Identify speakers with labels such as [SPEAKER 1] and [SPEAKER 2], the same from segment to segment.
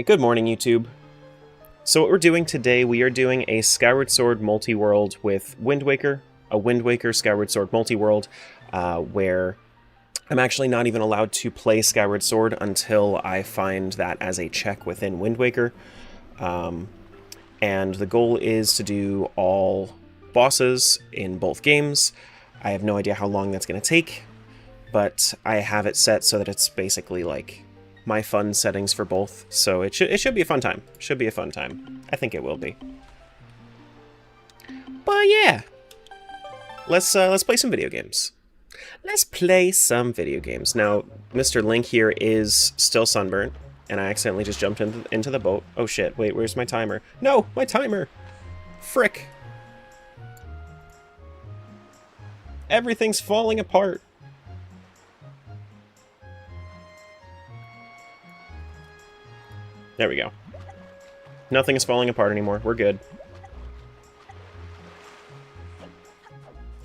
[SPEAKER 1] Good morning, YouTube. So what we're doing today, we are doing a Skyward Sword multi-world with Wind Waker, a Wind Waker Skyward Sword multi-world, where I'm actually not even allowed to play Skyward Sword until I find that as a check within Wind Waker. And the goal is to do all bosses in both games. I have no idea how long that's going to take, but I have it set so that it's basically like my fun settings for both, so it should be a fun time. Should be a fun time. I think it will be. But yeah, let's play some video games. Let's play some video games. Now, Mr. Link here is still sunburnt, and I accidentally just jumped into the boat. Oh shit! Wait, where's my timer? No, my timer. Frick! Everything's falling apart. There we go. Nothing is falling apart anymore. We're good.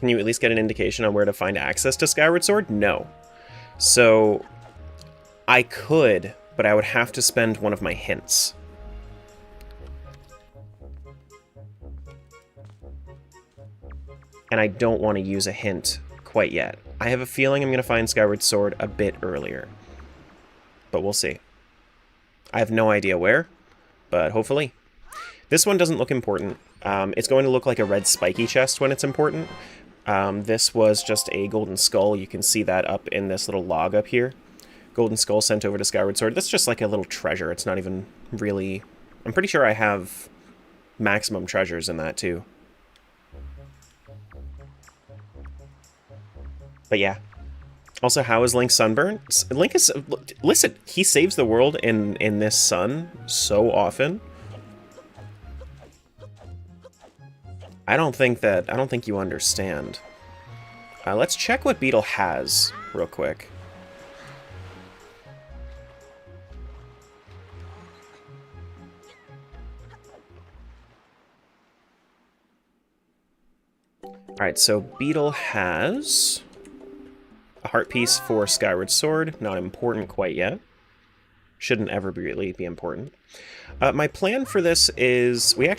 [SPEAKER 1] Can you at least get an indication on where to find access to Skyward Sword? No. So, I could, but I would have to spend one of my hints. And I don't want to use a hint quite yet. I have a feeling I'm going to find Skyward Sword a bit earlier. But we'll see. I have no idea where, but hopefully. This one doesn't look important. It's going to look like a red spiky chest when it's important. This was just a golden skull. You can see that up in this little log up here. Golden skull sent over to Skyward Sword. That's just like a little treasure. It's not even really... I'm pretty sure I have maximum treasures in that too. But yeah. Also, how is Link sunburned? Link is... Listen, he saves the world in this sun so often. I don't think you understand. Let's check what Beetle has real quick. Alright, so Beetle has a heart piece for Skyward Sword. Not important quite yet. Shouldn't ever really be important. My plan for this is... we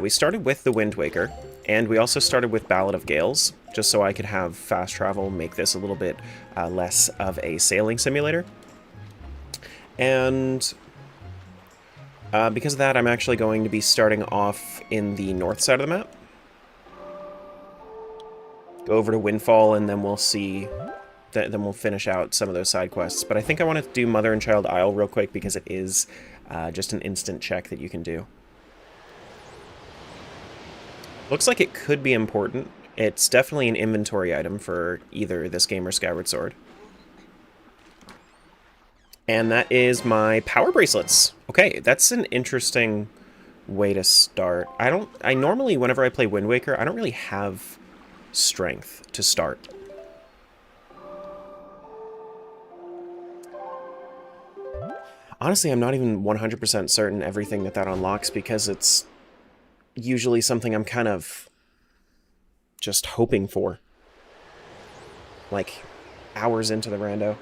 [SPEAKER 1] started with the Wind Waker, and we also started with Ballad of Gales, just so I could have fast travel, make this a little bit less of a sailing simulator. And because of that, I'm actually going to be starting off in the north side of the map. Go over to Windfall, and then we'll see... then we'll finish out some of those side quests. But I think I want to do Mother and Child Isle real quick because it is just an instant check that you can do. Looks like it could be important. It's definitely an inventory item for either this game or Skyward Sword. And that is my power bracelets. Okay, that's an interesting way to start. I normally, whenever I play Wind Waker, I don't really have strength to start. Honestly, I'm not even 100% certain everything that unlocks because it's usually something I'm kind of just hoping for. Like, hours into the rando.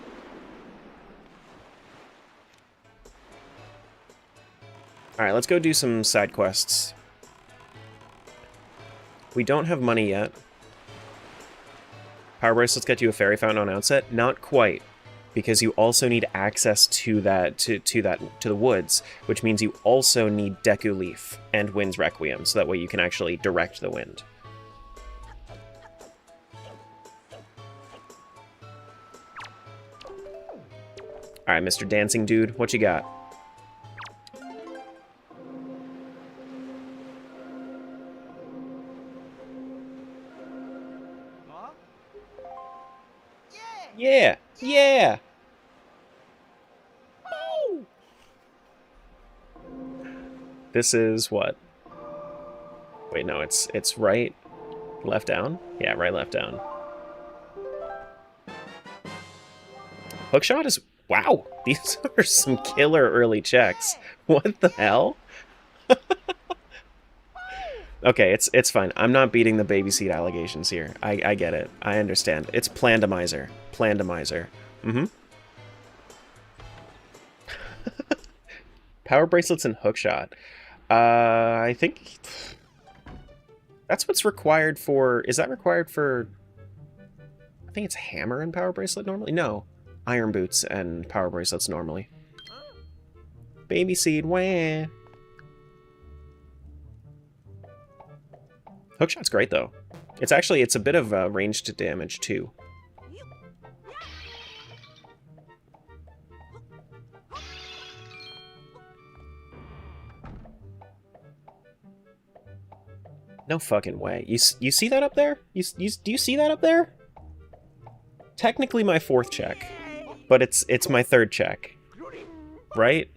[SPEAKER 1] Alright, let's go do some side quests. We don't have money yet. Power bracelets get you a fairy fountain on outset? Not quite. Because you also need access to the woods, which means you also need Deku Leaf and Wind's Requiem, so that way you can actually direct the wind. Alright, Mr. Dancing Dude, what you got? Yeah! Yeah! Oh! This is what? Wait, no, it's right, left down? Yeah, right, left down. Hookshot is... wow! These are some killer early checks. What the hell? Okay, it's fine. I'm not beating the babyseat allegations here. I get it. I understand. It's Plandomizer. Plandomizer. Mm-hmm. Power bracelets and hookshot. I think that's what's required for... Is that required for... I think it's hammer and power bracelet normally? No. Iron boots and power bracelets normally. Baby seed, wah. Hookshot's great, though. It's a bit of ranged damage, too. No fucking way. You see that up there? Do you see that up there? Technically my 4th check, but it's my 3rd check. Right?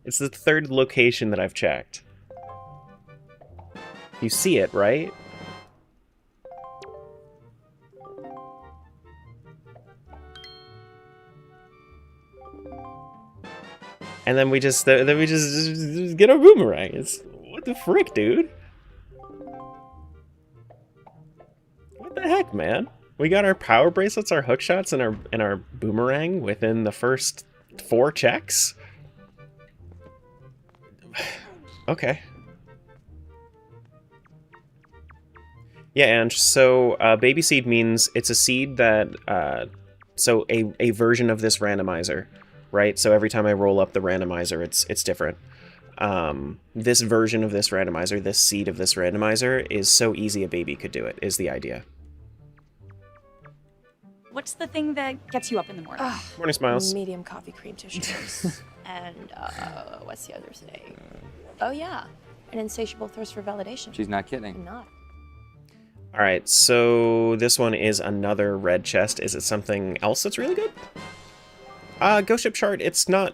[SPEAKER 1] It's the 3rd location that I've checked. You see it, right? And then we just get a boomerang. What the frick, dude? What the heck, man? We got our power bracelets, our hookshots, and our boomerang within the first 4 checks? Okay. Yeah, and so baby seed means it's a seed that so a version of this randomizer, right? So every time I roll up the randomizer, it's different. This version of this randomizer, this seed of this randomizer, is so easy a baby could do it, is the idea.
[SPEAKER 2] What's the thing that gets you up in the morning?
[SPEAKER 1] Morning, Smiles.
[SPEAKER 3] Medium coffee cream tissues. And what's the other thing? Oh yeah, an insatiable thirst for validation.
[SPEAKER 4] She's not kidding.
[SPEAKER 3] I'm not.
[SPEAKER 1] Alright, so this one is another red chest. Is it something else that's really good? Ghost Ship Chart, it's not...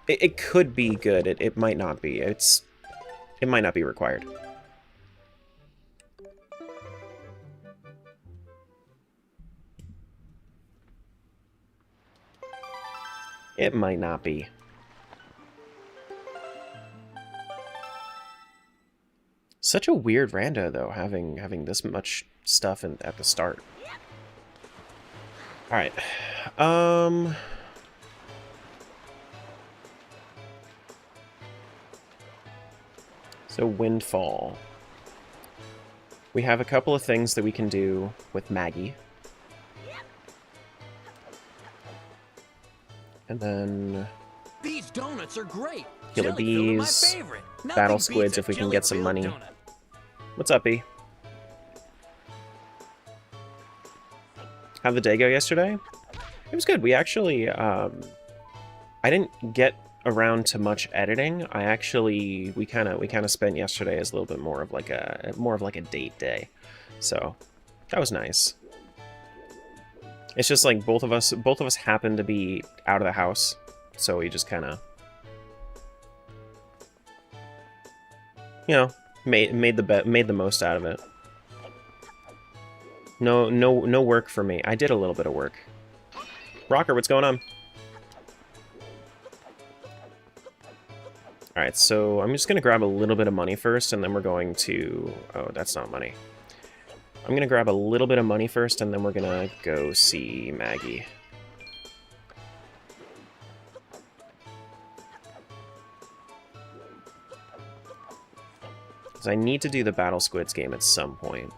[SPEAKER 1] It could be good. It might not be. It might not be required. It might not be. Such a weird rando, though, having this much stuff at the start. Alright. So, Windfall. We have a couple of things that we can do with Maggie. And then...
[SPEAKER 5] These donuts are great.
[SPEAKER 1] Killer bees, battle squids if we can get some money. What's up, E? How'd the day go yesterday? It was good. We actually, I didn't get around to much editing. We kind of spent yesterday as a little bit more of like a date day. So that was nice. It's just like both of us happened to be out of the house, so we just kind of, you know, made the most out of it. No work for me. I did a little bit of work. Rocker, what's going on? Alright, so I'm just going to grab a little bit of money first, and then we're going to... Oh, that's not money. I'm going to grab a little bit of money first, and then we're going to go see Maggie. Because I need to do the Battle Squids game at some point.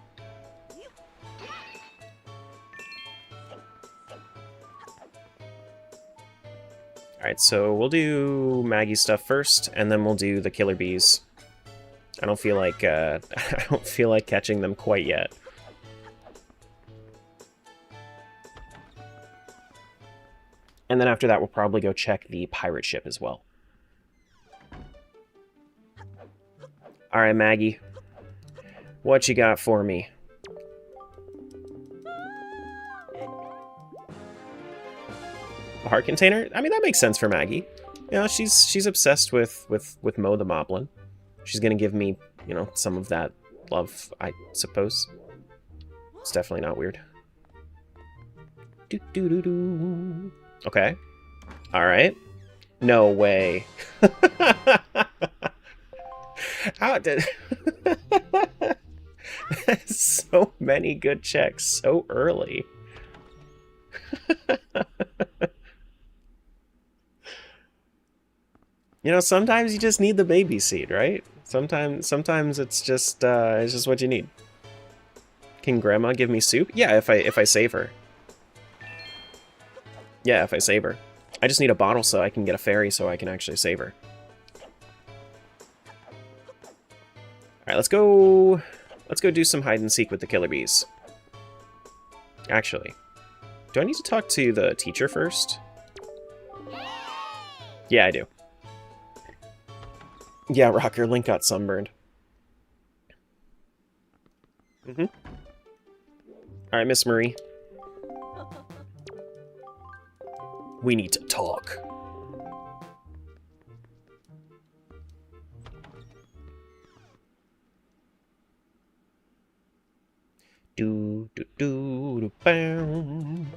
[SPEAKER 1] Alright, so we'll do Maggie's stuff first, and then we'll do the killer bees. I don't feel like I don't feel like catching them quite yet. And then after that, we'll probably go check the pirate ship as well. Alright, Maggie. What you got for me? A heart container? I mean, that makes sense for Maggie. You know, she's obsessed with Mo the Moblin. She's gonna give me, you know, some of that love, I suppose. It's definitely not weird. Do. Okay. Alright. No way. How did... So many good checks so early. You know, sometimes you just need the baby seed, right? Sometimes it's just what you need. Can Grandma give me soup? Yeah, if I save her. Yeah, if I save her. I just need a bottle so I can get a fairy so I can actually save her. Alright, let's go do some hide and seek with the killer bees. Actually, do I need to talk to the teacher first? Yeah, I do. Yeah, Rocker, Link got sunburned. Alright, Miss Marie. We need to talk. Do do do do bam.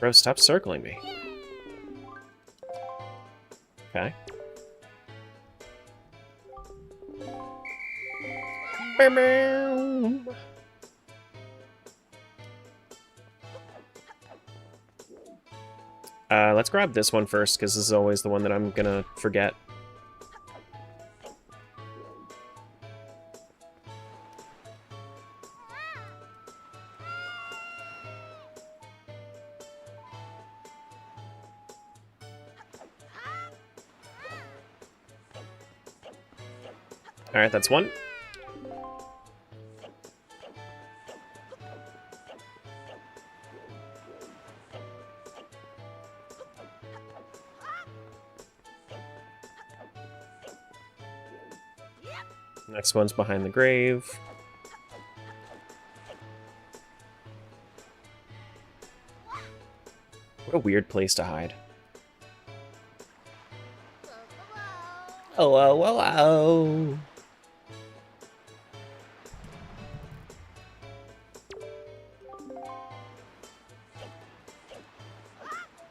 [SPEAKER 1] Bro, stop circling me. Okay. Bam, bam. Let's grab this one first, because this is always the one that I'm gonna forget. Alright, that's one. Next one's behind the grave. What a weird place to hide. Hello, hello.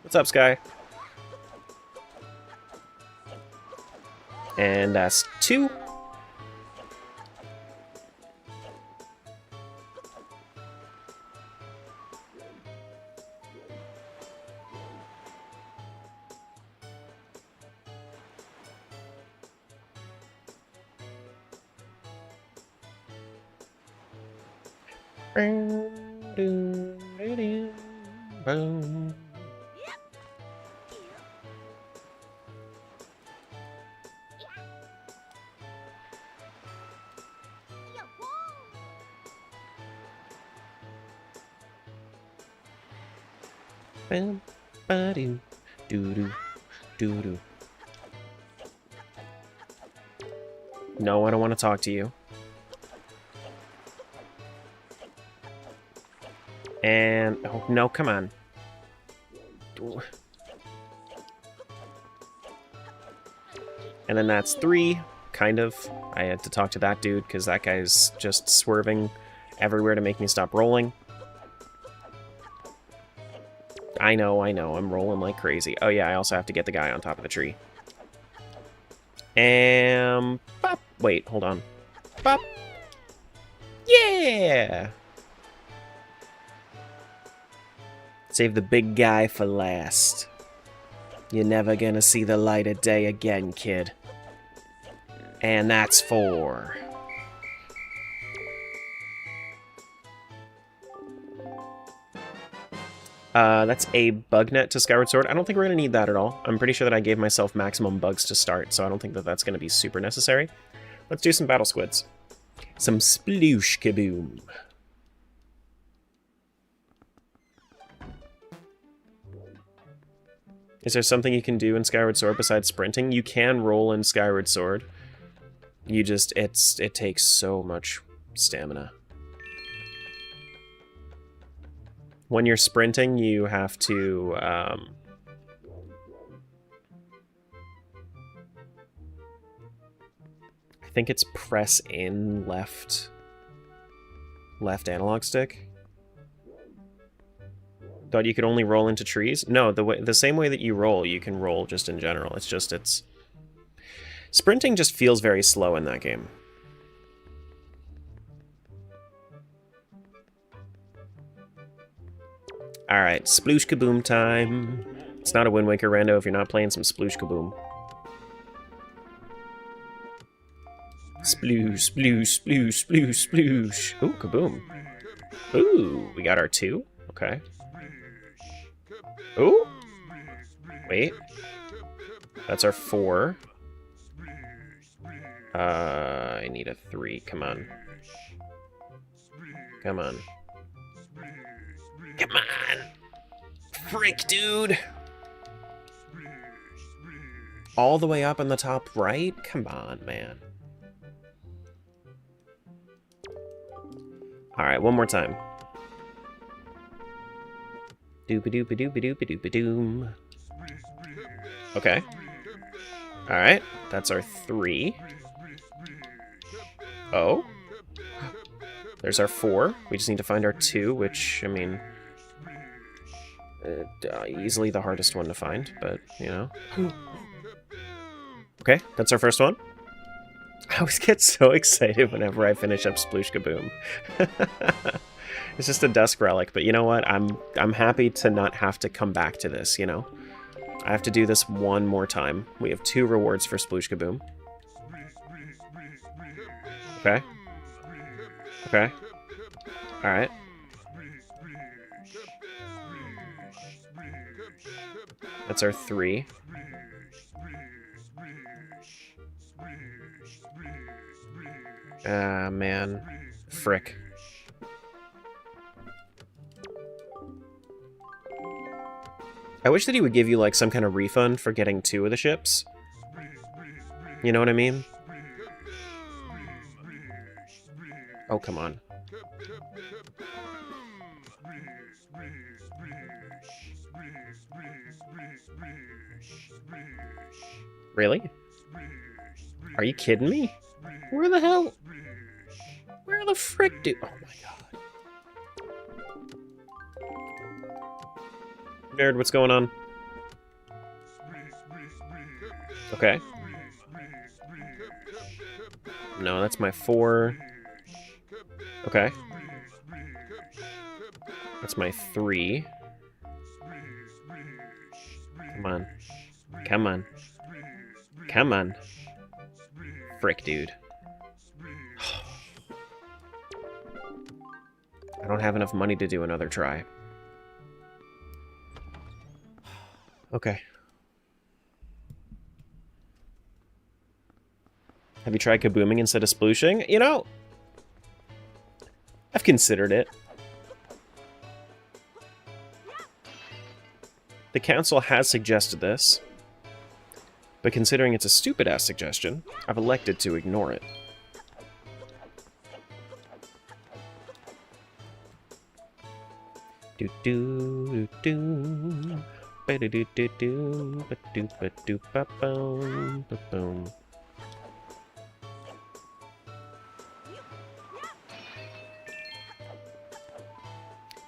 [SPEAKER 1] What's up, Sky? And that's two. Boom. Bam, ba-doo, doo-doo, doo-doo. No, I don't want to talk to you. And, oh, no, come on. And then that's three, kind of. I had to talk to that dude, because that guy's just swerving everywhere to make me stop rolling. I know, I'm rolling like crazy. Oh yeah, I also have to get the guy on top of the tree. And... Bop! Wait, hold on. Bop! Yeah! Save the big guy for last. You're never gonna see the light of day again, kid. And that's 4. That's a bug net to Skyward Sword. I don't think we're going to need that at all. I'm pretty sure that I gave myself maximum bugs to start, so I don't think that that's going to be super necessary. Let's do some battle squids. Some Sploosh Kaboom. Is there something you can do in Skyward Sword besides sprinting? You can roll in Skyward Sword. You just, it takes so much stamina. When you're sprinting, you have to, I think it's press in left analog stick. Thought you could only roll into trees? No, the same way that you roll, you can roll just in general. It's just, sprinting just feels very slow in that game. Alright, Sploosh Kaboom time. It's not a Wind Waker rando if you're not playing some Sploosh Kaboom. Sploosh, sploosh, sploosh, sploosh, sploosh. Ooh, Kaboom. Ooh, we got our 2. Okay. Ooh. Wait. That's our 4. I need a 3. Come on. Come on. Come on! Frick, dude! All the way up on the top right? Come on, man. Alright, one more time. Doop-a-doop-a-doop-a-doop-a-doop-a-doop-a-doom. Okay. Alright, that's our 3. Oh. There's our 4. We just need to find our 2, which, I mean... easily the hardest one to find, but, you know. Okay, that's our first one. I always get so excited whenever I finish up Sploosh Kaboom. It's just a dusk relic, but you know what? I'm happy to not have to come back to this, you know? I have to do this one more time. We have 2 rewards for Sploosh Kaboom. Okay. Okay. Alright. That's our 3. Ah, man. Frick. I wish that he would give you, like, some kind of refund for getting 2 of the ships. You know what I mean? Oh, come on. Really? Are you kidding me? Where the hell? Where the frick do? Oh my god. Nerd, what's going on? Okay. No, that's my 4. Okay. That's my 3. Come on. Come on. Come on. Frick, dude. I don't have enough money to do another try. Okay. Have you tried kabooming instead of splooshing? You know, I've considered it. The council has suggested this, but considering it's a stupid-ass suggestion, I've elected to ignore it. Do do do do, ba do do do do, ba do ba do ba boom ba boom.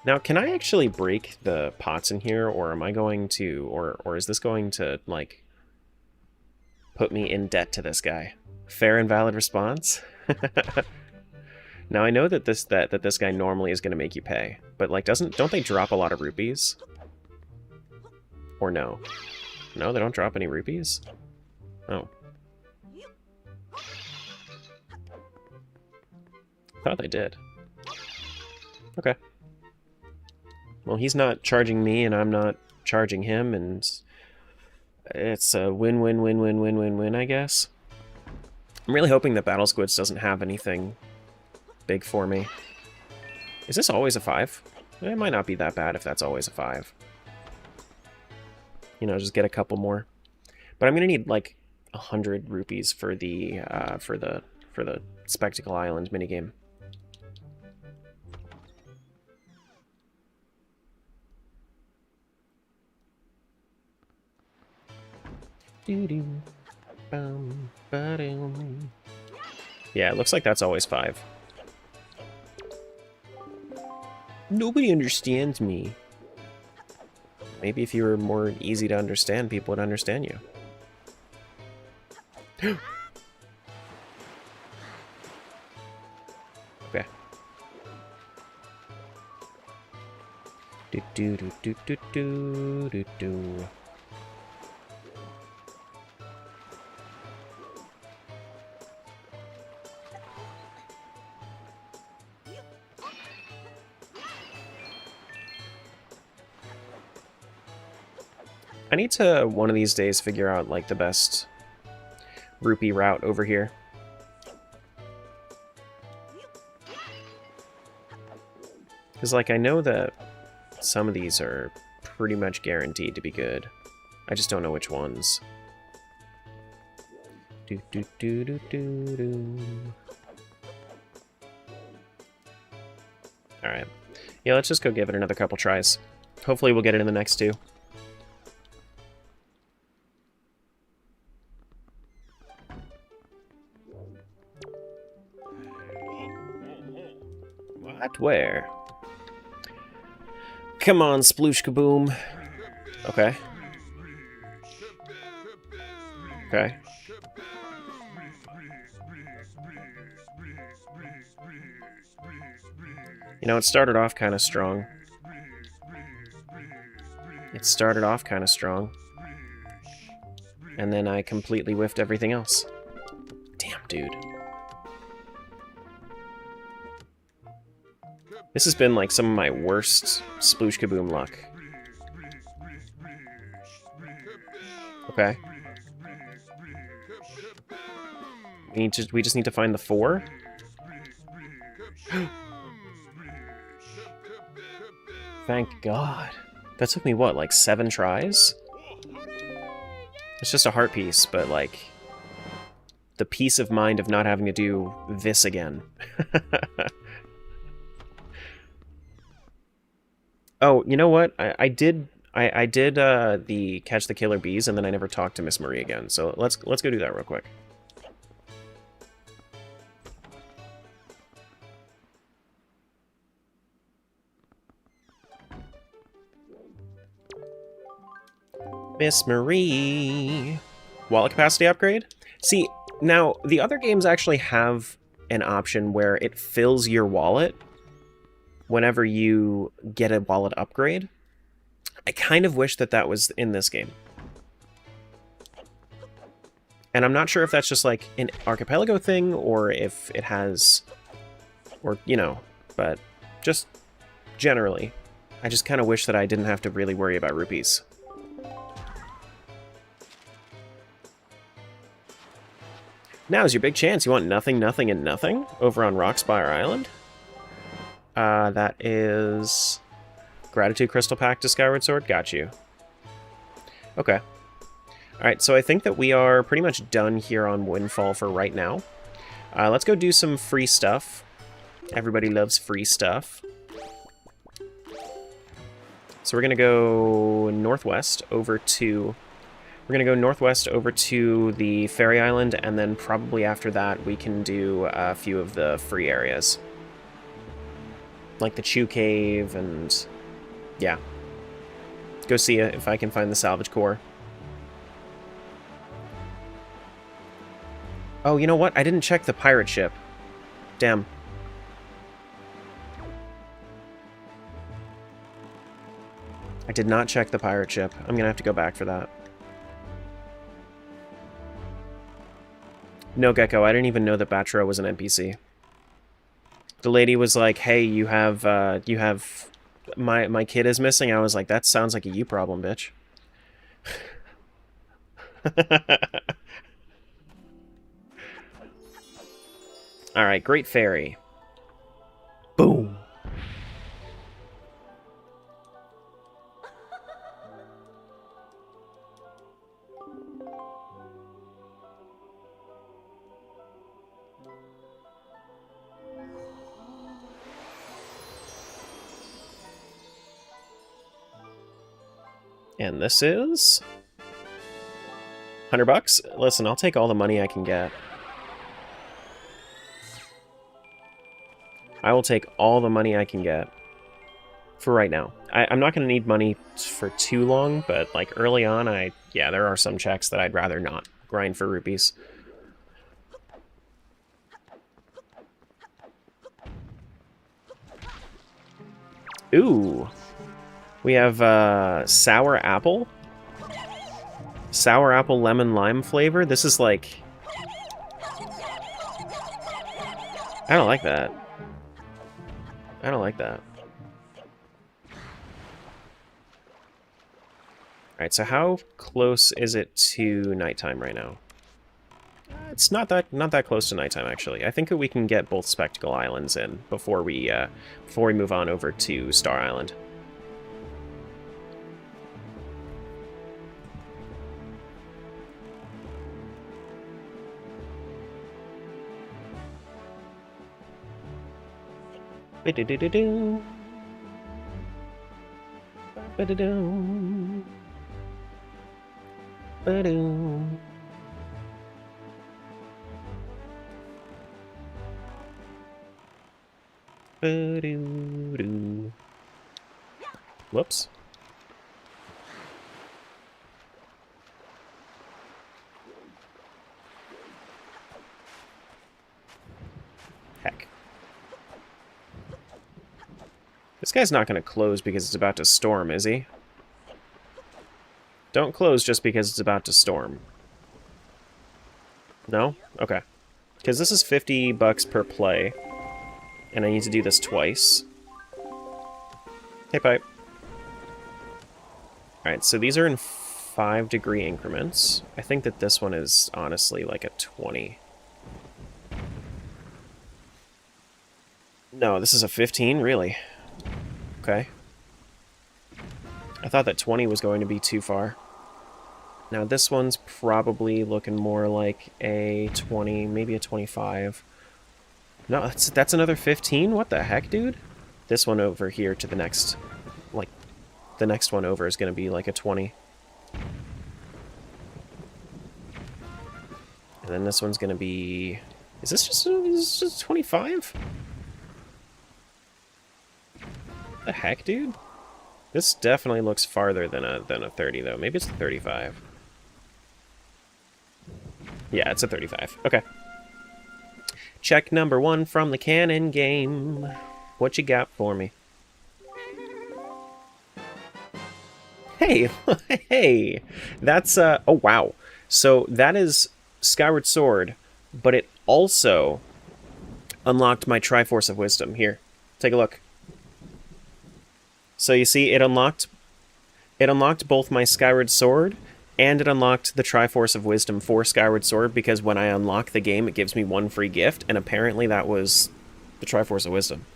[SPEAKER 1] Now, can I actually break the pots in here, or am I going to, or is this going to, like, put me in debt to this guy? Fair and valid response? Now, I know that this guy normally is going to make you pay, but, like, don't they drop a lot of rupees? Or no? No, they don't drop any rupees? Oh. Thought they did. Okay. Well, he's not charging me, and I'm not charging him, and it's a win-win-win-win-win-win-win, I guess. I'm really hoping that Battle Squids doesn't have anything big for me. Is this always a 5? It might not be that bad if that's always a 5. You know, just get a couple more. But I'm gonna need like 100 rupees for the Spectacle Island minigame. Yeah, it looks like that's always 5. Nobody understands me. Maybe if you were more easy to understand, people would understand you. Okay. Do do do do do do do do. I need to, one of these days, figure out, like, the best rupee route over here. Because, like, I know that some of these are pretty much guaranteed to be good. I just don't know which ones. Do do do do do do. Alright. Yeah, let's just go give it another couple tries. Hopefully we'll get it in the next two. What? Where? Come on, Sploosh Kaboom. Okay. Okay. You know, it started off kind of strong. And then I completely whiffed everything else. Damn, dude. This has been like some of my worst Sploosh Kaboom luck. Okay. We just need to find the 4. Thank God. That took me, what, like 7 tries? It's just a heart piece, but like the peace of mind of not having to do this again. Oh, you know what? I did the catch the killer bees, and then I never talked to Miss Marie again. So let's go do that real quick. Miss Marie. Wallet capacity upgrade? See, now the other games actually have an option where it fills your wallet whenever you get a wallet upgrade. I kind of wish that that was in this game. And I'm not sure if that's just like an Archipelago thing or if it has, or, you know, but just generally, I just kind of wish that I didn't have to really worry about rupees. Now's your big chance. You want nothing, nothing, and nothing over on Rockspire Island? That is Gratitude Crystal Pack to Skyward Sword. Got you. Okay. Alright, so I think that we are pretty much done here on Windfall for right now. Let's go do some free stuff. Everybody loves free stuff. So we're going to go northwest over to... We're going to go northwest over to the Fairy Island, and then probably after that we can do a few of the free areas. Like the Chew Cave, and... yeah. Go see if I can find the salvage core. Oh, you know what? I didn't check the pirate ship. Damn. I did not check the pirate ship. I'm gonna have to go back for that. No, Gecko, I didn't even know that Batro was an NPC. The lady was like, hey, you have, my kid is missing. I was like, that sounds like a you problem, bitch. Alright, Great Fairy. Boom. And this is... $100? Listen, I'll take all the money I can get. I will take all the money I can get. For right now. I'm not going to need money for too long, but like early on, yeah, there are some checks that I'd rather not grind for rupees. Ooh. We have sour apple. Sour apple lemon lime flavor. This is like... I don't like that. I don't like that. Alright, so how close is it to nighttime right now? It's not that close to nighttime, actually. I think that we can get both Spectacle Islands in before we move on over to Star Island. Ba-do-do-do-do. Ba-da-doo. Ba-doo. Ba-doo-doo. Whoops. Heck. This guy's not going to close because it's about to storm, is he? Don't close just because it's about to storm. No? Okay. Because this is $50 per play. And I need to do this twice. Hey, Pipe. Alright, so these are in 5-degree increments. I think that this one is honestly like a 20. No, this is a 15? Really? Okay. I thought that 20 was going to be too far. Now this one's probably looking more like a 20, maybe a 25. No, that's another 15? What the heck, dude? This one over here to the next... Like, the next one over is going to be like a 20. And then this one's going to be... Is this just 25? The heck, dude? This definitely looks farther than a 30, though. Maybe it's a 35. Yeah, it's a 35. Okay. Check number 1 from the cannon game. What you got for me? Hey! Hey! That's, oh, wow. So, that is Skyward Sword, but it also unlocked my Triforce of Wisdom. Here, take a look. So, you see, it unlocked both my Skyward Sword, and it unlocked the Triforce of Wisdom for Skyward Sword, because when I unlock the game, it gives me 1 free gift, and apparently that was the Triforce of Wisdom.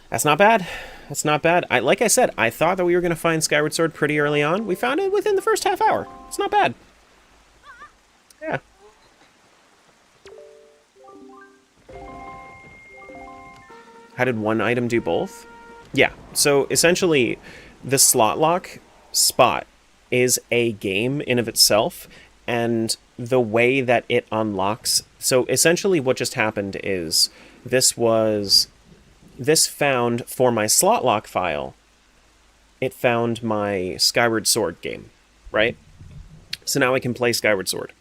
[SPEAKER 1] That's not bad. That's not bad. Like I said, I thought that we were going to find Skyward Sword pretty early on. We found it within the first half hour. It's not bad. Yeah. How did one item do both? Yeah, so essentially, the slot lock spot is a game in of itself, and the way that it unlocks... So essentially what just happened is this found, for my slot lock file, it found my Skyward Sword game, right? So now I can play Skyward Sword.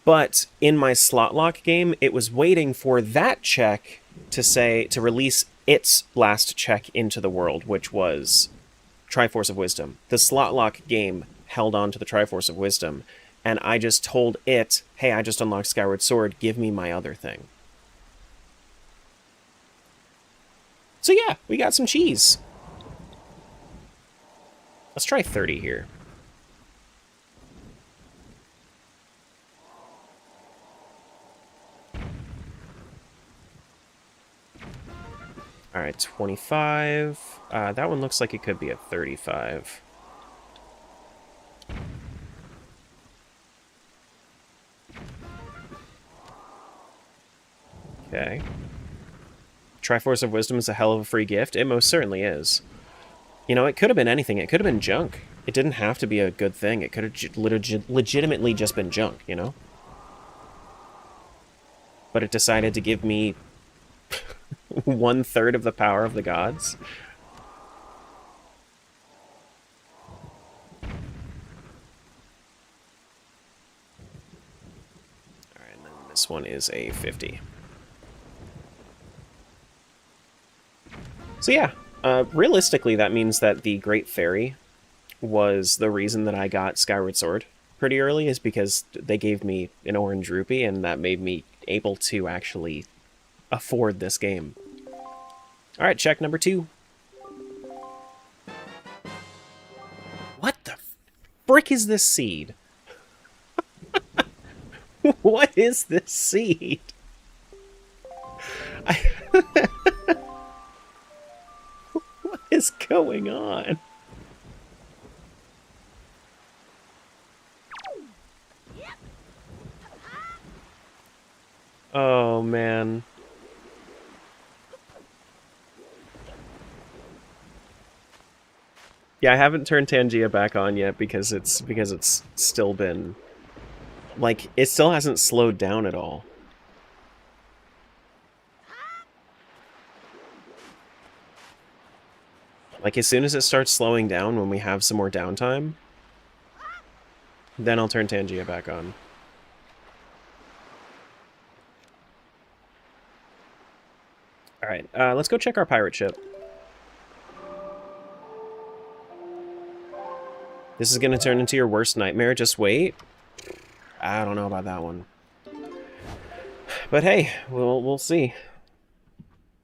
[SPEAKER 1] But in my slot lock game, it was waiting for that check to release its last check into the world, which was Triforce of Wisdom. The slot lock game held on to the Triforce of Wisdom, and I just told it, hey, I just unlocked Skyward Sword, give me my other thing. So yeah, we got some cheese. Let's try 30 here. Alright, 25. That one looks like it could be a 35. Okay. Triforce of Wisdom is a hell of a free gift. It most certainly is. You know, it could have been anything. It could have been junk. It didn't have to be a good thing. It could have legitimately just been junk, you know? But it decided to give me 1/3 of the power of the gods. Alright, and then this one is a 50. So yeah, realistically that means that the Great Fairy was the reason that I got Skyward Sword pretty early, is because they gave me an orange rupee, and that made me able to actually afford this game. Alright, check number 2. frick is this seed? What is this seed? What is going on? Oh, man. Yeah, I haven't turned Tangia back on yet because it's still been like it still hasn't slowed down at all. Like as soon as it starts slowing down when we have some more downtime, then I'll turn Tangia back on. All right, let's go check our pirate ship. This is gonna turn into your worst nightmare. Just wait. I don't know about that one. But hey, we'll see.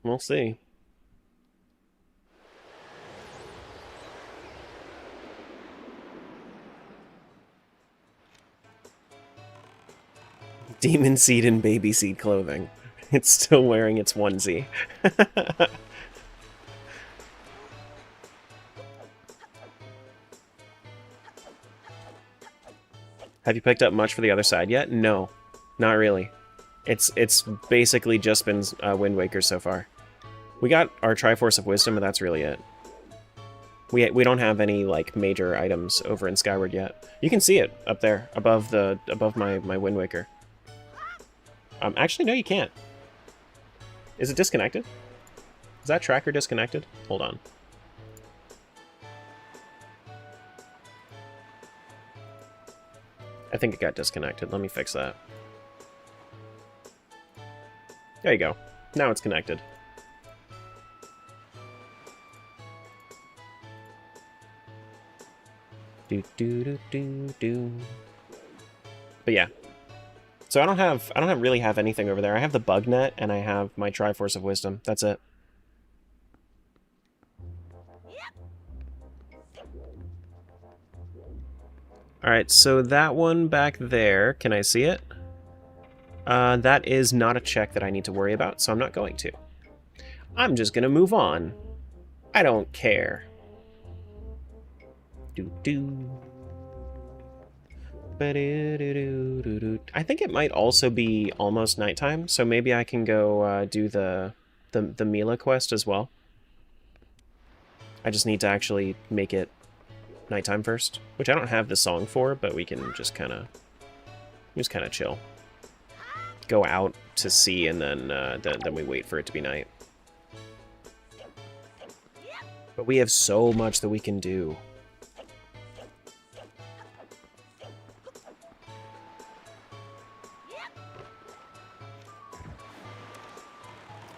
[SPEAKER 1] We'll see. Demon seed and baby seed clothing. It's still wearing its onesie. Have you picked up much for the other side yet? No, not really. It's basically just been Wind Waker so far. We got our Triforce of Wisdom, but that's really it. We don't have any like major items over in Skyward yet. You can see it up there above my Wind Waker. Actually, no, you can't. Is it disconnected? Is that tracker disconnected? Hold on. I think it got disconnected. Let me fix that. There you go. Now it's connected. Do do do do do. But yeah. So I don't really have anything over there. I have the bug net and I have my Triforce of Wisdom. That's it. Alright, so that one back there, can I see it? That is not a check that I need to worry about, so I'm not going to. I'm just gonna move on. I don't care. Do-do. I think it might also be almost nighttime, so maybe I can go do the Mila quest as well. I just need to actually make it nighttime first, which I don't have the song for, but we can just kind of chill. Go out to sea, and then we wait for it to be night. But we have so much that we can do.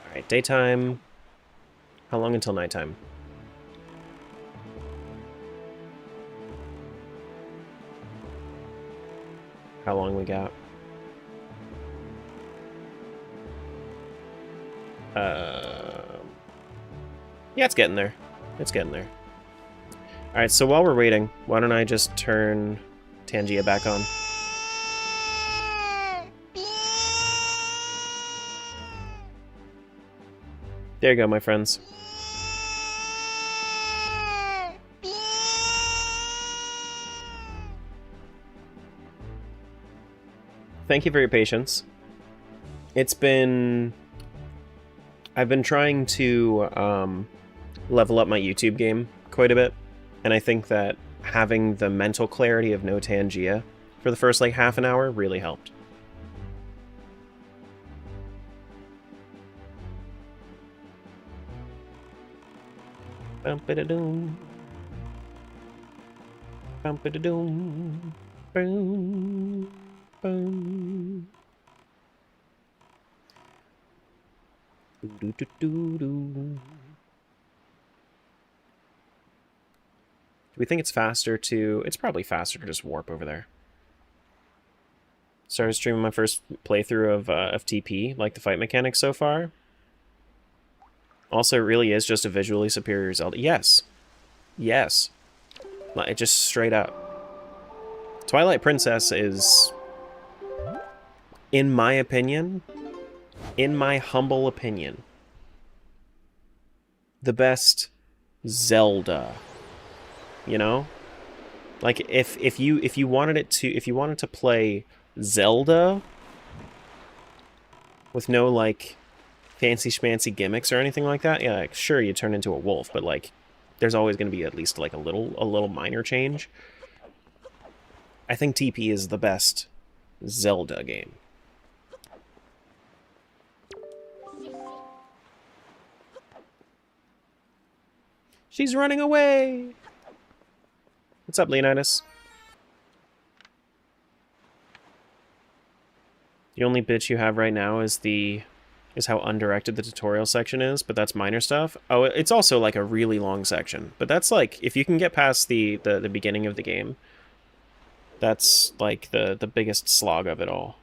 [SPEAKER 1] Alright, daytime. How long until nighttime? How long we got? Yeah, it's getting there. It's getting there. Alright, so while we're waiting, why don't I just turn Tangia back on? There you go, my friends. Thank you for your patience. I've been trying to level up my YouTube game quite a bit, and I think that having the mental clarity of no Tangia for the first like half an hour really helped. Bum-ba-da-doom. Bum-ba-da-doom. Boom. Boom. Do-do-do-do-do. Do we think it's faster to... It's probably faster to just warp over there. Started streaming my first playthrough of TP, like the fight mechanics so far. Also, it really is just a visually superior Zelda. Yes. Yes. Like, just straight up. Twilight Princess is, in my opinion, in my humble opinion, the best Zelda. You know? Like if you wanted to play Zelda with no like fancy schmancy gimmicks or anything like that, yeah, like, sure, you turn into a wolf, but like there's always going to be at least like a little minor change. I think TP is the best Zelda game. She's running away. What's up, Leonidas? The only bitch you have right now is how undirected the tutorial section is, but that's minor stuff. Oh, it's also like a really long section, but that's like if you can get past the beginning of the game, that's like the biggest slog of it all.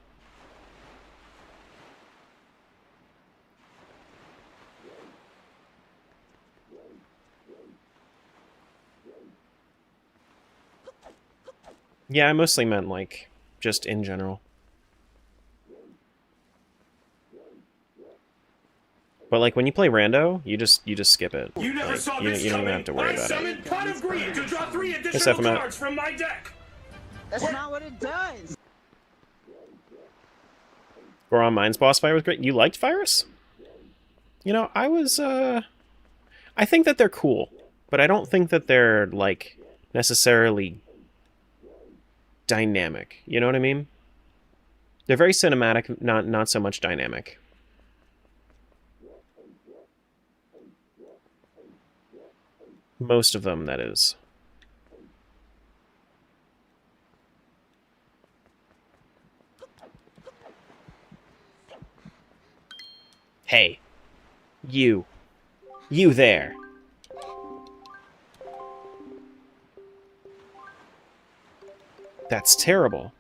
[SPEAKER 1] Yeah, I mostly meant like just in general. But like when you play Rando, you just skip it.
[SPEAKER 4] You never
[SPEAKER 1] like,
[SPEAKER 4] saw
[SPEAKER 1] you
[SPEAKER 4] this
[SPEAKER 1] don't
[SPEAKER 4] coming.
[SPEAKER 1] even have to worry
[SPEAKER 4] I
[SPEAKER 1] about it.
[SPEAKER 4] summoned Pot of Greed to draw 3
[SPEAKER 1] Hey,
[SPEAKER 4] additional
[SPEAKER 1] Sephimat.
[SPEAKER 4] cards from my deck.
[SPEAKER 6] That's not what it does.
[SPEAKER 1] Goron Mines boss fight was great. You liked Virus? You know, I think that they're cool, but I don't think that they're like necessarily dynamic. You know what I mean? They're very cinematic, not so much dynamic. Most of them, that is. Hey. You. You there. That's terrible.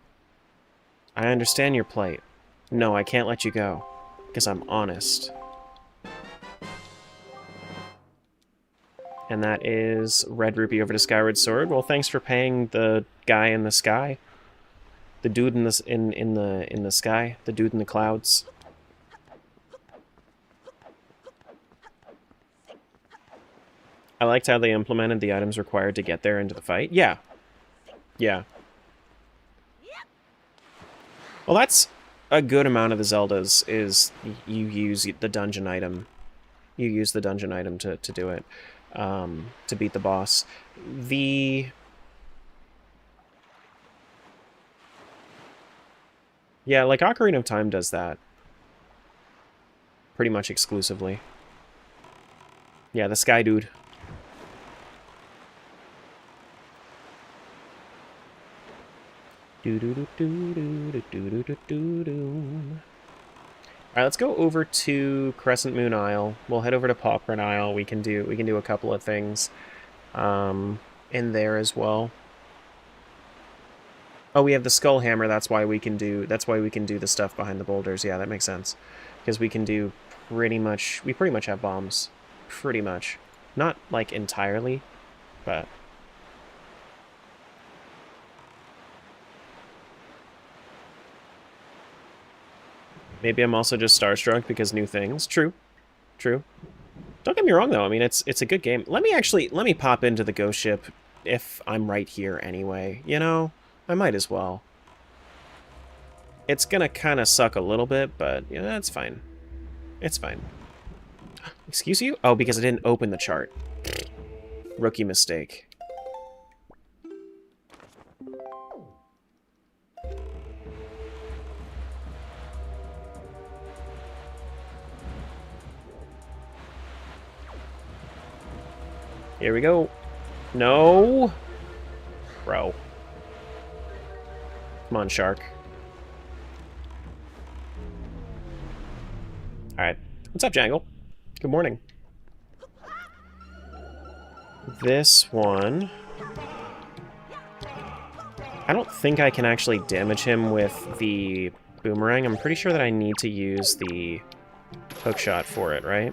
[SPEAKER 1] I understand your plight. No, I can't let you go. Because I'm honest. And that is Red Rupee over to Skyward Sword. Well, thanks for paying the guy in the sky. The dude in the sky. The dude in the clouds. I liked how they implemented the items required to get there into the fight. Yeah. Yeah. Well, that's a good amount of the Zeldas, is you use the dungeon item. You use the dungeon item to do it, to beat the boss. Yeah, like Ocarina of Time does that. Pretty much exclusively. Yeah, the Sky Dude. Alright, let's go over to Crescent Moon Isle. We'll head over to Pauperin Isle. We can do a couple of things in there as well. Oh, we have the Skull Hammer. That's why we can do the stuff behind the boulders. Yeah, that makes sense. Because we can do pretty much have bombs. Pretty much. Not like entirely, but maybe I'm also just starstruck because new things. True. True. Don't get me wrong, though. I mean, it's a good game. Let me pop into the ghost ship if I'm right here anyway. You know? I might as well. It's gonna kind of suck a little bit, but, yeah, that's fine. It's fine. Excuse you? Oh, because I didn't open the chart. Rookie mistake. Here we go. No. Bro. Come on, shark. Alright. What's up, Jangle? Good morning. This one... I don't think I can actually damage him with the boomerang. I'm pretty sure that I need to use the hookshot for it, right?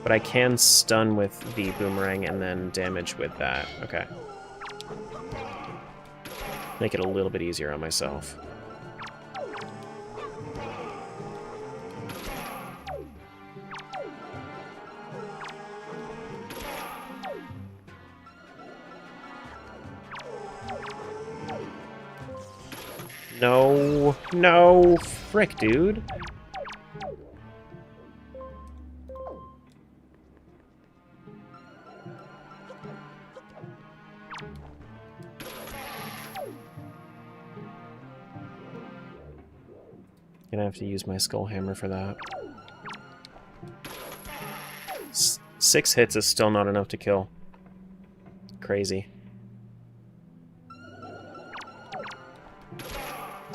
[SPEAKER 1] But I can stun with the boomerang and then damage with that. Okay. Make it a little bit easier on myself. No, no, frick, dude. Gonna have to use my skull hammer for that. 6 hits is still not enough to kill. Crazy.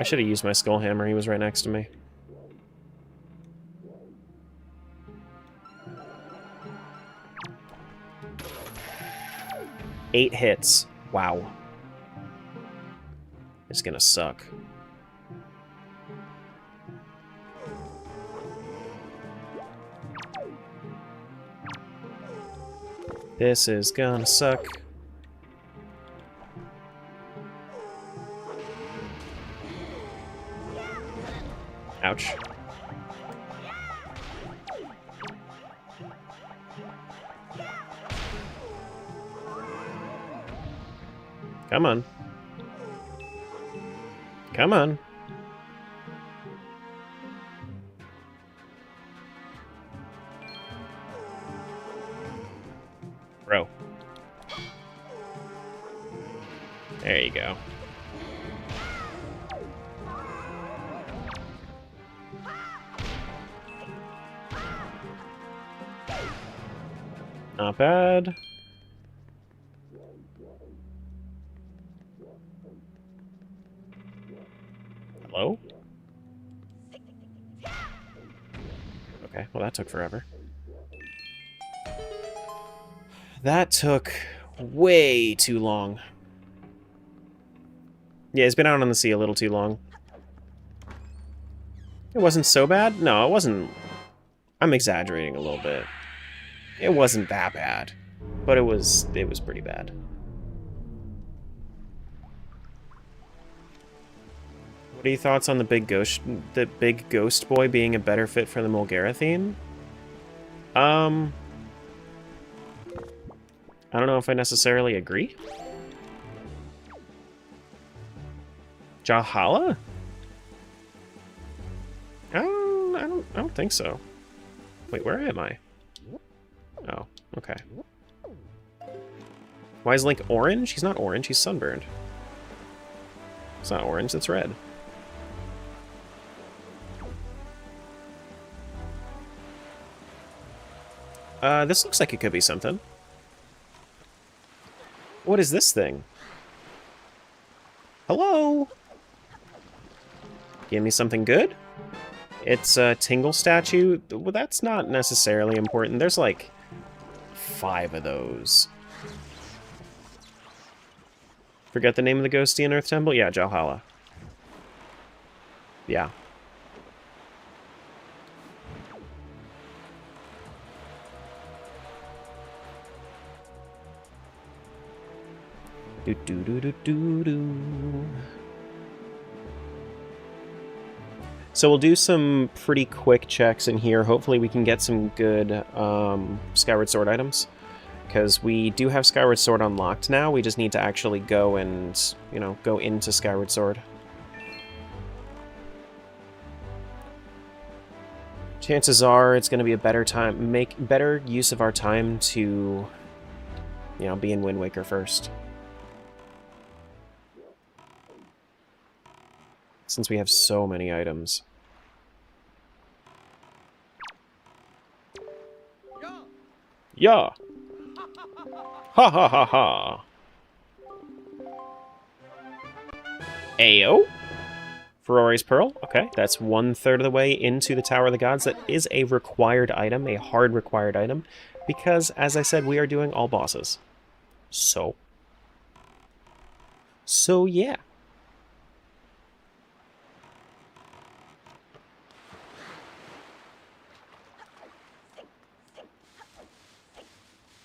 [SPEAKER 1] I should have used my skull hammer. He was right next to me. Eight hits. Wow. It's gonna suck. This is gonna suck. Ouch. Come on. Come on. Bro. There you go. Not bad. Hello? Okay, well that took forever. That took way too long. Yeah, it's been out on the sea a little too long. It wasn't so bad? No, it wasn't. I'm exaggerating a little bit. It wasn't that bad, but it was pretty bad. What are your thoughts on the big ghost boy being a better fit for the Mulgara theme? I don't know if I necessarily agree. Jahala? I don't think so. Wait, where am I? Oh, okay. Why is Link orange? He's not orange, he's sunburned. It's not orange, it's red. This looks like it could be something. What is this thing? Hello? Give me something good? It's a Tingle statue. Well, that's not necessarily important. There's like 5 of those. Forget the name of the Ghostian Earth Temple? Yeah, Jalhalla. Yeah. Do do do do do do. So we'll do some pretty quick checks in here. Hopefully we can get some good Skyward Sword items. Because we do have Skyward Sword unlocked now. We just need to actually go and, you know, go into Skyward Sword. Chances are it's going to be a better time, make better use of our time to, you know, be in Wind Waker first. Since we have so many items. Yeah! Ha ha ha ha! Ayo! Ferrari's Pearl. Okay, that's 1/3 of the way into the Tower of the Gods. That is a required item, a hard required item, because, as I said, we are doing all bosses. So yeah.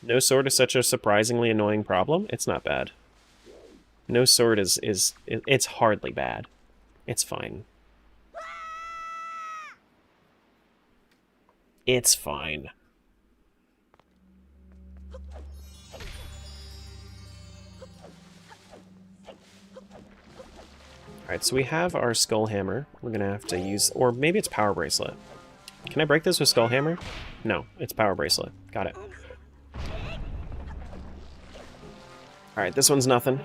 [SPEAKER 1] No sword is such a surprisingly annoying problem. It's not bad. No sword it's hardly bad. It's fine. It's fine. Alright, so we have our Skull Hammer. We're gonna have to use... Or maybe it's Power Bracelet. Can I break this with Skull Hammer? No, it's Power Bracelet. Got it. Alright, this one's nothing.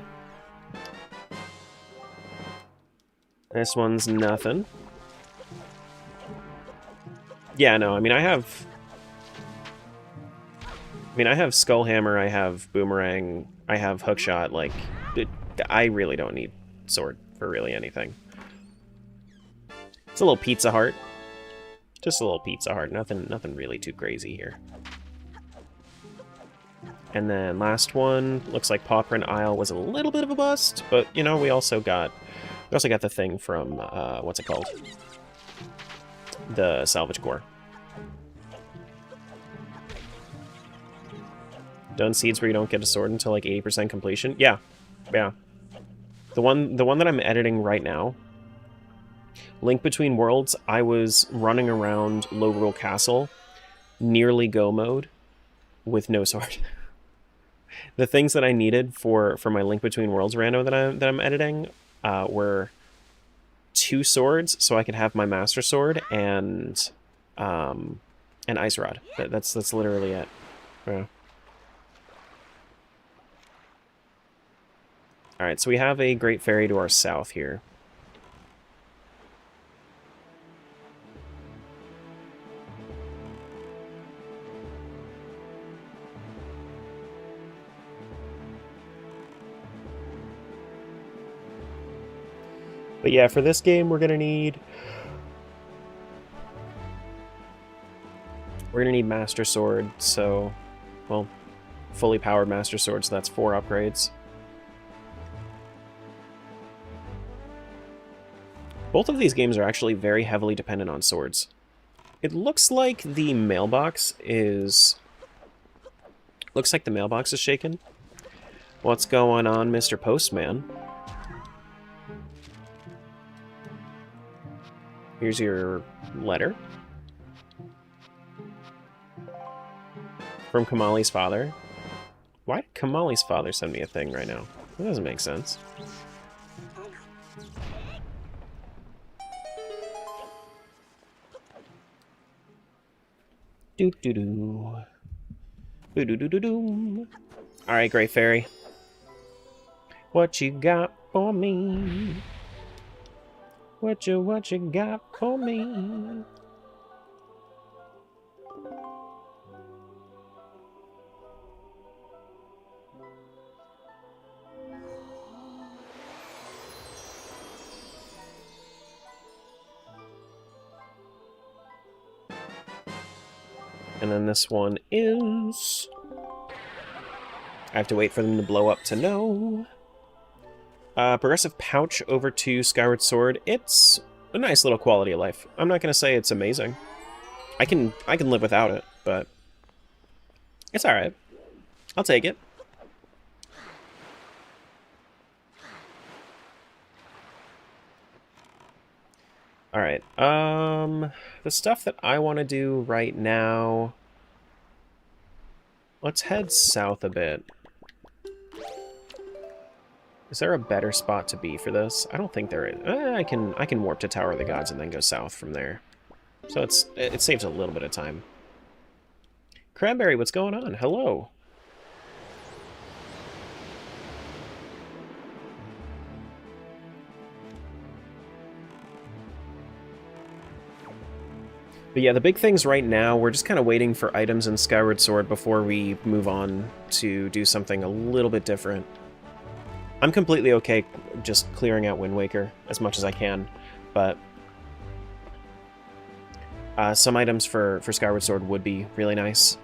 [SPEAKER 1] This one's nothing. Yeah, no, I mean, I have Skull Hammer, I have Boomerang, I have Hookshot, like, I really don't need Sword for really anything. It's a little Pizza Heart. Just a little Pizza Heart, nothing really too crazy here. And then last one, looks like Pauperine Isle was a little bit of a bust, but, you know, we also got the thing from, what's it called? The Salvage Core. Done seeds where you don't get a sword until like 80% completion? Yeah. Yeah. The one that I'm editing right now, Link Between Worlds, I was running around Logrel Castle, nearly go mode, with no sword. The things that I needed for my Link Between Worlds rando that I'm editing were 2 swords, so I could have my Master Sword and an Ice Rod. That's literally it. Yeah. Alright, so we have a Great Fairy to our south here. But yeah, for this game, we're gonna need Master Sword, so, well, fully powered Master Sword, so that's 4 upgrades. Both of these games are actually very heavily dependent on swords. It looks like the mailbox is... Looks like the mailbox is shaken. What's going on, Mr. Postman? Here's your letter. From Kamali's father. Why did Kamali's father send me a thing right now? That doesn't make sense. Do-do-do. Do-do-do-do-do. Alright, Great Fairy. What you got for me? What you got for me? And then this one is... I have to wait for them to blow up to know. Progressive pouch over to Skyward Sword. It's a nice little quality of life. I'm not going to say it's amazing. I can live without it, but it's alright. I'll take it. Alright, the stuff that I want to do right now... Let's head south a bit. Is there a better spot to be for this? I don't think there is. I can warp to Tower of the Gods and then go south from there. So it saves a little bit of time. Cranberry, what's going on? Hello. But yeah, the big things right now, we're just kind of waiting for items in Skyward Sword before we move on to do something a little bit different. I'm completely okay just clearing out Wind Waker as much as I can, but some items for Skyward Sword would be really nice.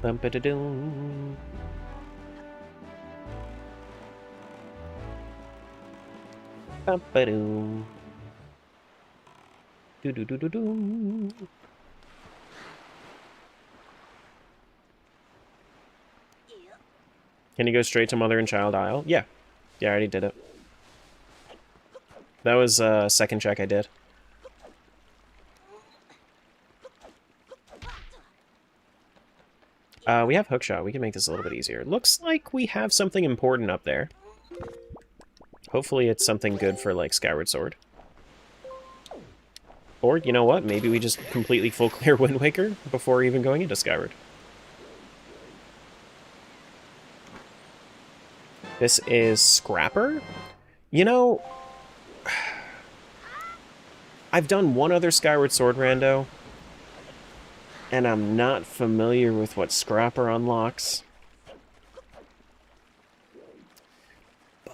[SPEAKER 1] Bum-ba-da-dum. Bum-ba-dum. Do-do-do-do-do. Can you go straight to Mother and Child Isle? Yeah. Yeah, I already did it. That was a second check I did. We have Hookshot. We can make this a little bit easier. Looks like we have something important up there. Hopefully it's something good for, like, Skyward Sword. Or, you know what? Maybe we just completely full clear Wind Waker before even going into Skyward. This is Scrapper? You know, I've done one other Skyward Sword rando, and I'm not familiar with what Scrapper unlocks. But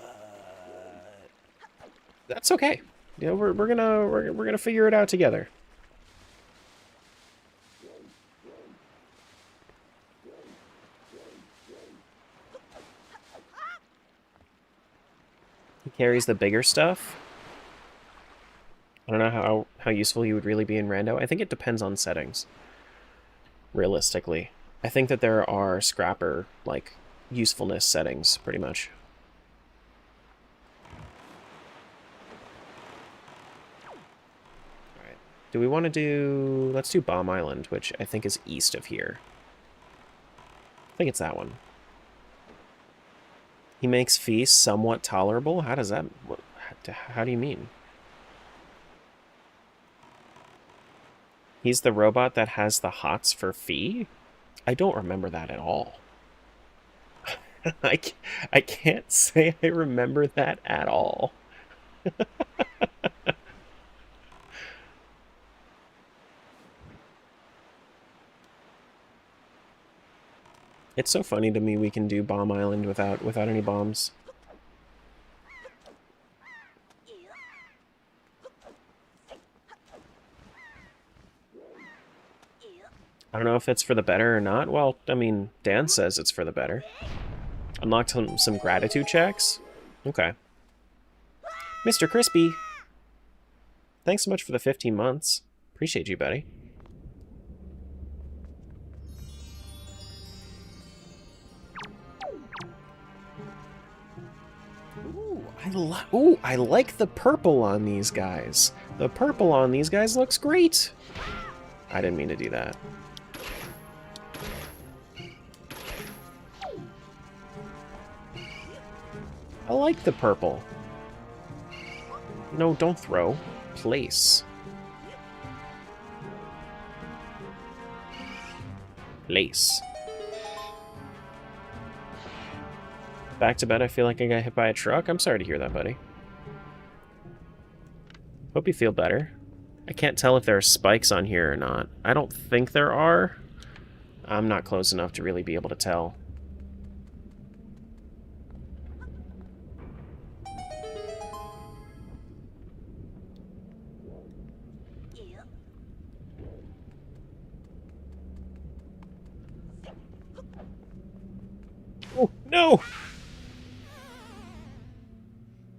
[SPEAKER 1] that's okay. You know, we're gonna figure it out together. He carries the bigger stuff. I don't know how useful he would really be in rando. I think it depends on settings. Realistically, I think that there are Scrapper, like, usefulness settings, pretty much. Alright. Do we want to do... Let's do Bomb Island, which I think is east of here. I think it's that one. He makes feast somewhat tolerable? How does that... How do you mean? He's the robot that has the hots for fee? I don't remember that at all. I can't say I remember that at all. It's so funny to me we can do Bomb Island without any bombs. I don't know if it's for the better or not. Well, I mean, Dan says it's for the better. Unlocked some gratitude checks? Okay. Mr. Crispy! Thanks so much for the 15 months. Appreciate you, buddy. Ooh, I like the purple on these guys. The purple on these guys looks great. I didn't mean to do that. I like the purple. No, don't throw. Place. Place. Back to bed, I feel like I got hit by a truck. I'm sorry to hear that, buddy. Hope you feel better. I can't tell if there are spikes on here or not. I don't think there are. I'm not close enough to really be able to tell. Oh, no!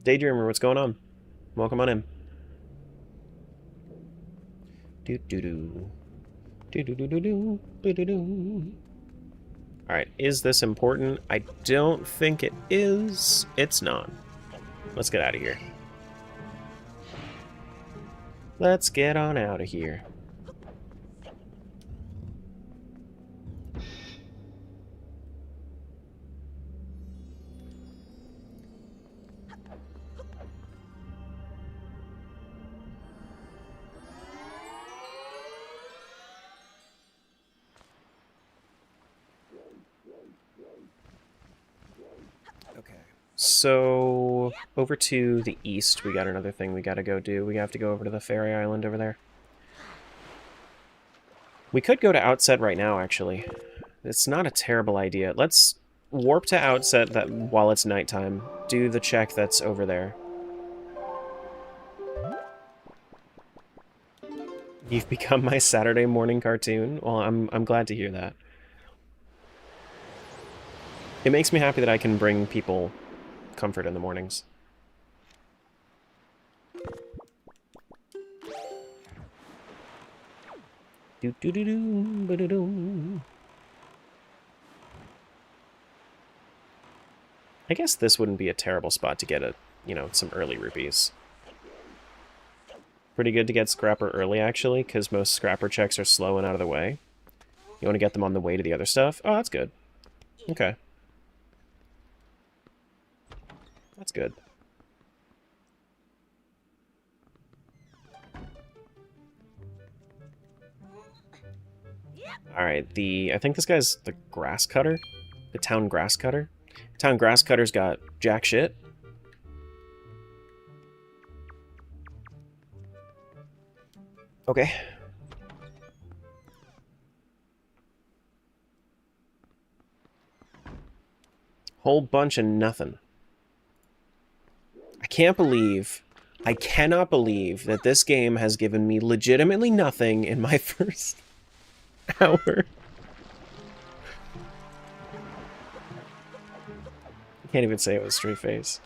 [SPEAKER 1] Daydreamer, what's going on? Welcome on in. Do-do-do. Do-do-do-do-do. Do-do-do. Alright, is this important? I don't think it is. It's not. Let's get out of here. Let's get on out of here. So, over to the east, we got another thing we gotta go do. We have to go over to the fairy island over there. We could go to Outset right now, actually. It's not a terrible idea. Let's warp to Outset that while it's nighttime. Do the check that's over there. You've become my Saturday morning cartoon? Well, I'm glad to hear that. It makes me happy that I can bring people comfort in the mornings. Do do do do do do. I guess this wouldn't be a terrible spot to get a, you know, some early rupees. Pretty good to get Scrapper early, actually, because most Scrapper checks are slow and out of the way. You want to get them on the way to the other stuff? Oh, that's good. Okay. That's good. Alright, I think this guy's the grass cutter? The town grass cutter? Town grass cutter's got jack shit. Okay. Whole bunch of nothing. I cannot believe that this game has given me legitimately nothing in my first hour. I can't even say it was straight face.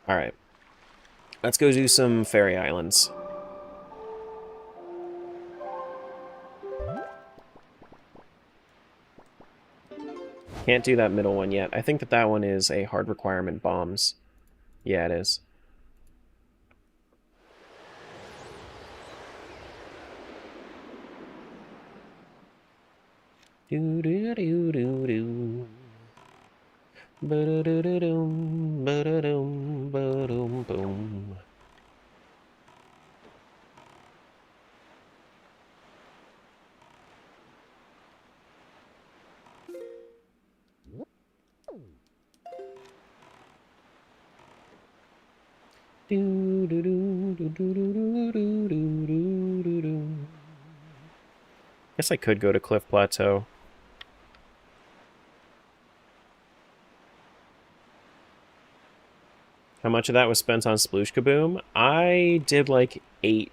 [SPEAKER 1] Alright. Let's go do some fairy islands. Can't do that middle one yet. I think that one is a hard requirement bombs. Yeah, it is. Do-do-do-do-do. Ba-da-da-da-dum, ba-da-dum, ba-dum, boom. Guess I could go to Cliff Plateau. How much of that was spent on Sploosh Kaboom? I did like 8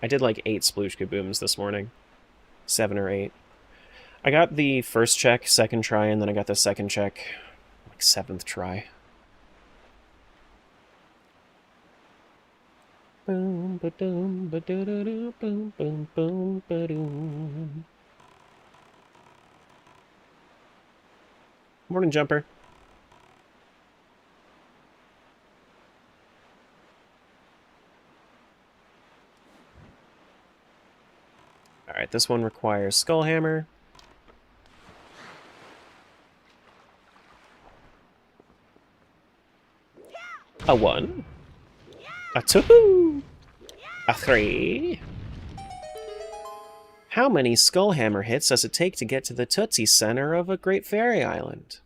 [SPEAKER 1] Sploosh Kabooms this morning. 7 or 8. I got the first check, second try, and then I got the second check, like 7th try. Boom, ba-dum, ba-da-da-da, boom, boom, boom, ba-doom. Morning, Jumper. Alright, this one requires Skull Hammer. A 1. A 2. A 3. How many Skull Hammer hits does it take to get to the Tootsie Center of a Great Fairy Island?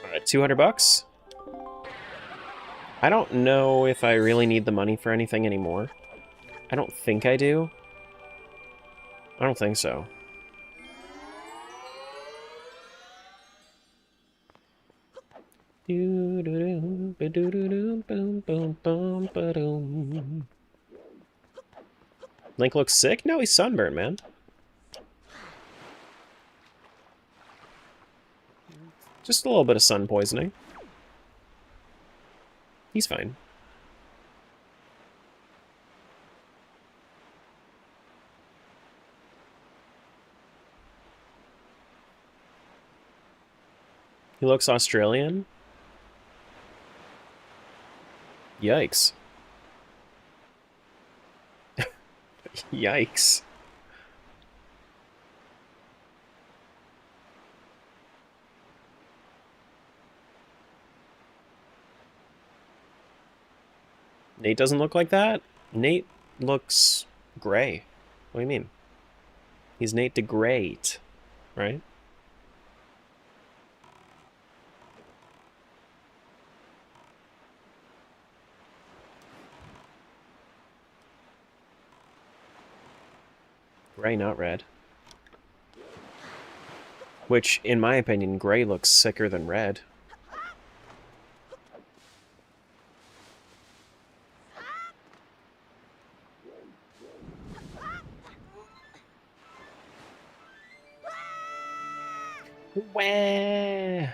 [SPEAKER 1] Alright, 200 bucks. I don't know if I really need the money for anything anymore. I don't think I do. I don't think so. Link looks sick? No, he's sunburned, man. Just a little bit of sun poisoning. He's fine. He looks Australian. Yikes. Yikes. Nate doesn't look like that? Nate looks gray. What do you mean? He's Nate the Great, right? Gray, not red. Which, in my opinion, gray looks sicker than red. Wah!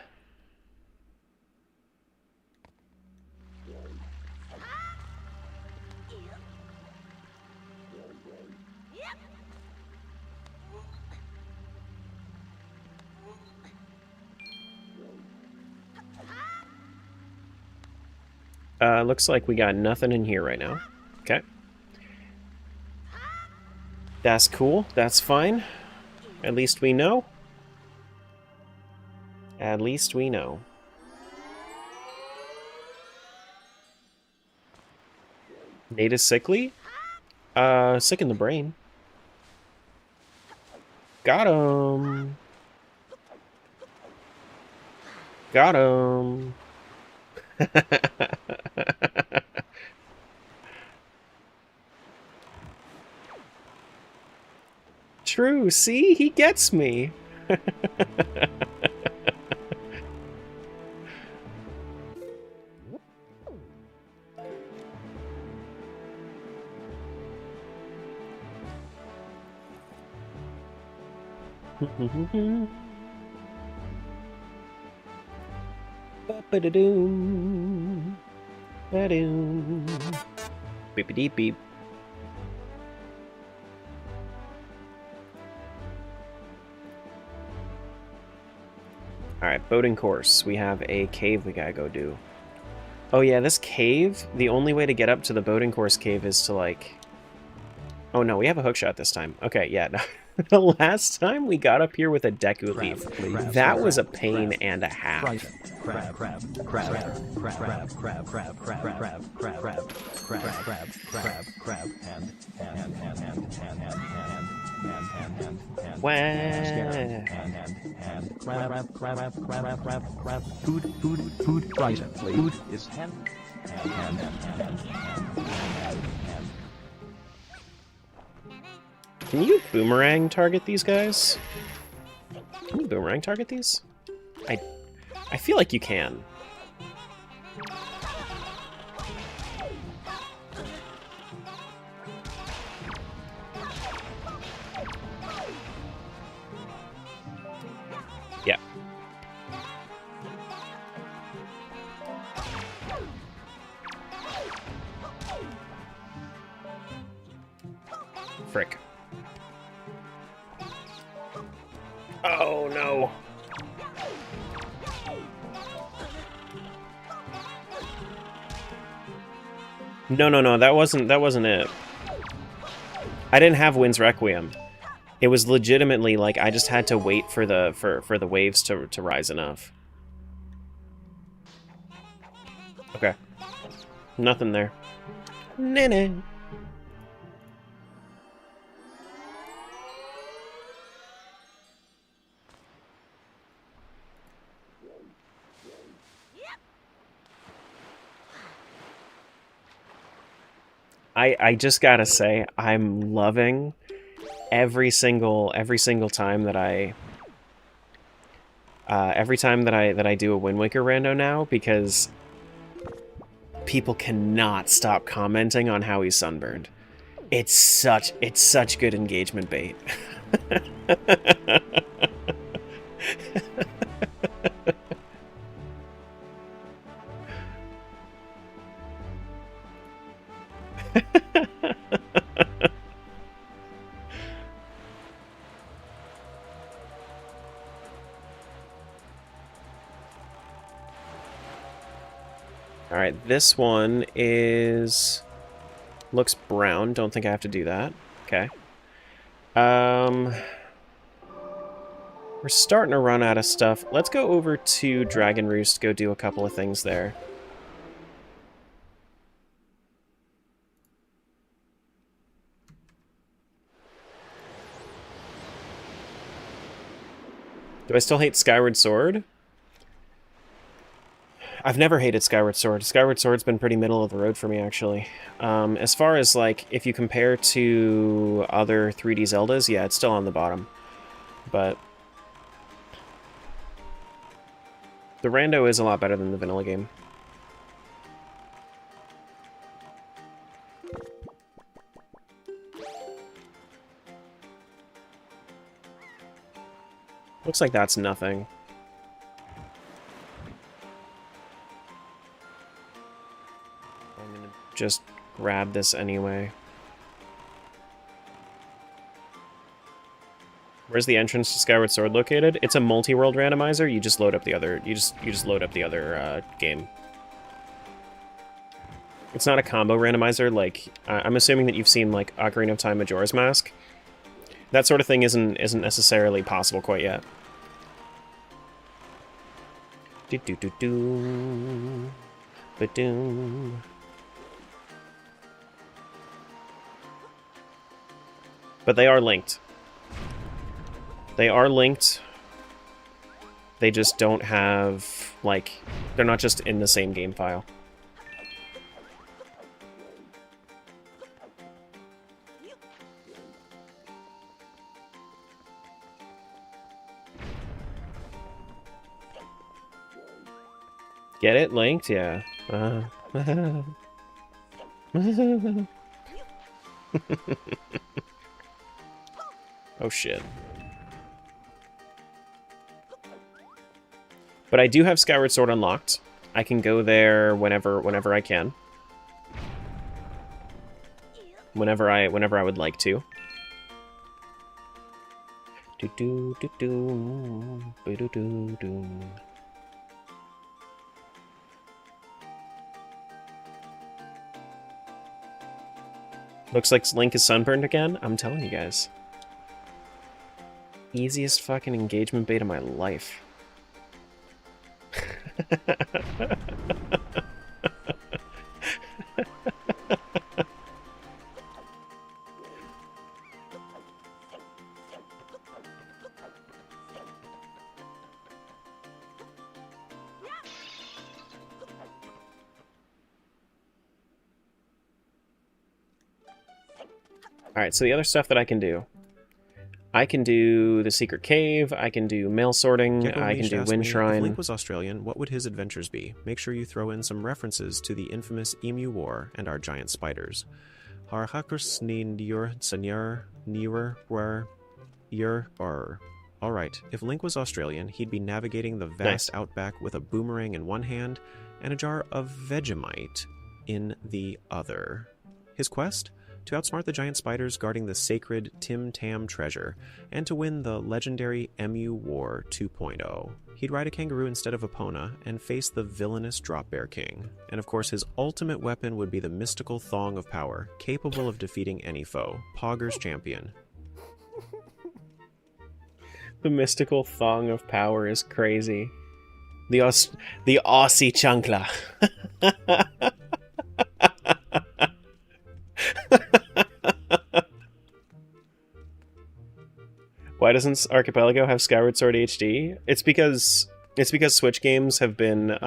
[SPEAKER 1] Looks like we got nothing in here right now. Okay. That's cool. That's fine. At least we know. At least we know. Native sickly? Sick in the brain. Got him. Got him. True, see? He gets me. Ba-ba-da-doom. Ba-doom. Beep-a-deep-beep. Alright, boating course. We have a cave we gotta go do. Oh yeah, this cave, the only way to get up to the boating course cave is to like... Oh no, we have a hookshot this time. Okay, yeah. No. The last time we got up here with a Deku Leaf, that was a pain and a half.
[SPEAKER 5] Food is hand.
[SPEAKER 1] Can you boomerang target these guys? Can you boomerang target these? I feel like you can. Yeah. Frick. Oh no. No, that wasn't it. I didn't have Wind's Requiem. It was legitimately like I just had to wait for the waves to rise enough. Okay. Nothing there. Nah. I just gotta say, I'm loving every single time that I do a Wind Waker rando now, because people cannot stop commenting on how he's sunburned. It's such good engagement bait. Alright, this one looks brown. Don't think I have to do that. Okay. We're starting to run out of stuff. Let's go over to Dragon Roost, go do a couple of things there. Do I still hate Skyward Sword? I've never hated Skyward Sword. Skyward Sword's been pretty middle of the road for me, actually. As far as, like, if you compare to other 3D Zeldas, yeah, it's still on the bottom. But the Rando is a lot better than the vanilla game. Looks like that's nothing. I'm gonna just grab this anyway. Where's the entrance to Skyward Sword located? It's a multi-world randomizer. You just load up the other. You just load up the other game. It's not a combo randomizer. Like I'm assuming that you've seen like Ocarina of Time, Majora's Mask. That sort of thing isn't necessarily possible quite yet. Do do do do, ba-do. But they are linked. They are linked. They just don't have, like, they're not just in the same game file. Get it? Linked? Yeah. Oh shit. But I do have Skyward Sword unlocked. I can go there whenever I can. Whenever I would like to. Do do do do, do do do do. Looks like Link is sunburned again. I'm telling you guys. Easiest fucking engagement bait of my life. Alright, so the other stuff that I can do the secret cave, I can do mail sorting, I can do wind shrine.
[SPEAKER 7] If Link was Australian, what would his adventures be? Make sure you throw in some references to the infamous Emu War and our giant spiders. Alright, if Link was Australian, he'd be navigating the vast outback with a boomerang in one hand and a jar of Vegemite in the other. His quest? To outsmart the giant spiders guarding the sacred Tim Tam treasure, and to win the legendary Emu War 2.0. He'd ride a kangaroo instead of Epona, and face the villainous Drop Bear King. And of course his ultimate weapon would be the mystical Thong of Power, capable of defeating any foe. Pogger's champion.
[SPEAKER 1] The mystical Thong of Power is crazy. The Aussie Chancla. Why doesn't Archipelago have Skyward Sword HD? It's because Switch games have been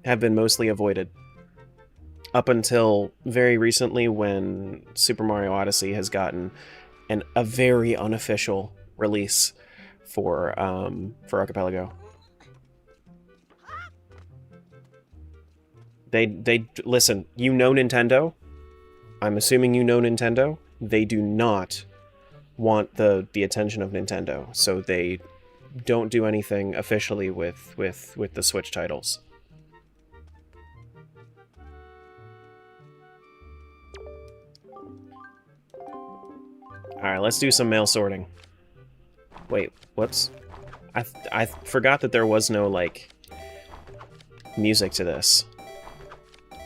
[SPEAKER 1] mostly avoided up until very recently, when Super Mario Odyssey has gotten a very unofficial release for Archipelago. They listen, you know Nintendo? I'm assuming you know Nintendo? They do not want the attention of Nintendo, so they don't do anything officially with the Switch titles. Alright, let's do some mail sorting. Wait, whoops. I forgot that there was no, like, music to this.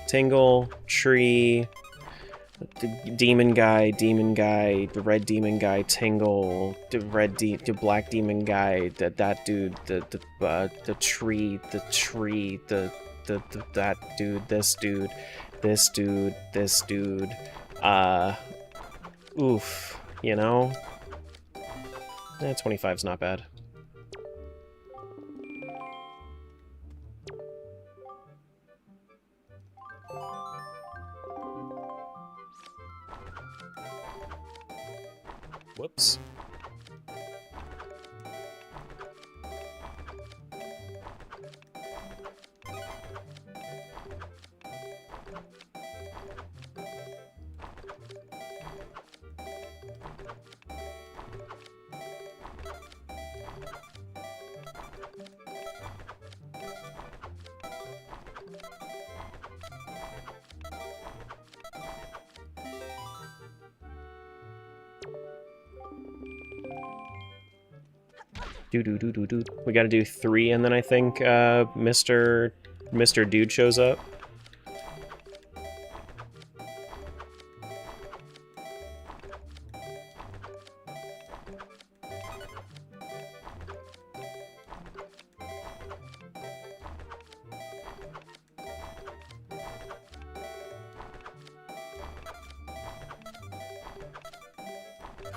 [SPEAKER 1] Tingle, tree, demon guy, the red demon guy, Tingle, the black demon guy, that dude, the tree, that dude, this dude, oof, you know? 25's not bad. Whoops. Do. We gotta do 3, and then I think Mr. Dude shows up.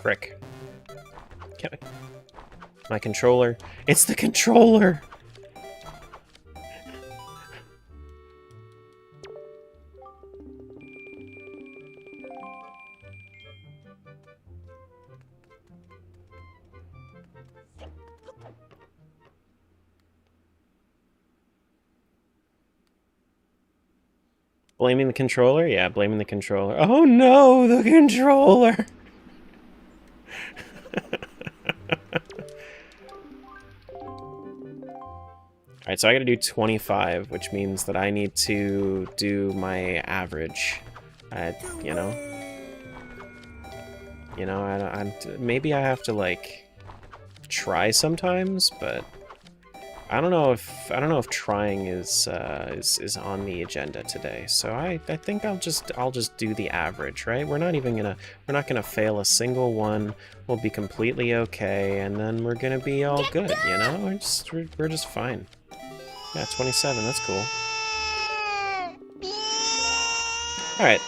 [SPEAKER 1] Frick. Can't I? My controller. It's the controller! Blaming the controller? Yeah, blaming the controller. Oh no, the controller! Alright, so I gotta do 25, which means that I need to do my average. You know? You know, maybe I have to, like, try sometimes, but I don't know if trying is on the agenda today. So I think I'll just do the average, right? We're not gonna fail a single one. We'll be completely okay, and then we're gonna be all good, you know? We're just fine. Yeah, 27, that's cool. Alright.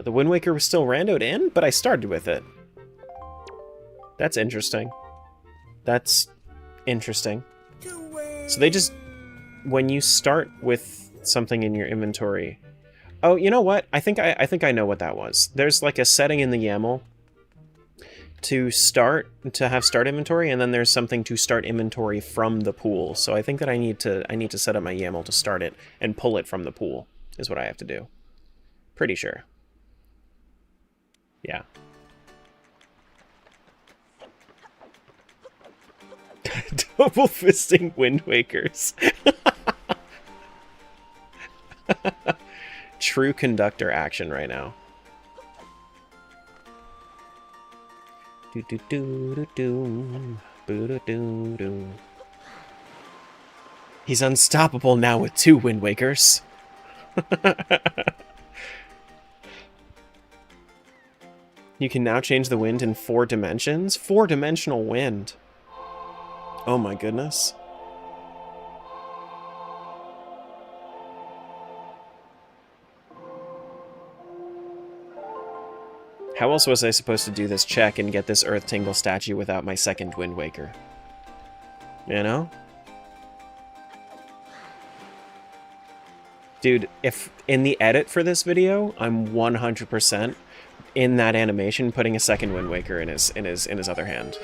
[SPEAKER 1] The Wind Waker was still randoed in, but I started with it. That's interesting. That's interesting. So they just... When you start with something in your inventory... Oh, you know what? I think I know what that was. There's like a setting in the YAML to have start inventory, and then there's something to start inventory from the pool. So I think that I need to set up my YAML to start it and pull it from the pool is what I have to do. Pretty sure. Yeah. Double fisting Wind Wakers. True conductor action right now. He's unstoppable now with 2 Wind Wakers. You can now change the wind in 4 dimensions? 4-dimensional wind. Oh my goodness. How else was I supposed to do this check and get this Earth Tingle statue without my second Wind Waker? You know? Dude, if in the edit for this video, I'm 100% in that animation putting a second Wind Waker in his other hand.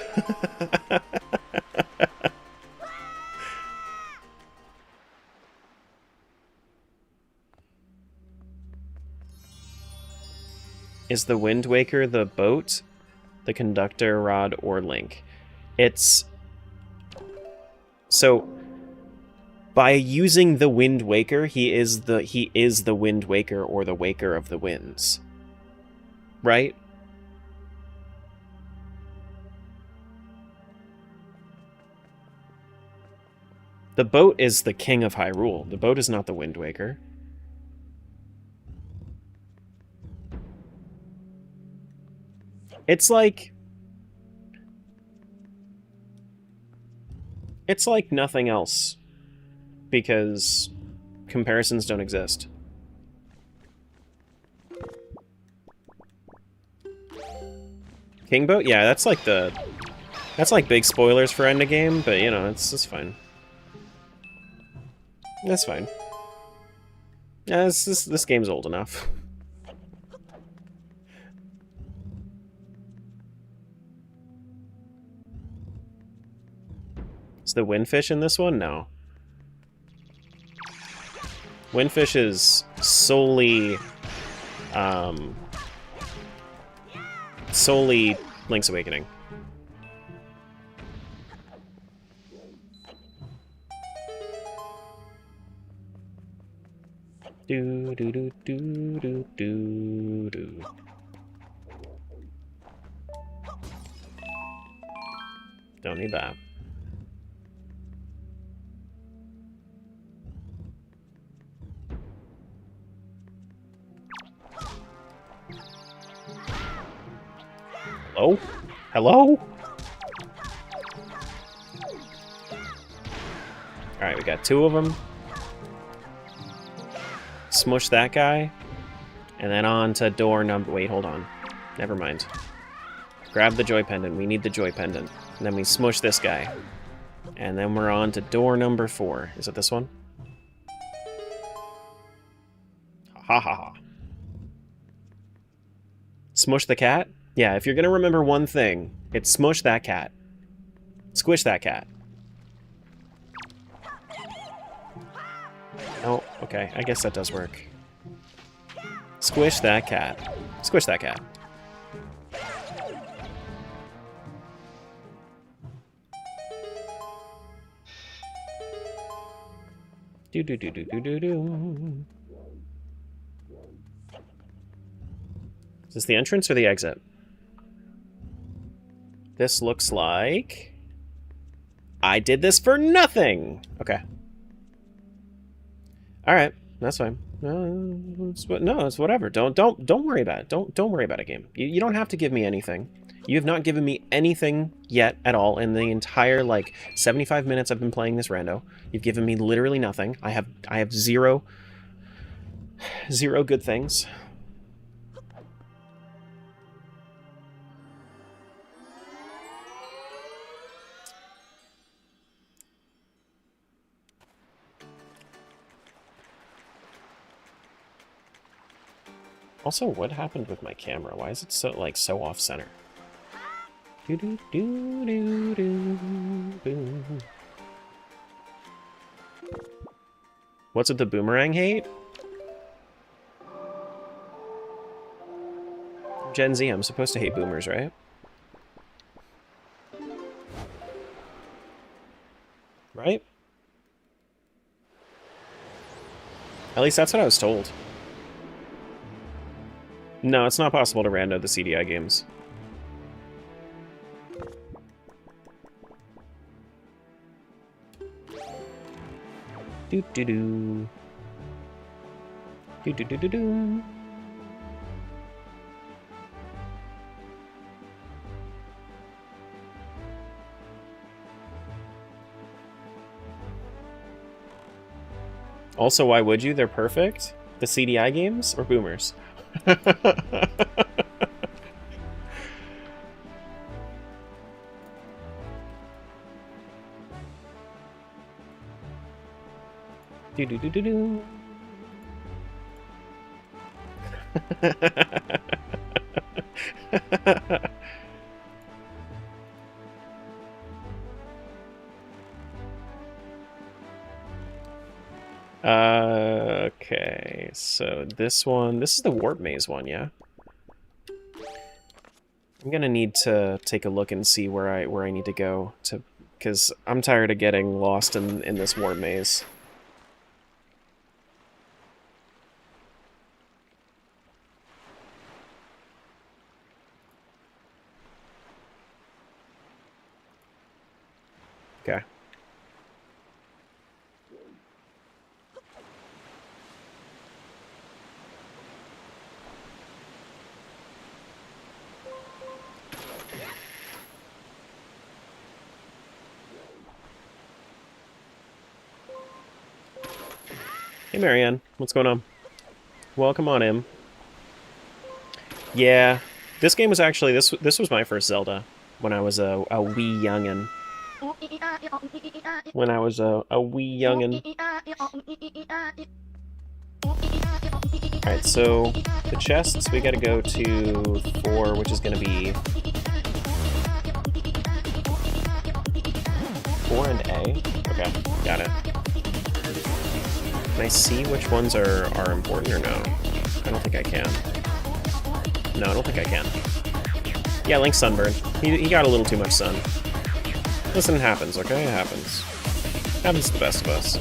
[SPEAKER 1] Is the Wind Waker the boat, the conductor rod, or Link? It's... So, by using the Wind Waker, he is the Wind Waker or the Waker of the Winds. Right? The boat is the king of Hyrule. The boat is not the Wind Waker. It's like nothing else, because comparisons don't exist. King Boat? Yeah, that's like big spoilers for Endgame, but you know, it's fine. That's fine. Yeah, this game's old enough. Is the Windfish in this one? No. Windfish is solely Link's Awakening. Do do do do do do do. Don't need that. Hello? Hello? Alright, we got 2 of them. Smush that guy. And then on to door number... Wait, hold on. Never mind. Grab the Joy Pendant. We need the Joy Pendant. And then we smush this guy. And then we're on to door number 4. Is it this one? Ha ha ha. Smush the cat? Yeah, if you're gonna remember one thing, it's smush that cat. Squish that cat. Oh, okay. I guess that does work. Squish that cat. Squish that cat. Do do do do do do do. Is this the entrance or the exit? This looks like... I did this for nothing! Okay. Alright, that's fine. No, it's whatever. Don't worry about it. Don't worry about it, game. You don't have to give me anything. You have not given me anything yet at all in the entire, like, 75 minutes I've been playing this rando. You've given me literally nothing. I have zero good things. Also, what happened with my camera? Why is it so, like, so off-center? What's with the boomerang hate? Gen Z, I'm supposed to hate boomers, right? Right? At least that's what I was told. No, it's not possible to rando the CDI games. Do do do. Do do do do do. Also, why would you? They're perfect. The CDI games or boomers? Do do do do do. Okay, so this one, this is the warp maze one, yeah? I'm gonna need to take a look and see where I need to go to, because I'm tired of getting lost in this warp maze. Okay. Hey Marianne, what's going on? Welcome on in. Yeah, this game was actually, this was my first Zelda when I was a wee youngin'. When I was a wee youngin'. Alright, so the chests we gotta go to 4, which is gonna be 4 and A? Okay, got it. Can I see which ones are important or no? I don't think I can. No, I don't think I can. Yeah, Link's sunburned. He got a little too much sun. Listen, it happens, okay? It happens. Happens to the best of us.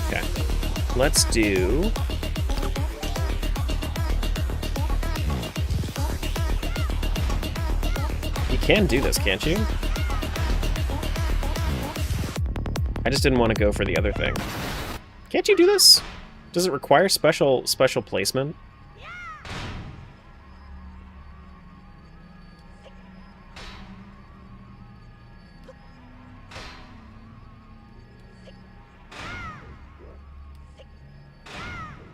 [SPEAKER 1] Okay. Let's do... You can do this, can't you? I just didn't want to go for the other thing. Can't you do this? Does it require special placement?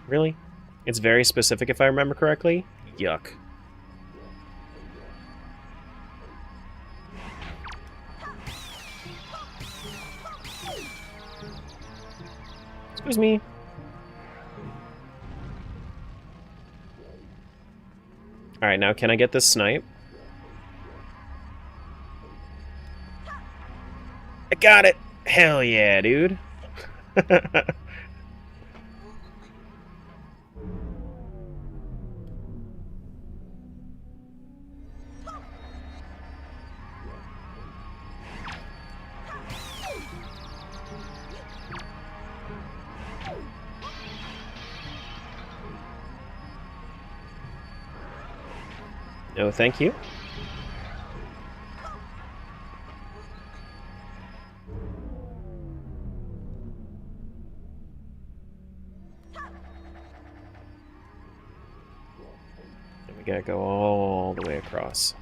[SPEAKER 1] Really? It's very specific if I remember correctly? Yuck. Excuse me. Alright, now can I get this snipe? I got it! Hell yeah, dude. No, thank you. And we gotta go all the way across.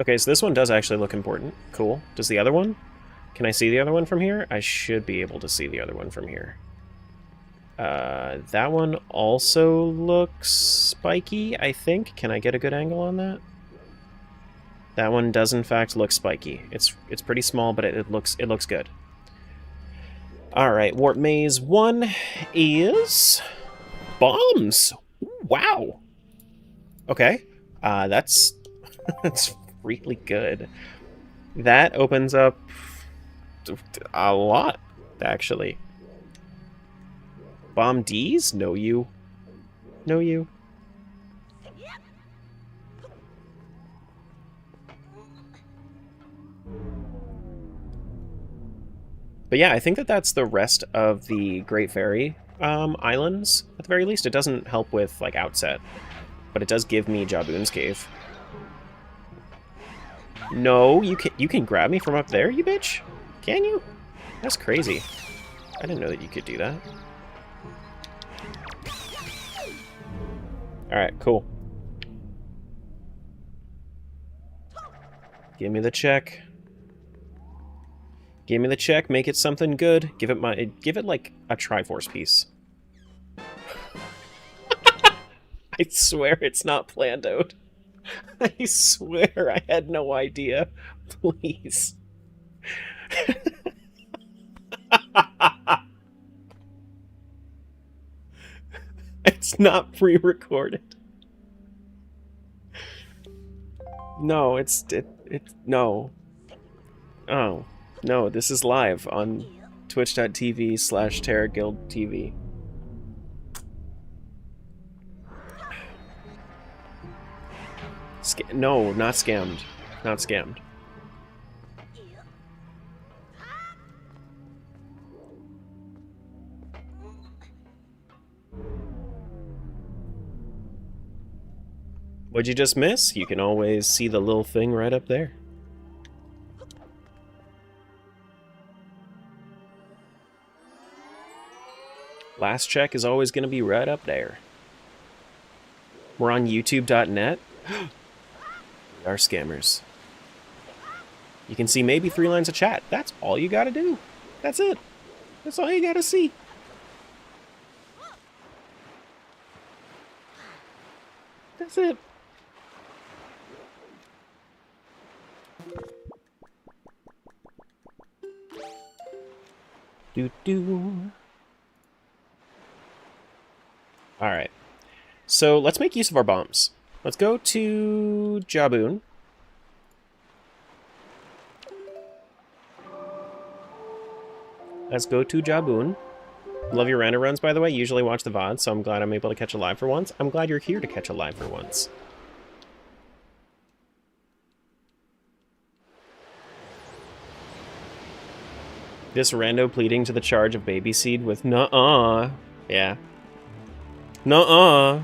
[SPEAKER 1] Okay, so this one does actually look important. Cool. Does the other one? Can I see the other one from here? I should be able to see the other one from here. That one also looks spiky, I think. Can I get a good angle on that? That one does in fact look spiky. It's pretty small, but it looks good. Alright, Warp Maze 1 is... bombs! Wow! Okay. That's... that's really good. That opens up a lot, actually. Bomb Ds? No, you. No, you. But yeah, I think that's the rest of the Great Fairy islands, at the very least. It doesn't help with, like, Outset, but it does give me Jaboon's Cave. No, you can grab me from up there, you bitch? Can you? That's crazy. I didn't know that you could do that. Alright, cool. Give me the check. Give me the check, make it something good. Give it like a Triforce piece. I swear it's not planned out. I swear I had no idea. Please. It's not pre-recorded. No, it's no. Oh, no, this is live on twitch.tv/Terra Guild TV. No, not scammed. Not scammed. What'd you just miss? You can always see the little thing right up there. Last check is always going to be right up there. We're on youtube.net. We are scammers. You can see maybe 3 lines of chat. That's all you gotta do. That's it. That's all you gotta see. worth it. Do. All right. So let's make use of our bombs. Let's go to Jaboon. Let's go to Jaboon. Love your Rando runs, by the way. Usually watch the VOD, so I'm glad I'm able to catch a live for once. I'm glad you're here to catch a live for once. This Rando pleading to the charge of baby seed with nuh-uh. Yeah. Nuh-uh.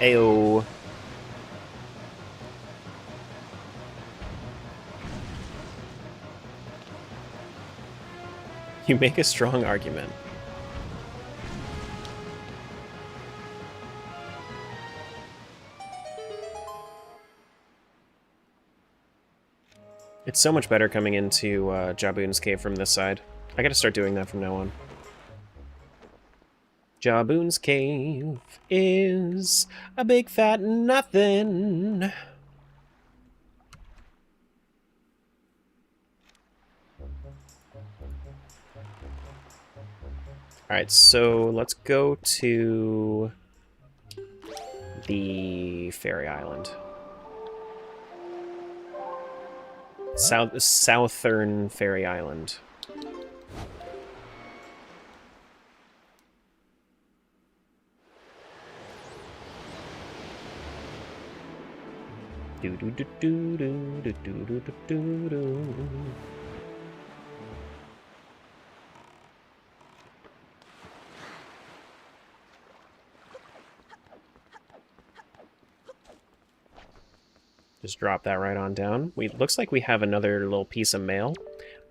[SPEAKER 1] Ayo. You make a strong argument. It's so much better coming into Jaboon's cave from this side. I gotta start doing that from now on. Jaboon's cave is a big fat nothing. Alright, so let's go to the Fairy Island. Southern Fairy Island. Do do do do do do do do do do. Just drop that right on down. Looks like we have another little piece of mail.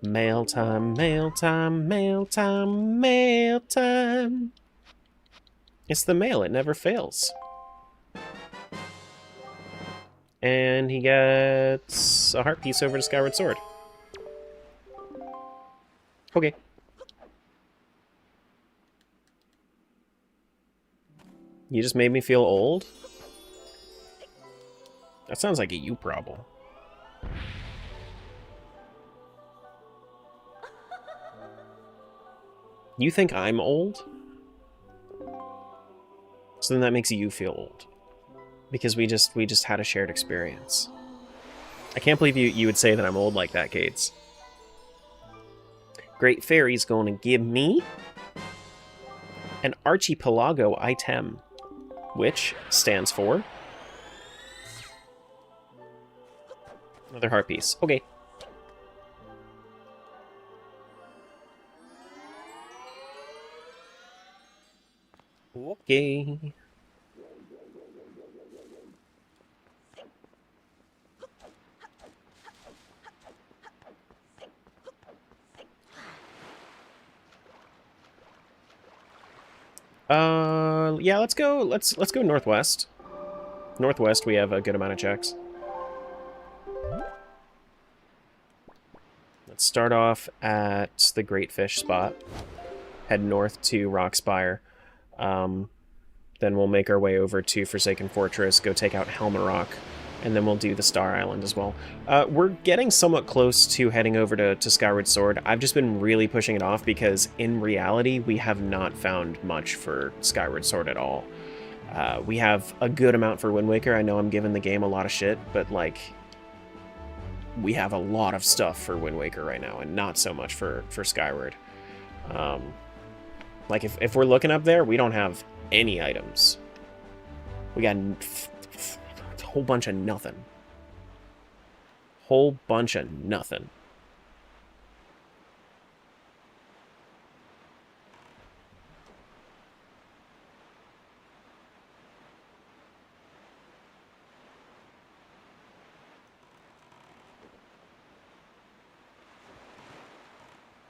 [SPEAKER 1] Mail time, mail time, mail time, mail time. It's the mail, it never fails. And he gets a heart piece over to Skyward Sword. Okay. You just made me feel old? That sounds like a you problem. You think I'm old? So then that makes you feel old. Because we just had a shared experience. I can't believe you would say that I'm old like that, Cades. Great Fairy's gonna give me an Archipelago item, which stands for another heart piece. Okay. Okay. Yeah, let's go northwest. Northwest, we have a good amount of checks. Let's start off at the Great Fish spot. Head north to Rockspire. Then we'll make our way over to Forsaken Fortress, go take out Helmarok, and then we'll do the Star Island as well. We're getting somewhat close to heading over to Skyward Sword. I've just been really pushing it off because, in reality, we have not found much for Skyward Sword at all. We have a good amount for Wind Waker. I know I'm giving the game a lot of shit, but, like, we have a lot of stuff for Wind Waker right now, and not so much for Skyward. Like, if we're looking up there, we don't have any items. We got a whole bunch of nothing. Whole bunch of nothing.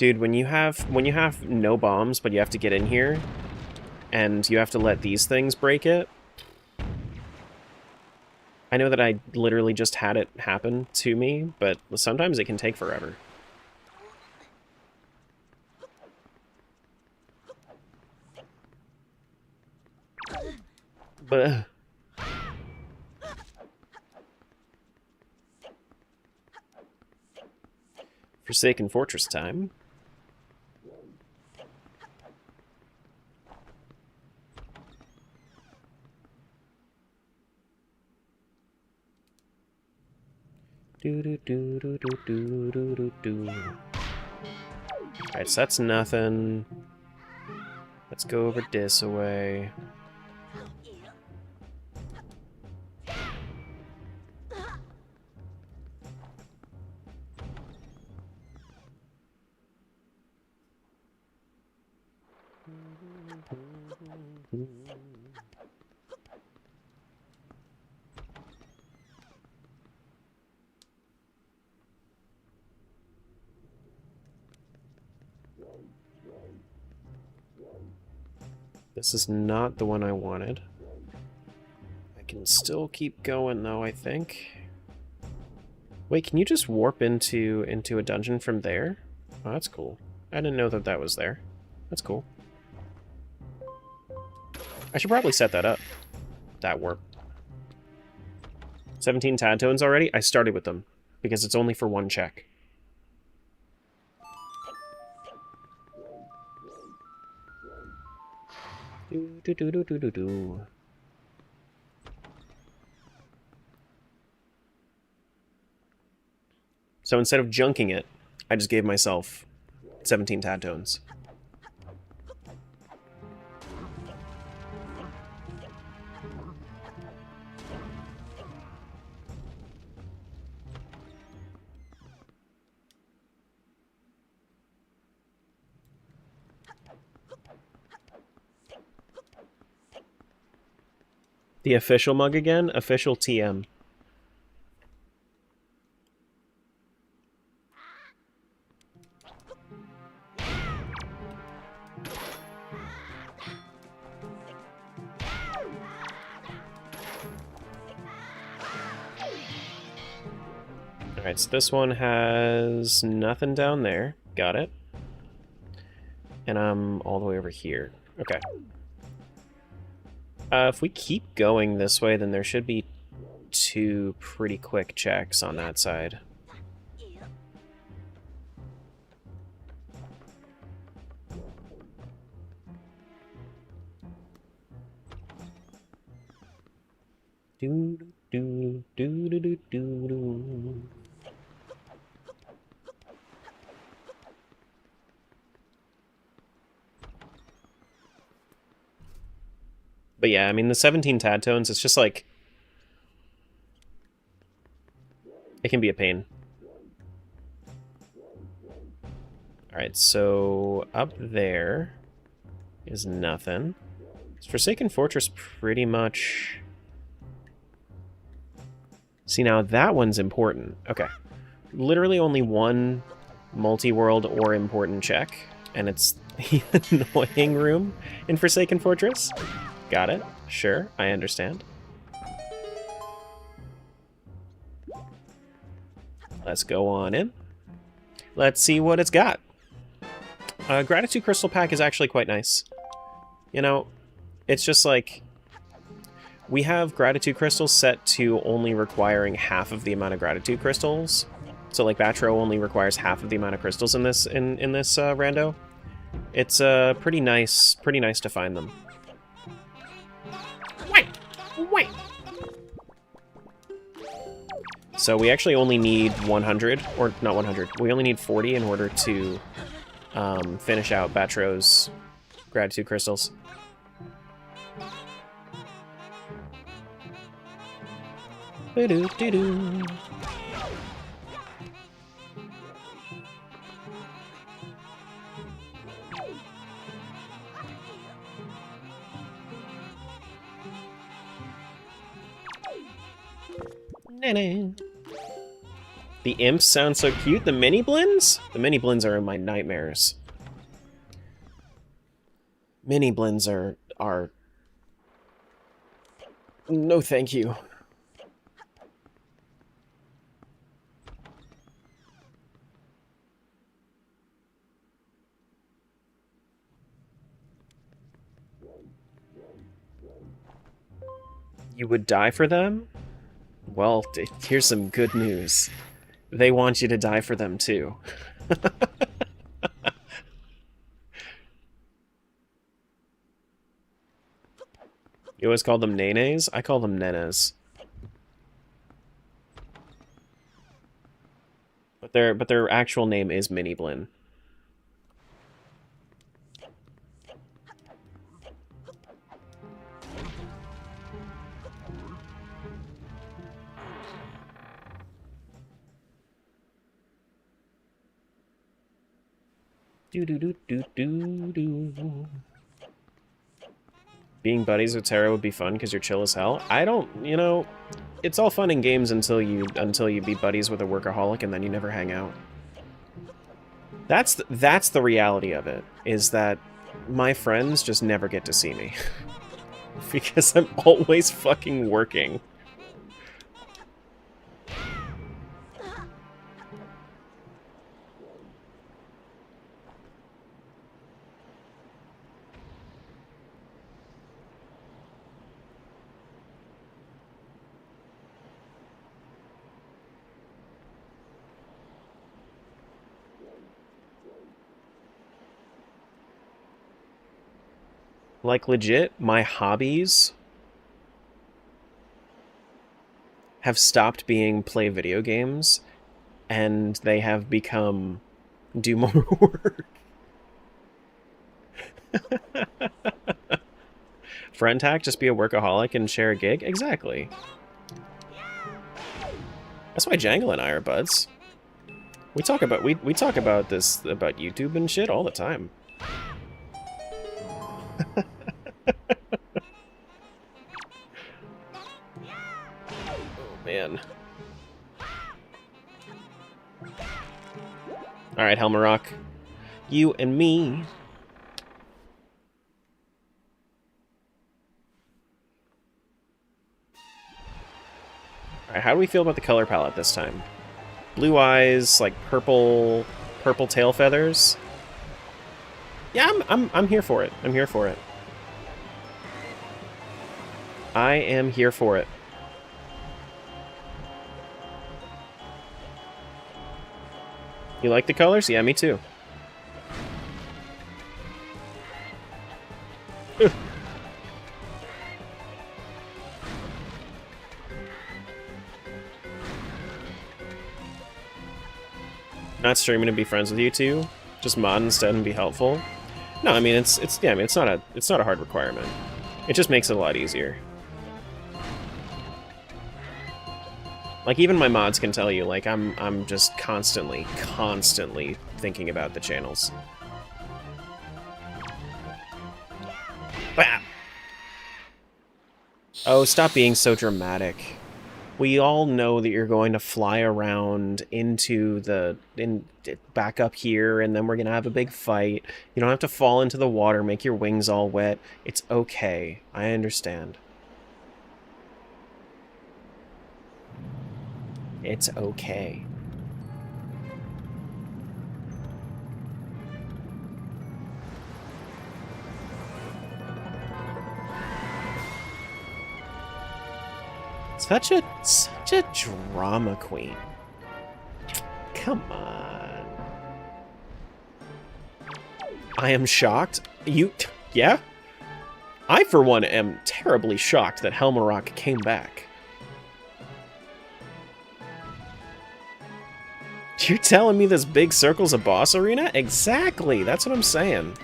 [SPEAKER 1] Dude, when you have no bombs, but you have to get in here, and you have to let these things break it. I know that I literally just had it happen to me, but sometimes it can take forever. But Forsaken Fortress time. Do do do do do do do do do. Alright, so that's nothing. Let's go over this away. This is not the one I wanted. I can still keep going though, I think. Wait, can you just warp into a dungeon from there? Oh, that's cool. I didn't know that that was there. That's cool. I should probably set that up. That warp. 17 tad tones already? I started with them, because it's only for one check. Do, do, do, do, do, do, do. So instead of junking it, I just gave myself 17 tad tones. The official mug again? Official TM. Alright, so this one has nothing down there. Got it. And I'm all the way over here. Okay. If we keep going this way, then there should be 2 pretty quick checks on that side. Do do do do do do do. But yeah, I mean, the 17 tad tones, it's just like... it can be a pain. Alright, so up there is nothing. Is Forsaken Fortress pretty much... See, now that one's important. Okay. Literally only one multi-world or important check, and it's the annoying room in Forsaken Fortress. Got it. Sure, I understand. Let's go on in. Let's see what it's got. Gratitude Crystal Pack is actually quite nice. You know, it's just like... we have Gratitude Crystals set to only requiring half of the amount of Gratitude Crystals. So, like, Batro only requires half of the amount of crystals in this rando. It's pretty nice to find them. Wait. So we actually only need 100, or not 100. We only need 40 in order to finish out Batro's Gratitude Crystals. Ba-do-do-do. The imps sound so cute. The mini blins? The mini blins are in my nightmares. Mini blins are... No, thank you. You would die for them? Well, here's some good news. They want you to die for them, too. You always call them nenes? I call them nenes. But their actual name is Mini Blin. Do do do do do do. Being buddies with Terra would be fun because you're chill as hell. I don't, you know, it's all fun in games until you be buddies with a workaholic and then you never hang out. That's the reality of it, is that my friends just never get to see me. Because I'm always fucking working. Like, legit, my hobbies have stopped being play video games, and they have become do more work. Friend hack, just be a workaholic and share a gig? Exactly. That's why Jangle and I are buds. We talk about this about YouTube and shit all the time. Oh, man. Alright, Helmarok. You and me. Alright, how do we feel about the color palette this time? Blue eyes, like purple tail feathers. Yeah, I'm here for it. I'm here for it. I am here for it. You like the colors? Yeah, me too. Not streaming to be friends with you two? Just mod instead and be helpful? No, I mean it's not a hard requirement. It just makes it a lot easier. Like, even my mods can tell you, like, I'm just constantly thinking about the channels. Bam! Oh, stop being so dramatic. We all know that you're going to fly around back up here, and then we're gonna have a big fight. You don't have to fall into the water, make your wings all wet. It's okay. I understand. It's okay. Such a drama queen. Come on. I am shocked. Yeah? I, for one, am terribly shocked that Helmarok came back. You're telling me this big circle's a boss arena? Exactly, that's what I'm saying.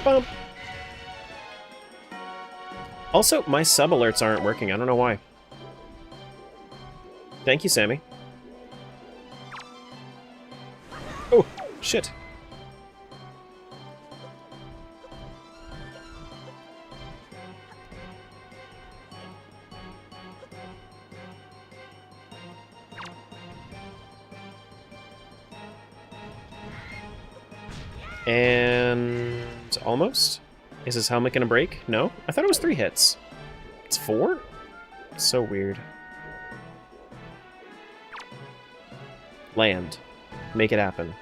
[SPEAKER 1] Bump. Also, my sub alerts aren't working. I don't know why. Thank you, Sammy. Oh, shit. And almost? Is his helmet gonna break? No? I thought it was 3 hits. It's 4? So weird. Land. Make it happen.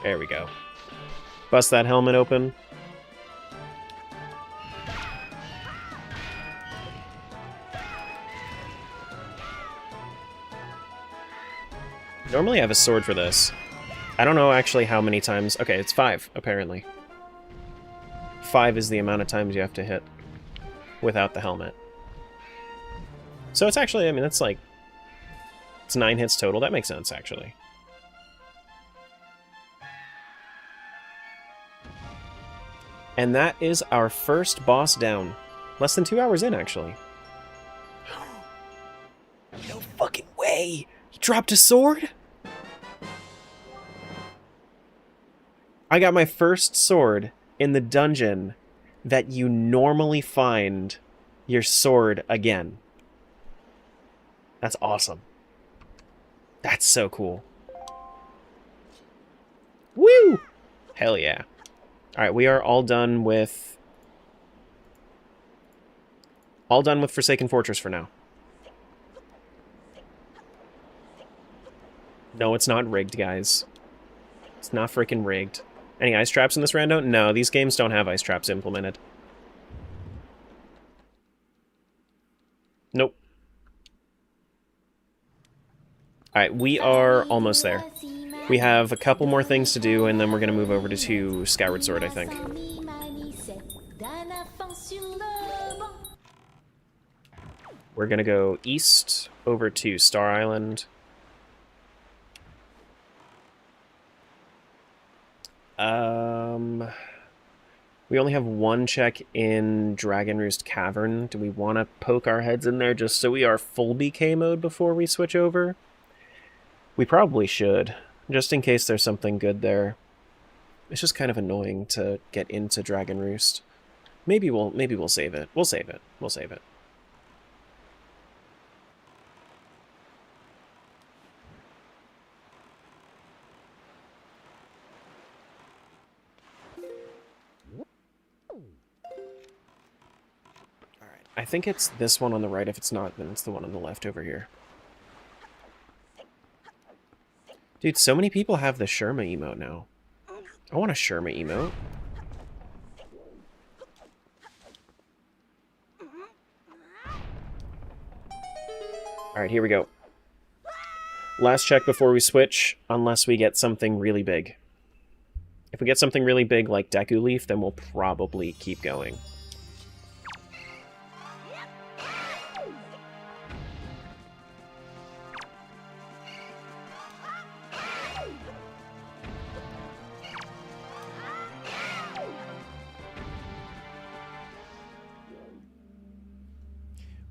[SPEAKER 1] There we go. Bust that helmet open. Normally I have a sword for this. I don't know actually how many times... Okay, it's 5, apparently. 5 is the amount of times you have to hit without the helmet. So it's actually, I mean, that's like... It's 9 hits total. That makes sense, actually. And that is our first boss down. Less than 2 hours in, actually. No fucking way! He dropped a sword? I got my first sword in the dungeon that you normally find your sword again. That's awesome. That's so cool. Woo! Hell yeah. Alright, we are all done with... All done with Forsaken Fortress for now. No, it's not rigged, guys. It's not freaking rigged. Any ice traps in this rando? No, these games don't have ice traps implemented. Nope. Alright, we are almost there. We have a couple more things to do, and then we're going to move over to Skyward Sword, I think. We're going to go east over to Star Island. We only have one check in Roost Cavern. Do we want to poke our heads in there just so we are full BK mode before we switch over? We probably should, just in case there's something good there. It's just kind of annoying to get into Roost. Maybe we'll save it. We'll save it. We'll save it. I think it's this one on the right. If it's not, then it's the one on the left over here. Dude, so many people have the Sherma emote now. I want a Sherma emote. Alright, here we go. Last check before we switch, unless we get something really big. If we get something really big like Deku Leaf, then we'll probably keep going.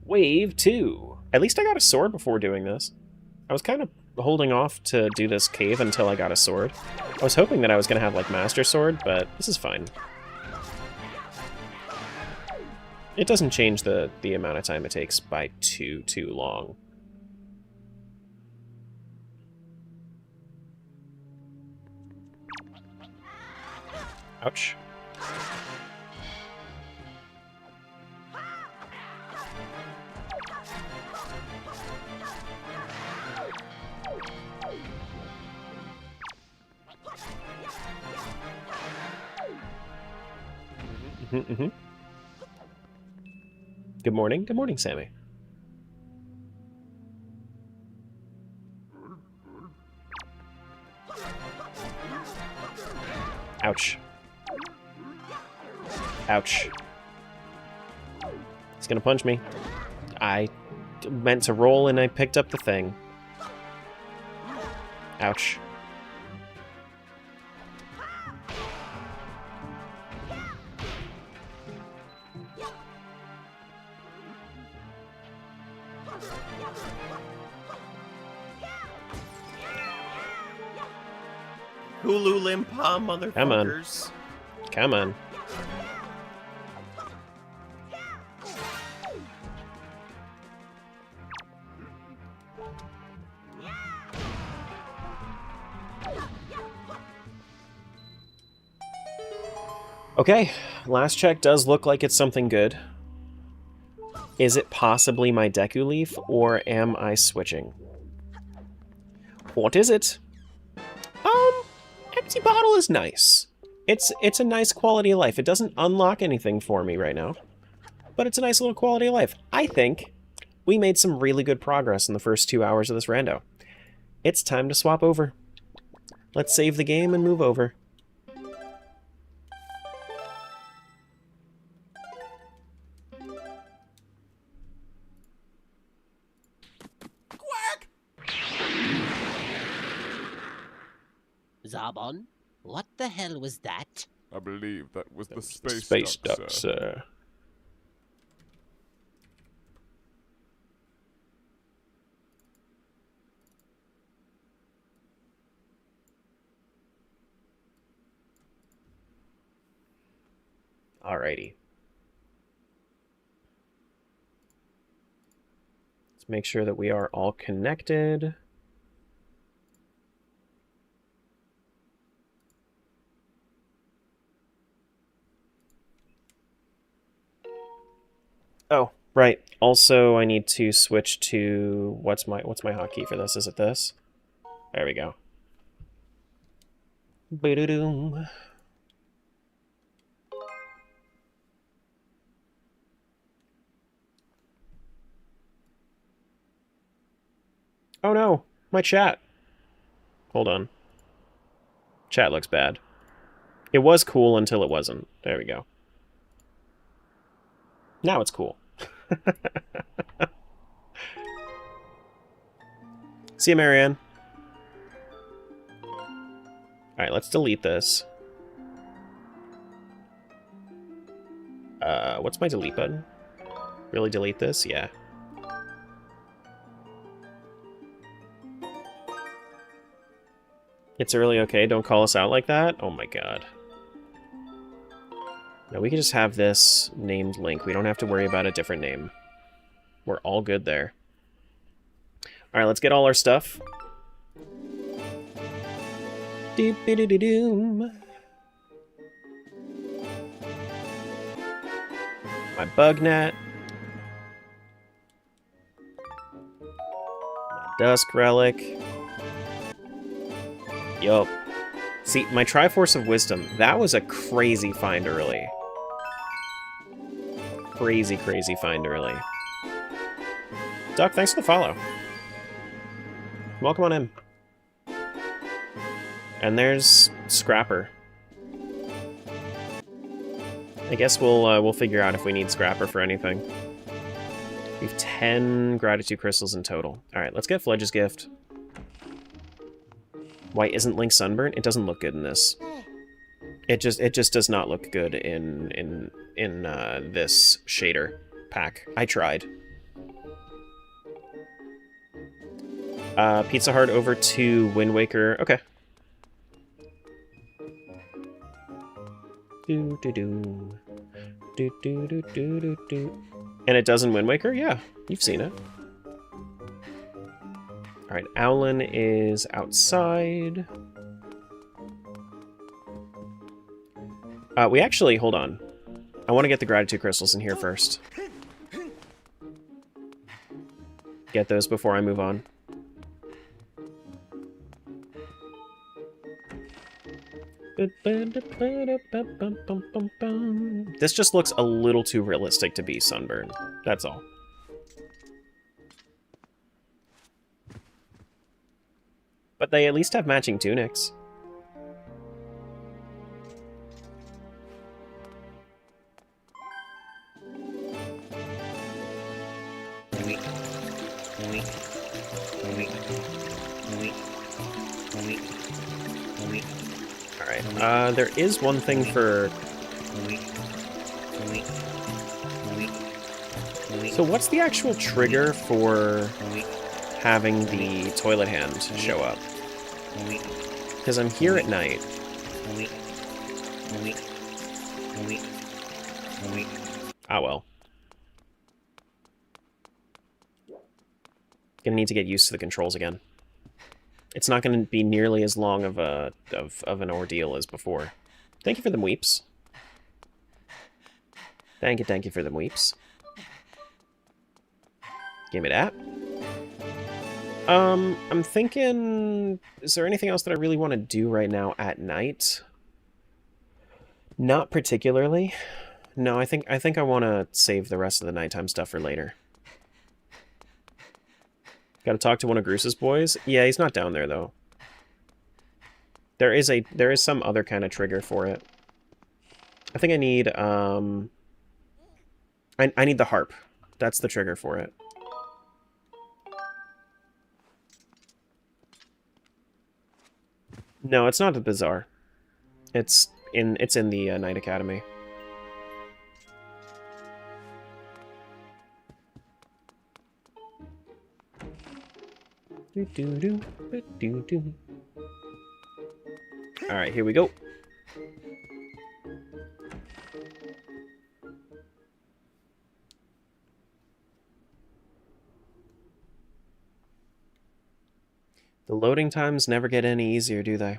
[SPEAKER 1] Wave 2. At least I got a sword before doing this. I was kind of holding off to do this cave until I got a sword. I was hoping that I was going to have, like, Master Sword, but this is fine. It doesn't change the amount of time it takes by too long. Ouch. Good morning. Good morning, Sammy. Ouch. Ouch. He's gonna punch me. I meant to roll and I picked up the thing. Ouch. Hulu Limpa, motherfuckers. Come on. Okay, last check does look like it's something good. Is it possibly my Deku Leaf, or am I switching? What is it? Empty bottle is nice. It's a nice quality of life. It doesn't unlock anything for me right now, but it's a nice little quality of life. I think we made some really good progress in the first 2 hours of this rando. It's time to swap over. Let's save the game and move over.
[SPEAKER 8] Zarbon, what the hell was that?
[SPEAKER 9] I believe that was the space,
[SPEAKER 1] Space
[SPEAKER 9] duck,
[SPEAKER 1] duck,
[SPEAKER 9] sir.
[SPEAKER 1] sir. Alrighty. Let's make sure that we are all connected. Oh, right. Also, I need to switch to what's my hotkey for this? Is it this? There we go. Ba-da-doom. Oh no, my chat. Hold on. Chat looks bad. It was cool until it wasn't. There we go. Now it's cool. See you, Marianne. Alright, let's delete this. What's my delete button? Really delete this? Yeah. It's early, okay? Don't call us out like that? Oh my god. No, we can just have this named Link. We don't have to worry about a different name. We're all good there. Alright, let's get all our stuff. Doop-a-doo-doo-doom. My bug net. My dusk relic. Yup. See, my Triforce of Wisdom, that was a crazy find early. Crazy, crazy find early. Duck, thanks for the follow. Welcome on in. And there's Scrapper. I guess we'll figure out if we need Scrapper for anything. We have 10 Gratitude Crystals in total. Alright, let's get Fledge's Gift. Why isn't Link sunburnt? It doesn't look good in this. It just does not look good in this shader pack. I tried. Pizza Hut over to Wind Waker. Okay. Do do do. Do do do do do do. And it does in Wind Waker? Yeah, you've seen it. Alright, Owlin is outside. We actually, hold on. I want to get the Gratitude Crystals in here first. Get those before I move on. This just looks a little too realistic to be sunburned. That's all. But they at least have matching tunics. Alright, there is one thing for... So what's the actual trigger for having the toilet hand show up? Because I'm here at night. Ah, well. Gonna need to get used to the controls again. It's not gonna be nearly as long of an ordeal as before. Thank you for the weeps. Thank you for the weeps. Give me that. I'm thinking, is there anything else that I really want to do right now at night? Not particularly. No, I think I want to save the rest of the nighttime stuff for later. Got to talk to one of Groose's boys. Yeah, he's not down there though. There is some other kind of trigger for it. I think I need I need the harp. That's the trigger for it. No, it's not the bazaar. It's in the Night Academy. All right, here we go. The loading times never get any easier, do they?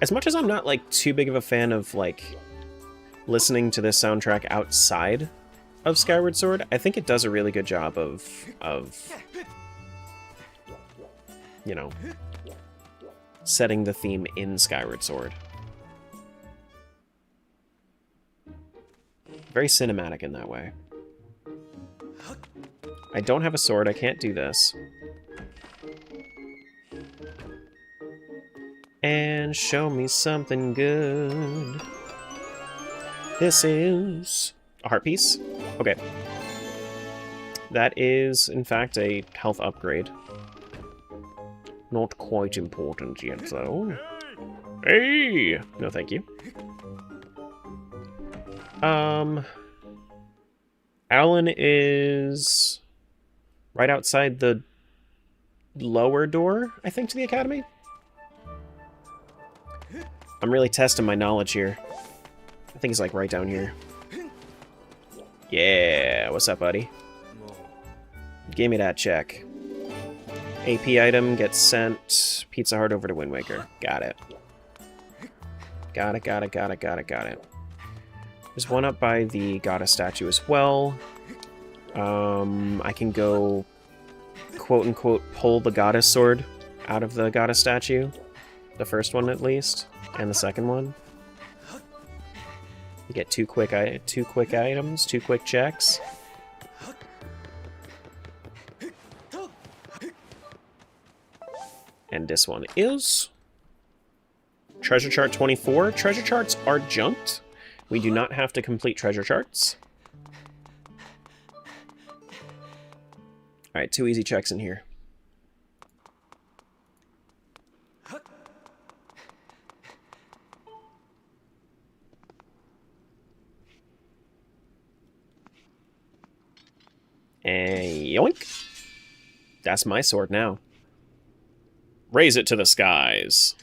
[SPEAKER 1] As much as I'm not, like, too big of a fan of, like, listening to this soundtrack outside of Skyward Sword, I think it does a really good job of you know, setting the theme in Skyward Sword. Very cinematic in that way. I don't have a sword, I can't do this. And show me something good. This is a heart piece. Okay. That is, in fact, a health upgrade. Not quite important yet, though. Hey! No, thank you. Alan is right outside the lower door, I think, to the academy. I'm really testing my knowledge here. I think he's like right down here. Yeah, what's up, buddy? Give me that check. AP item gets sent. Pizza Hut over to Wind Waker. Got it. Got it. There's one up by the goddess statue as well. I can go, quote-unquote, pull the goddess sword out of the goddess statue. The first one, at least. And the second one. You get two quick items, 2 quick checks. And this one is Treasure Chart 24. Treasure charts are junked. We do not have to complete treasure charts. Alright, 2 easy checks in here. And yoink! That's my sword now. Raise it to the skies.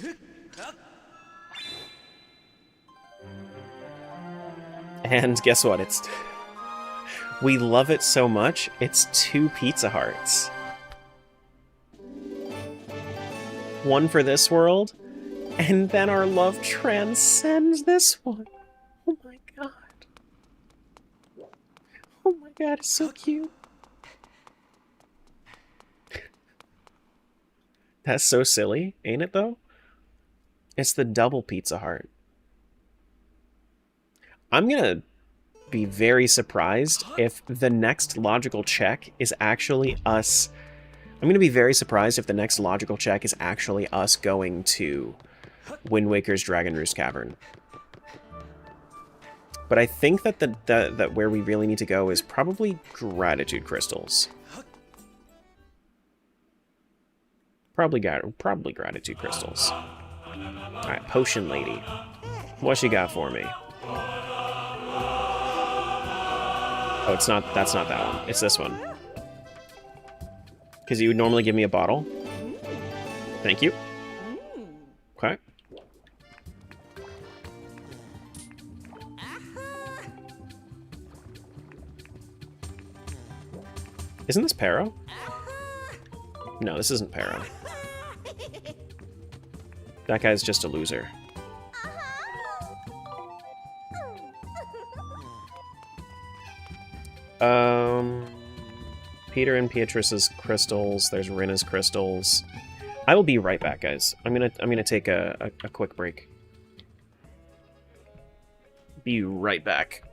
[SPEAKER 1] And guess what? We love it so much, it's 2 Pizza Hearts. One for this world, and then our love transcends this one. Oh my god. Oh my god, it's so cute. That's so silly, ain't it though? It's the double Pizza Heart. I'm gonna be very surprised if the next logical check is actually us. I'm gonna be very surprised if the next logical check is actually us going to Wind Waker's Dragon Roost Cavern. But I think that that where we really need to go is probably Gratitude Crystals. Probably Gratitude Crystals. Alright, Potion Lady. What she got for me? Oh, it's not. That's not that one. It's this one. Because you would normally give me a bottle. Thank you. Okay. Isn't this Pero? No, this isn't Pero. That guy's just a loser. Peter and Beatrice's crystals. There's Rinna's crystals. I will be right back, guys. I'm gonna take a quick break. Be right back.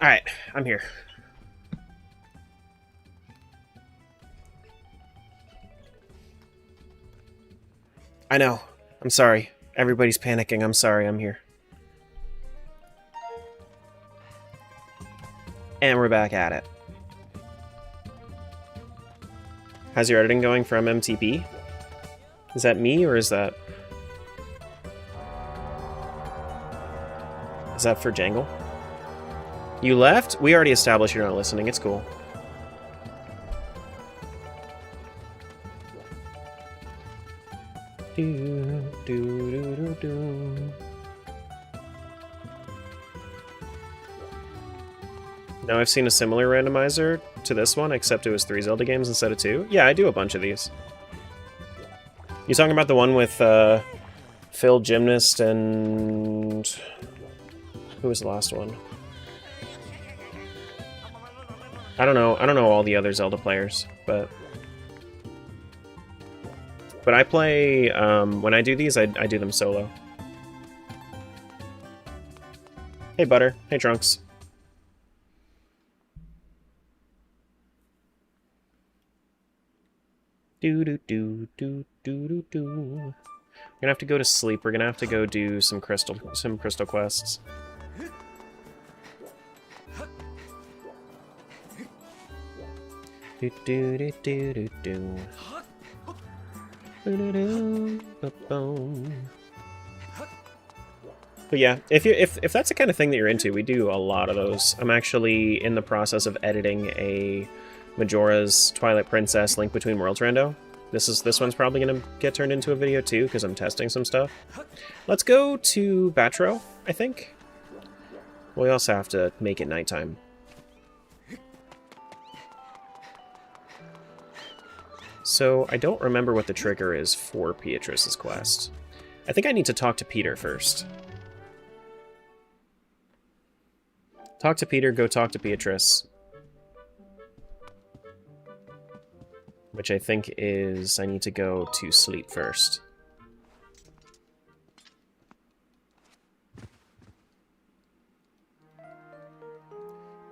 [SPEAKER 1] Alright, I'm here. I know. I'm sorry. Everybody's panicking. I'm sorry. I'm here. And we're back at it. How's your editing going for MMTP? Is that me, or is that... Is that for Jangle? You left? We already established you're not listening. It's cool. Do, do, do, do, do. Now I've seen a similar randomizer to this one, except it was 3 Zelda games instead of 2. Yeah, I do a bunch of these. You talking about the one with Phil Gymnast and... Who was the last one? I don't know all the other Zelda players, but I play, when I do these, I do them solo. Hey Butter, hey Trunks. Do do do do do do do. gonna have to go to sleep. We're gonna have to go do some crystal quests. Do do do do do do. But yeah, if that's the kind of thing that you're into, we do a lot of those. I'm actually in the process of editing a Majora's Twilight Princess Link Between Worlds rando. This one's probably gonna get turned into a video too, because I'm testing some stuff. Let's go to Batro, I think. We also have to make it nighttime. So, I don't remember what the trigger is for Beatrice's quest. I think I need to talk to Peter first. Talk to Peter, go talk to Beatrice. Which I think is I need to go to sleep first.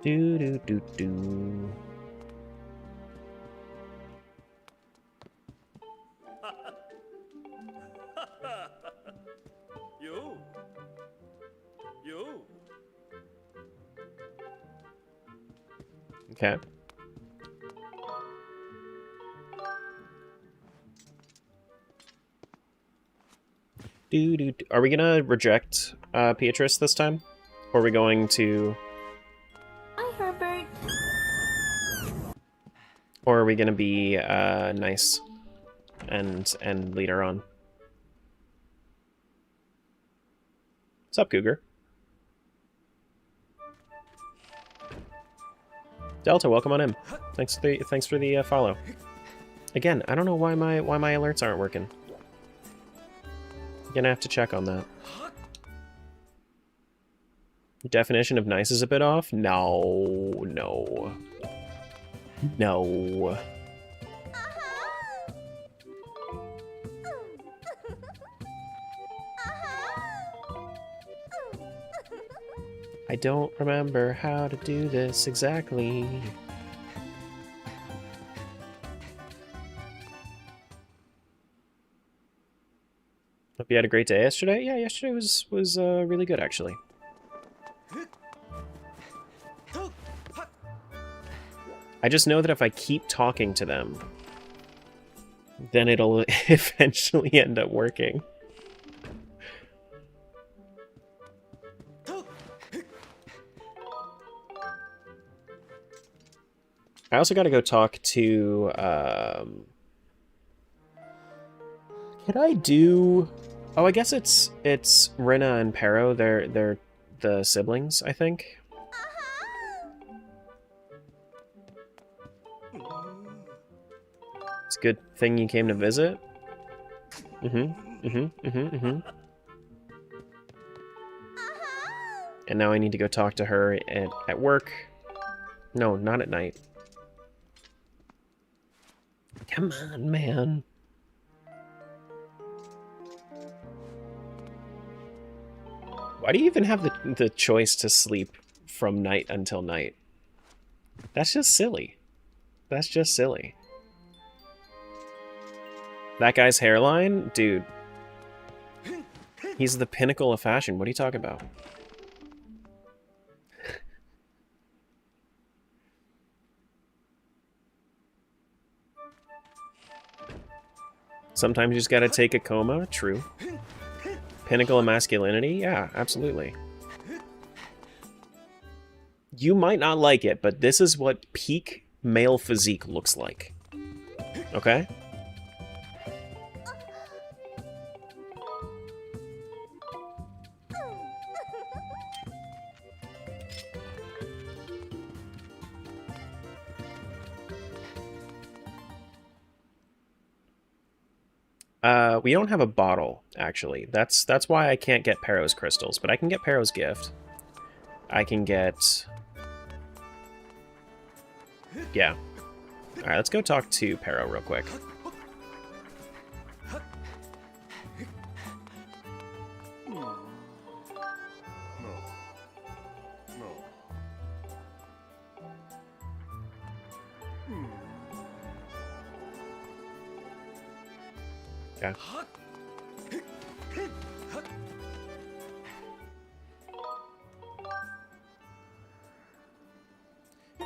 [SPEAKER 1] Do do do do. Okay. Are we gonna reject Beatrice this time? Or are we going to...
[SPEAKER 3] Hi, Herbert.
[SPEAKER 1] Or are we gonna be nice and lead her on? What's up, Cougar? Delta, welcome on in. Thanks for the follow. Again, I don't know why my alerts aren't working. Gonna have to check on that. The definition of nice is a bit off? No. I don't remember how to do this exactly. Hope you had a great day yesterday. Yeah, yesterday was really good actually. I just know that if I keep talking to them, then it'll eventually end up working. I also got to go talk to, can I do... Oh, I guess it's Rinna and Pero. They're the siblings, I think. It's a good thing you came to visit. And now I need to go talk to her at work. No, not at night. Come on, man. Why do you even have the choice to sleep from night until night? That's just silly. That's just silly. That guy's hairline? Dude. He's the pinnacle of fashion. What are you talking about? Sometimes you just gotta take a coma. True. Pinnacle of masculinity? Yeah, absolutely. You might not like it, but this is what peak male physique looks like. Okay? We don't have a bottle, actually. That's why I can't get Pero's crystals, but I can get Pero's gift. I can get... Yeah. Alright, let's go talk to Pero real quick. Yeah.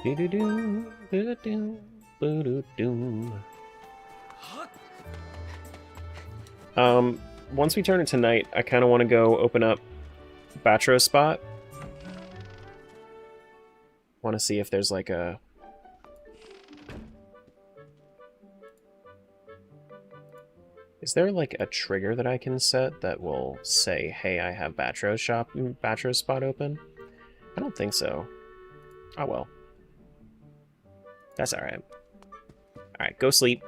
[SPEAKER 1] Do-do-do, do-do-do, do-do-do. Once we turn into night, I kind of want to go open up Batro's spot. Want to see if there's like a... Is there like a trigger that I can set that will say, hey, I have Batro's spot open? I don't think so. Oh well. That's alright. Alright, go sleep.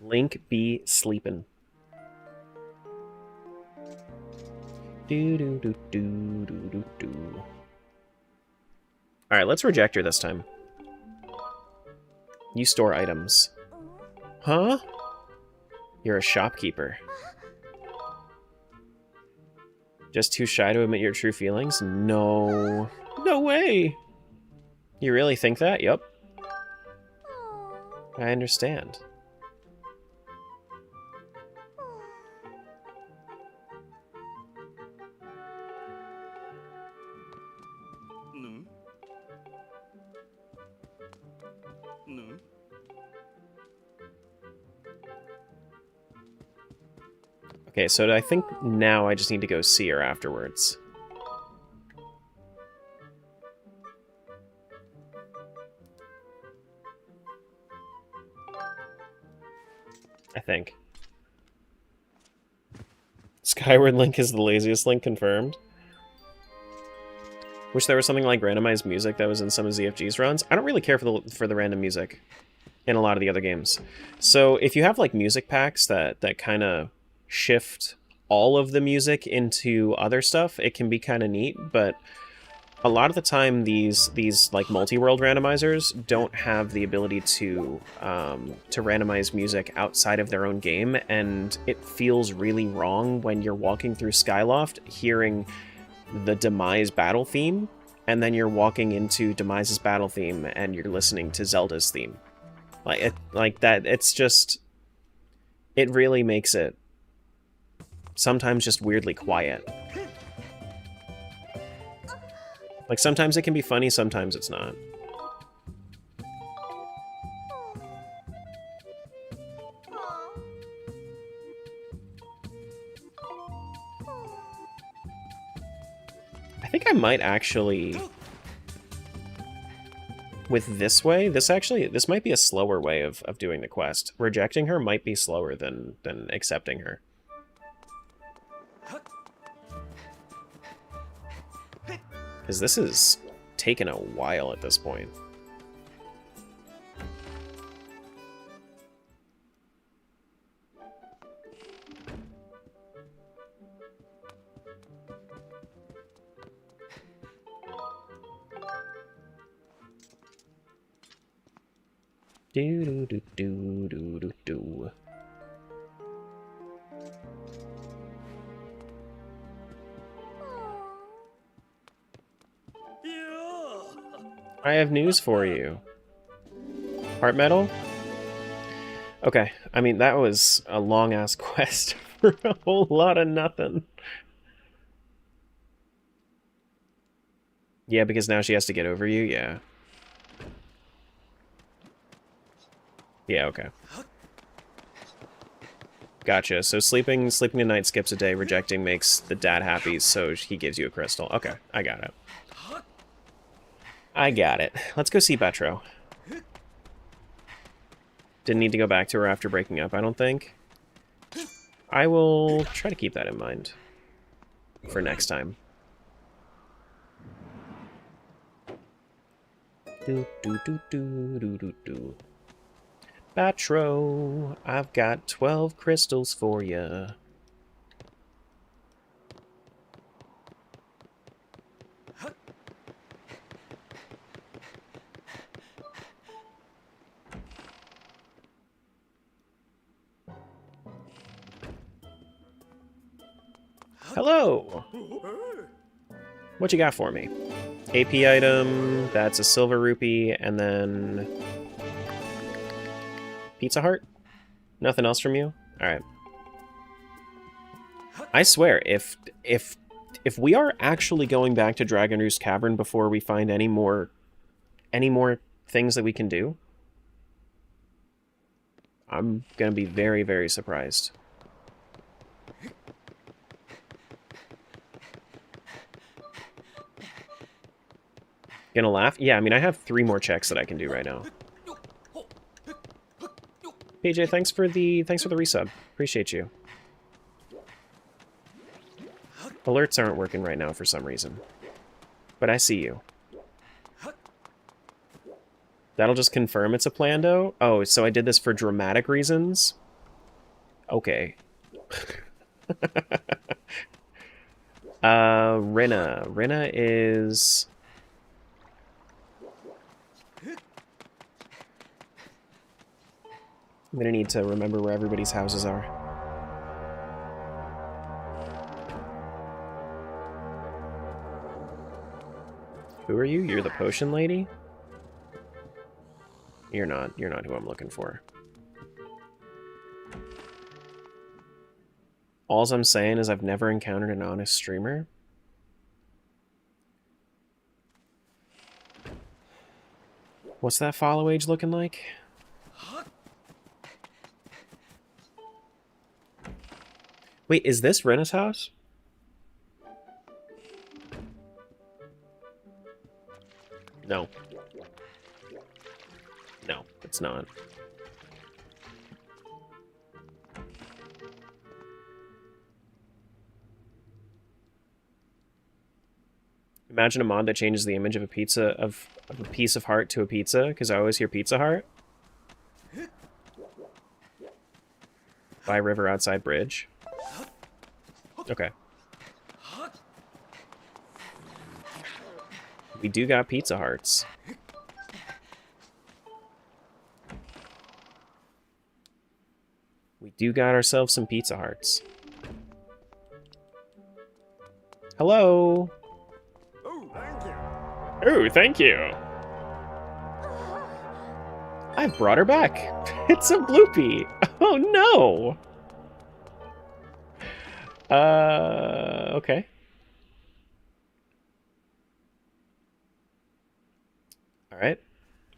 [SPEAKER 1] Link be sleepin'. Do do do do do do do. Alright, let's reject her this time. You store items. Huh? You're a shopkeeper. Just too shy to admit your true feelings? No. No way! You really think that? Yep. I understand. Okay, so I think now I just need to go see her afterwards. I think. Skyward Link is the laziest link confirmed. Wish there was something like randomized music that was in some of ZFG's runs. I don't really care for the random music in a lot of the other games. So if you have like music packs that kind of shift all of the music into other stuff, it can be kind of neat, but a lot of the time these like multi-world randomizers don't have the ability to randomize music outside of their own game, and it feels really wrong when you're walking through Skyloft hearing the Demise battle theme, and then you're walking into Demise's battle theme and you're listening to Zelda's theme. Like that, it's just, it really makes it sometimes just weirdly quiet. Like, sometimes it can be funny, sometimes it's not. I think I might actually... With this way, this might be a slower way of doing the quest. Rejecting her might be slower than accepting her. Because this is taken a while at this point. Do do do do do do do. I have news for you. Heart metal? Okay, I mean, that was a long-ass quest for a whole lot of nothing. Yeah, because now she has to get over you? Yeah. Yeah, okay. Gotcha. So sleeping tonight skips a day, rejecting makes the dad happy, so he gives you a crystal. Okay, I got it. I got it. Let's go see Batro. Didn't need to go back to her after breaking up, I don't think. I will try to keep that in mind for next time. Do do do do do do do. Batro, I've got 12 crystals for you. Hello! What you got for me? AP item, that's a silver rupee, and then... Pizza Heart? Nothing else from you? Alright. I swear, if we are actually going back to Dragon Roost Cavern before we find any more things that we can do, I'm gonna be very, very surprised. Gonna laugh? Yeah, I mean, I have 3 more checks that I can do right now. PJ, thanks for the resub. Appreciate you. Alerts aren't working right now for some reason. But I see you. That'll just confirm it's a plando? Oh, so I did this for dramatic reasons? Okay. Rinna. Rinna is... I'm gonna need to remember where everybody's houses are. Who are you? You're the potion lady? You're not who I'm looking for. Alls I'm saying is I've never encountered an honest streamer. What's that follow age looking like? Wait, is this Renna's house? No. No, it's not. Imagine a mod that changes the image of a pizza of a piece of heart to a pizza, because I always hear Pizza Heart. By River Outside Bridge. Okay. We do got Pizza Hearts. We do got ourselves some Pizza Hearts. Hello!
[SPEAKER 9] Oh, thank you.
[SPEAKER 1] Oh, thank you! I brought her back! It's a bloopy! Oh no! Okay. Alright.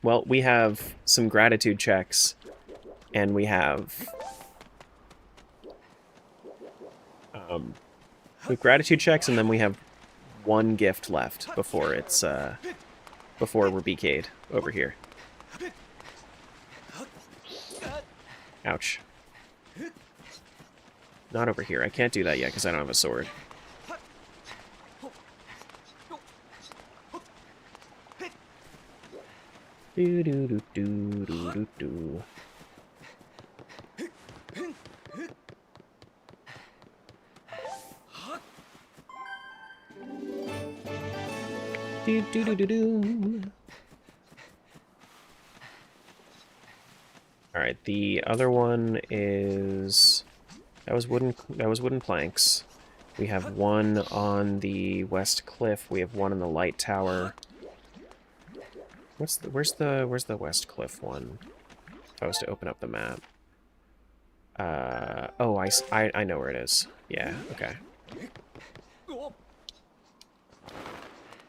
[SPEAKER 1] Well, we have some gratitude checks, and we have... with gratitude checks, and then we have 1 gift left before it's, before we're BK'd over here. Ouch. Not over here. I can't do that yet because I don't have a sword. Do do do do do do do. Do do do do do. All right, the other one is that was wooden planks. We have 1 on the west cliff. We have 1 on the light tower. Where's the west cliff one? If I was to open up the map. Oh, I know where it is. Yeah, okay.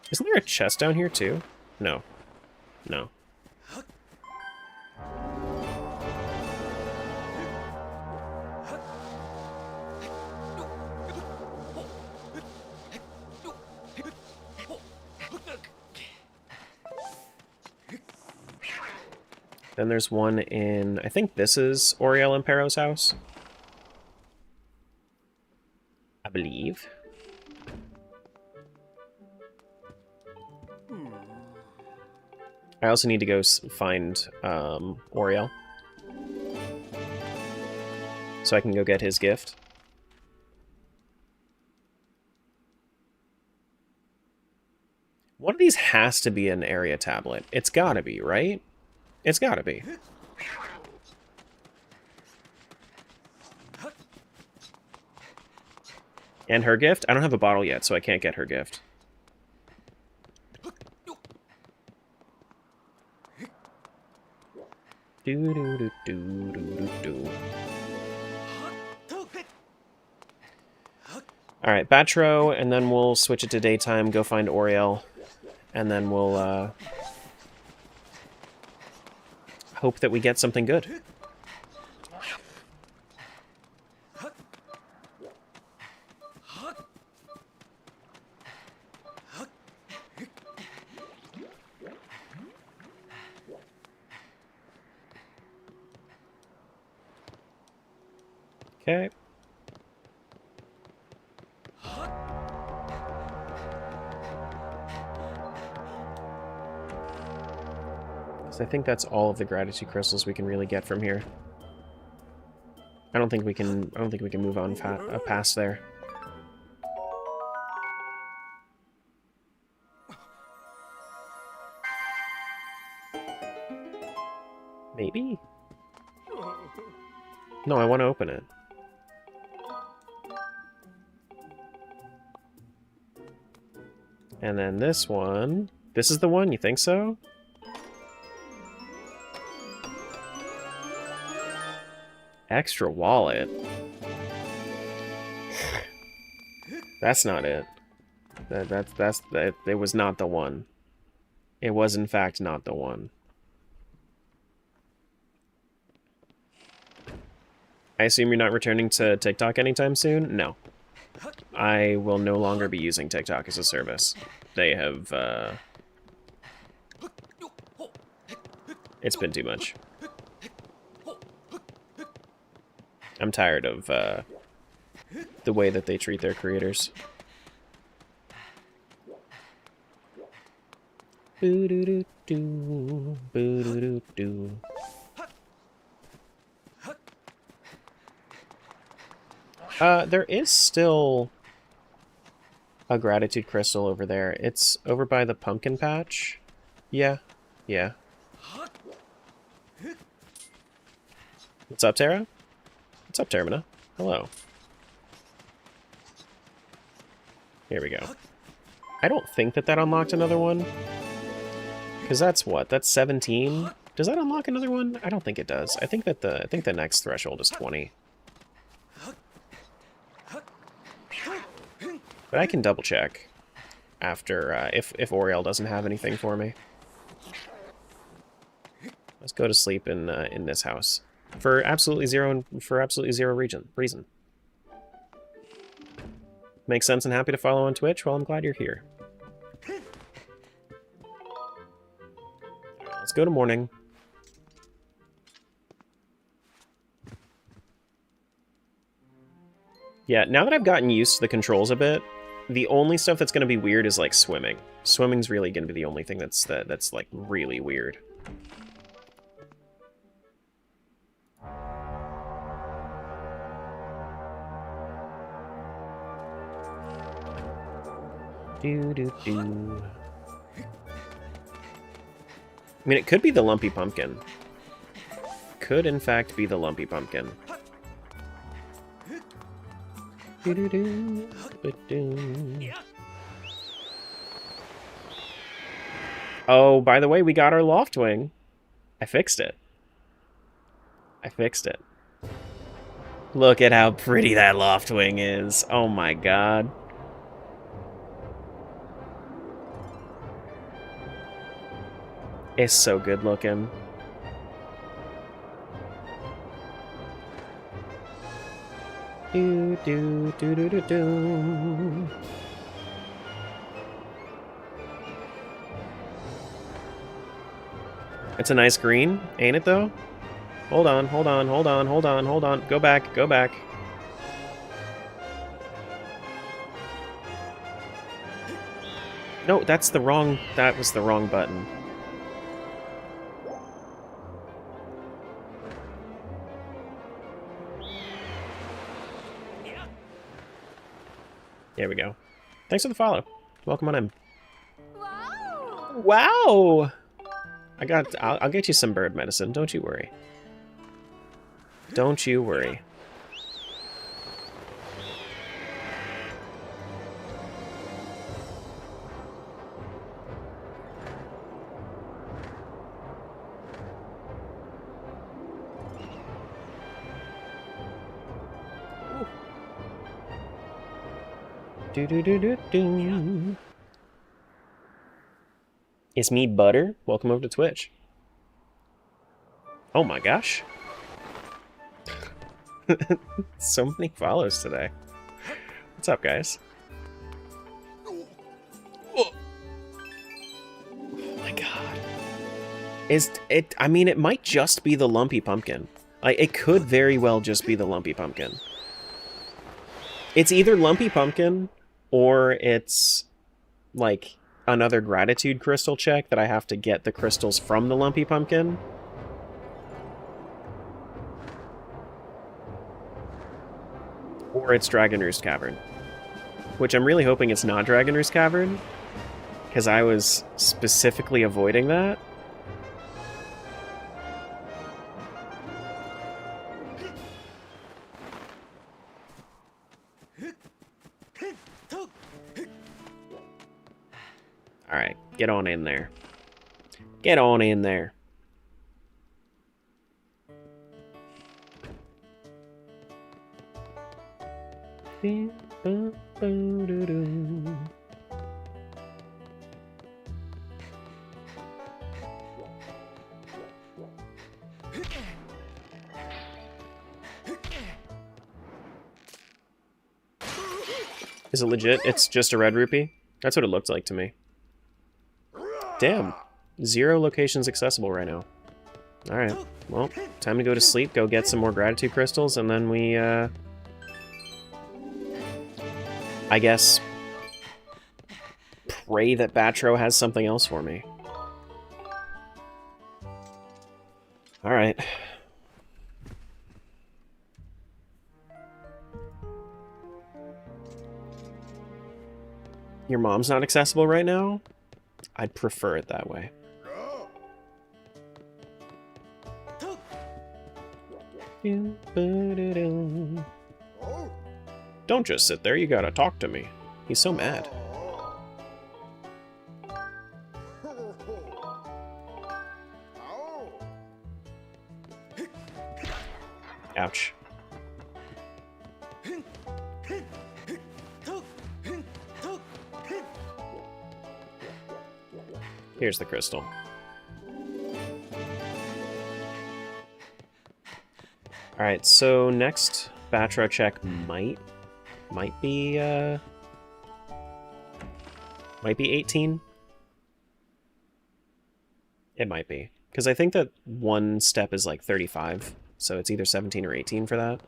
[SPEAKER 1] Isn't there a chest down here too? No. No. Then there's 1 in, I think this is Oriel Impero's house. I believe. I also need to go find Oriel. So I can go get his gift. One of these has to be an area tablet. It's gotta be, right? It's gotta be. And her gift? I don't have a bottle yet, so I can't get her gift. Do do do do do do do. Alright, Batro, and then we'll switch it to daytime, go find Oriel, and then we'll hope that we get something good. Okay. So I think that's all of the gratitude crystals we can really get from here. I don't think we can move on past there. Maybe? No, I want to open it. And then this one. This is the one, you think so? Extra wallet. That's not it. It was not the one. It was in fact not the one. I assume you're not returning to TikTok anytime soon? No. I will no longer be using TikTok as a service. They have, it's been too much. I'm tired of, the way that they treat their creators. Boo-doo-doo-doo, boo-doo-doo-doo. There is still a gratitude crystal over there. It's over by the pumpkin patch. Yeah. Yeah. What's up, Terra? What's up, Termina? Hello. Here we go. I don't think that unlocked another one. Because that's what? That's 17? Does that unlock another one? I don't think it does. I think the next threshold is 20. But I can double check after if Oriel doesn't have anything for me. Let's go to sleep in this house for absolutely zero reason. Makes sense and happy to follow on Twitch. Well, I'm glad you're here. Right, let's go to morning. Yeah, now that I've gotten used to the controls a bit, the only stuff that's going to be weird is, like, swimming. Swimming's really going to be the only thing that's like, really weird. Do-do-do. I mean, it could be the lumpy pumpkin. Could, in fact, be the lumpy pumpkin. Oh, by the way, we got our loft wing. I fixed it. Look at how pretty that loft wing is. Oh my god. It's so good looking. Do do do do do do. It's a nice green, ain't it though? Hold on. Go back. No, that was the wrong button. There we go. Thanks for the follow. Welcome on in. Wow! I'll get you some bird medicine. Don't you worry. Don't you worry. Do-do-do-do-do. It's me, Butter. Welcome over to Twitch. Oh my gosh. So many follows today. What's up, guys? Oh my god. I mean, it might just be the lumpy pumpkin. Like, it could very well just be the lumpy pumpkin. It's either lumpy pumpkin, or it's, like, another gratitude crystal check that I have to get the crystals from the lumpy pumpkin. Or it's Dragon Roost Cavern. Which I'm really hoping it's not Dragon Roost Cavern, because I was specifically avoiding that. Alright, get on in there. Get on in there. Is it legit? It's just a red rupee? That's what it looked like to me. Damn. 0 locations accessible right now. Alright. Well, time to go to sleep, go get some more gratitude crystals, and then we, I guess, pray that Batro has something else for me. Alright. Your mom's not accessible right now? I'd prefer it that way. Don't just sit there, you gotta talk to me. He's so mad. Ouch. Here's the crystal. Alright, so next Batro check might be 18. It might be. Because I think that one step is like 35, so it's either 17 or 18 for that.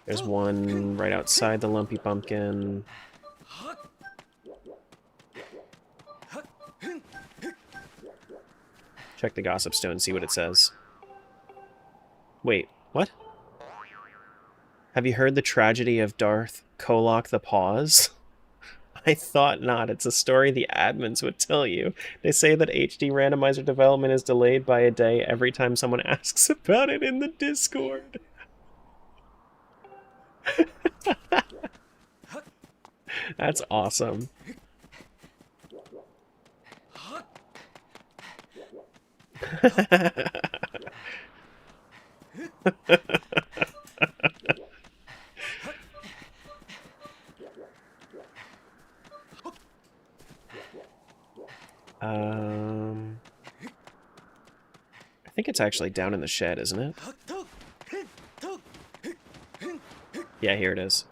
[SPEAKER 1] There's one right outside the lumpy pumpkin. Check the gossip stone, see what it says. Wait, what? Have you heard the tragedy of Darth Kolok the Pause? I thought not. It's a story the admins would tell you. They say that HD randomizer development is delayed by a day every time someone asks about it in the Discord. That's awesome. I think it's actually down in the shed, isn't it? Yeah, here it is.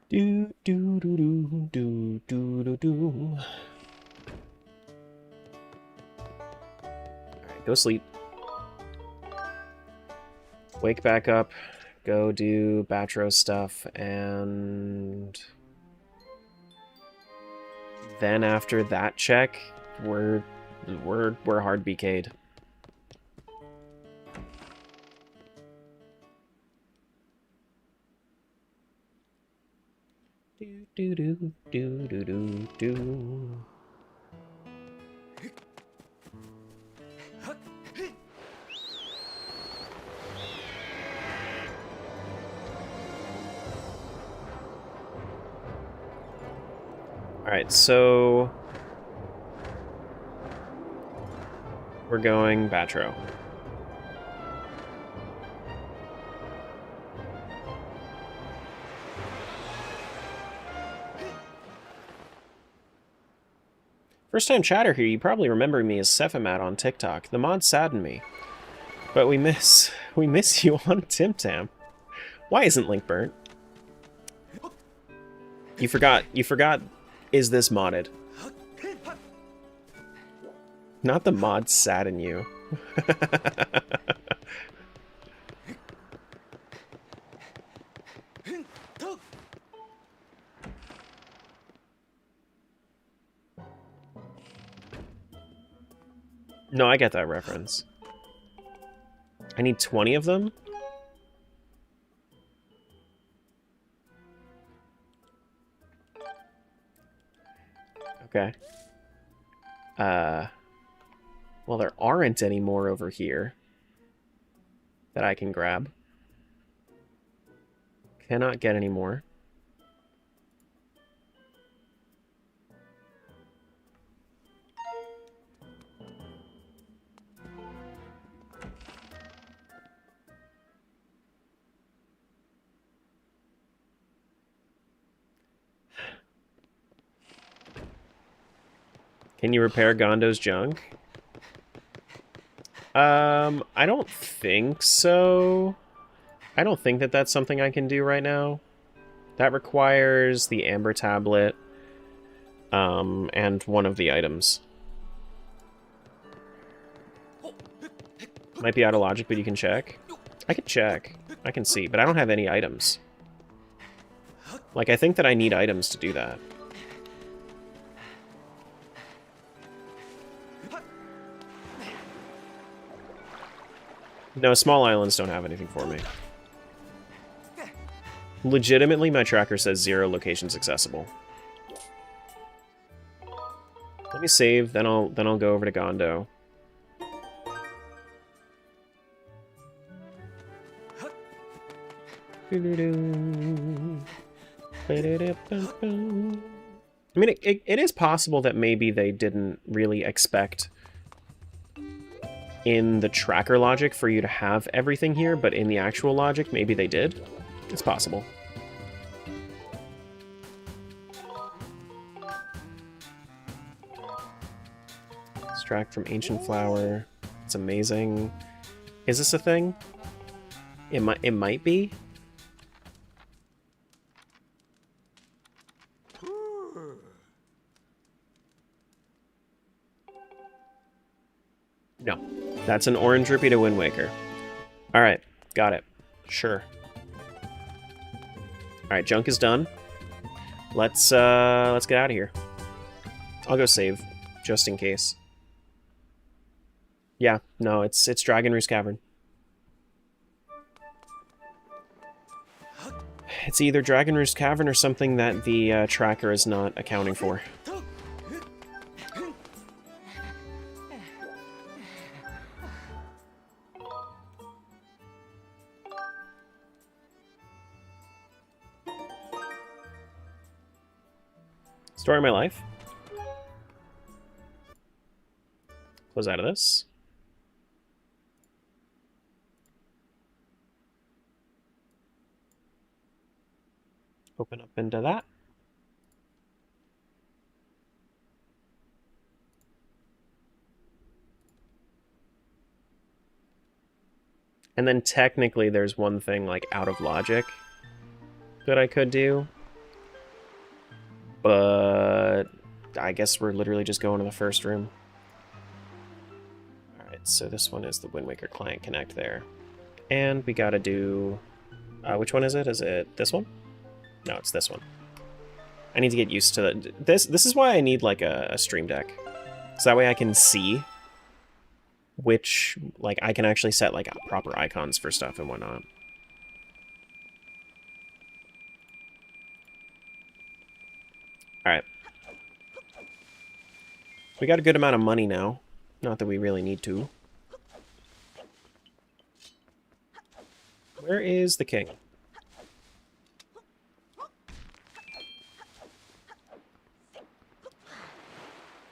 [SPEAKER 1] Do do do do do do do do. Alright, go sleep. Wake back up, go do Batro stuff, and then after that check, we're hard BK'd. Do do do do do do do. Alright, so... we're going Batro. First time chatter here, you probably remember me as Sephimat on TikTok. The mods sadden me. But we miss you on Tim Tam. Why isn't Link burnt? You forgot, is this modded? Not the mods sadden you. No, I get that reference. I need 20 of them? Okay. Well, there aren't any more over here that I can grab. Cannot get any more. Can you repair Gondo's junk? I don't think so. I don't think that that's something I can do right now. That requires the Amber Tablet, and one of the items. Might be out of logic, but you can check. I can check. I can see, but I don't have any items. Like, I think that I need items to do that. No, small islands don't have anything for me. Legitimately, my tracker says 0 locations accessible. Let me save, then I'll go over to Gondo. I mean, it is possible that maybe they didn't really expect in the tracker logic for you to have everything here, but in the actual logic, maybe they did. It's possible. Extract from Ancient Flower. It's amazing. Is this a thing? It might be. No. That's an orange rupee to Wind Waker. Alright, got it. Sure. Alright, junk is done. Let's get out of here. I'll go save, just in case. Yeah, no, it's Dragon Roost Cavern. It's either Dragon Roost Cavern or something that the tracker is not accounting for. Story of my life. Close out of this. Open up into that. And then technically there's one thing like out of logic that I could do. But I guess we're literally just going to the first room. Alright, so this one is the Wind Waker Client Connect there. And we gotta do... which one is it? Is it this one? No, it's this one. I need to get used to the... This is why I need like a stream deck. So that way I can see which... Like, I can actually set like proper icons for stuff and whatnot. Alright. We got a good amount of money now. Not that we really need to. Where is the king?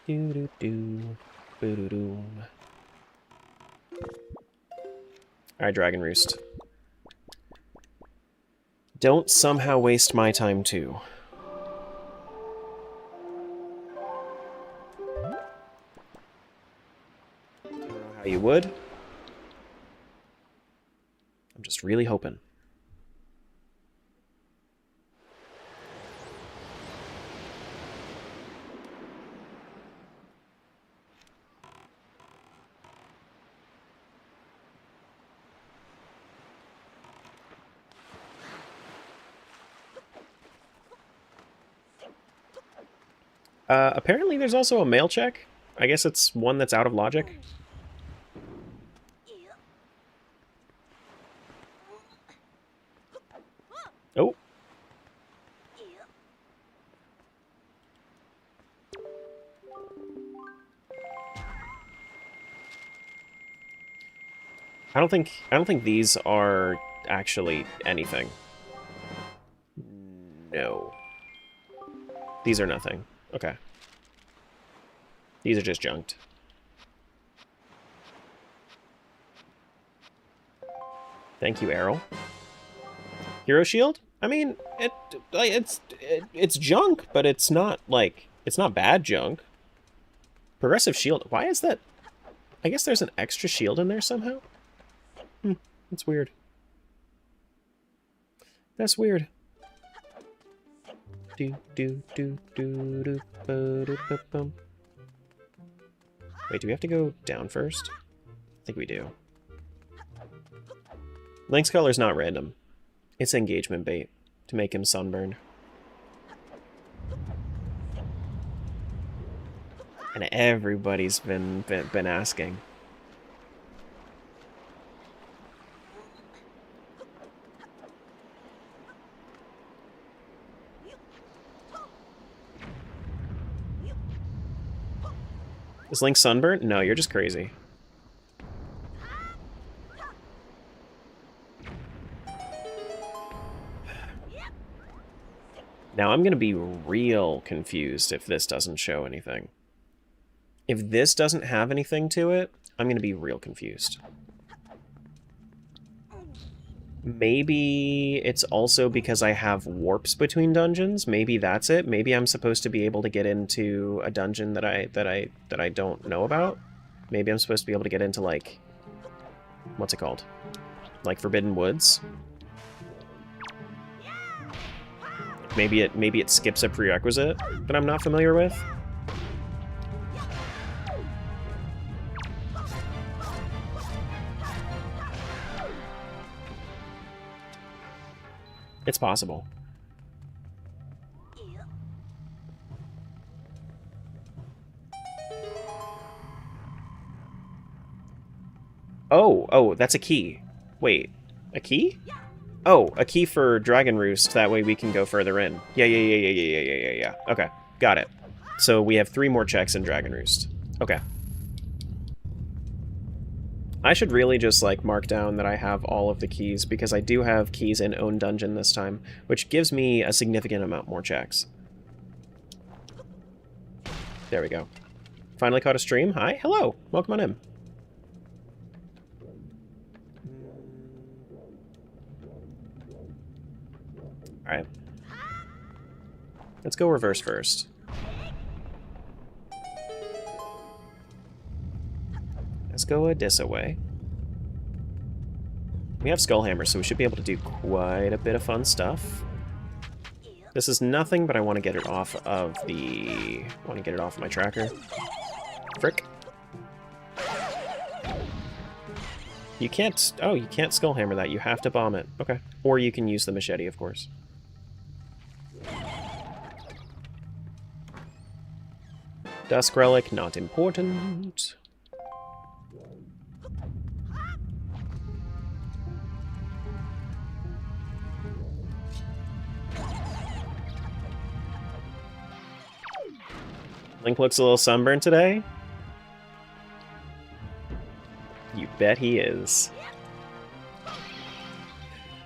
[SPEAKER 1] Do do do. Boo doo doo. Alright, Dragon Roost. Don't somehow waste my time, too. I don't know how you would. I'm just really hoping. Apparently there's also a mail check. I guess it's one that's out of logic. Oh. I don't think these are actually anything. No. These are nothing. Okay. These are just junked. Thank you, Errol. Hero Shield? I mean, it's junk, but it's not bad junk. Progressive Shield. Why is that? I guess there's an extra shield in there somehow. That's weird. That's weird. Do do do do do do do bum. Wait, do we have to go down first? I think we do. Link's color is not random. It's engagement bait to make him sunburned. And everybody's been asking. Is Link sunburnt? No, you're just crazy. Now I'm gonna be real confused if this doesn't show anything. If this doesn't have anything to it, I'm gonna be real confused. Maybe it's also because I have warps between dungeons. Maybe that's it. Maybe I'm supposed to be able to get into a dungeon that I don't know about. Maybe I'm supposed to be able to get into, like, what's it called? Like Forbidden Woods. Maybe it skips a prerequisite that I'm not familiar with. It's possible. Oh, that's a key. Wait, a key? Oh, a key for Dragon Roost. That way we can go further in. Yeah. Okay, got it. So we have 3 more checks in Dragon Roost. Okay. I should really just, like, mark down that I have all of the keys, because I do have keys in Own Dungeon this time, which gives me a significant amount more checks. There we go. Finally caught a stream. Hi, hello, welcome on in. Alright. Let's go reverse first. Let's go this way. We have Skullhammer, so we should be able to do quite a bit of fun stuff. This is nothing, but I want to get it off of the... my tracker. Frick. You can't... Oh, you can't Skullhammer that. You have to bomb it. Okay. Or you can use the machete, of course. Dusk Relic, not important. Link looks a little sunburned today. You bet he is.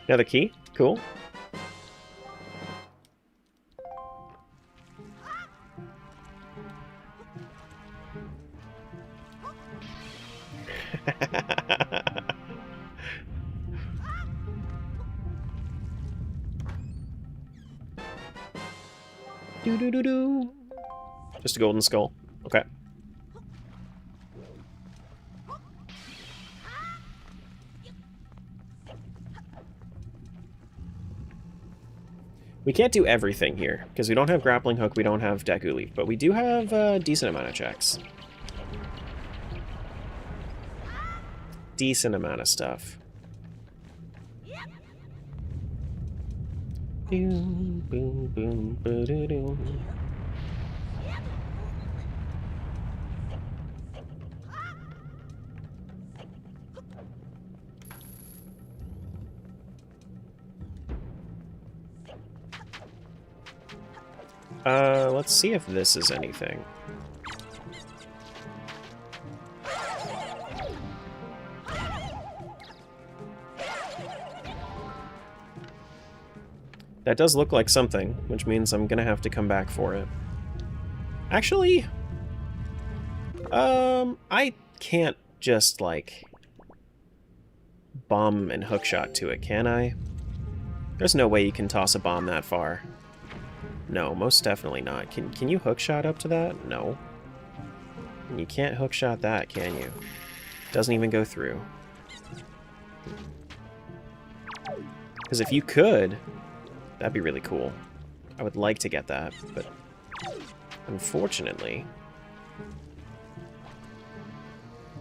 [SPEAKER 1] Another key? Cool. Do. Just a golden skull. Okay. We can't do everything here, because we don't have Grappling Hook, we don't have Deku Leaf, but we do have a decent amount of checks. Decent amount of stuff. Boom, boom, boom, ba-da-doo. Let's see if this is anything. That does look like something, which means I'm gonna have to come back for it. Actually, I can't just, like, bomb and hookshot to it, can I? There's no way you can toss a bomb that far. No, most definitely not. Can you hookshot up to that? No. You can't hookshot that, can you? Doesn't even go through. Because if you could, that'd be really cool. I would like to get that, but unfortunately,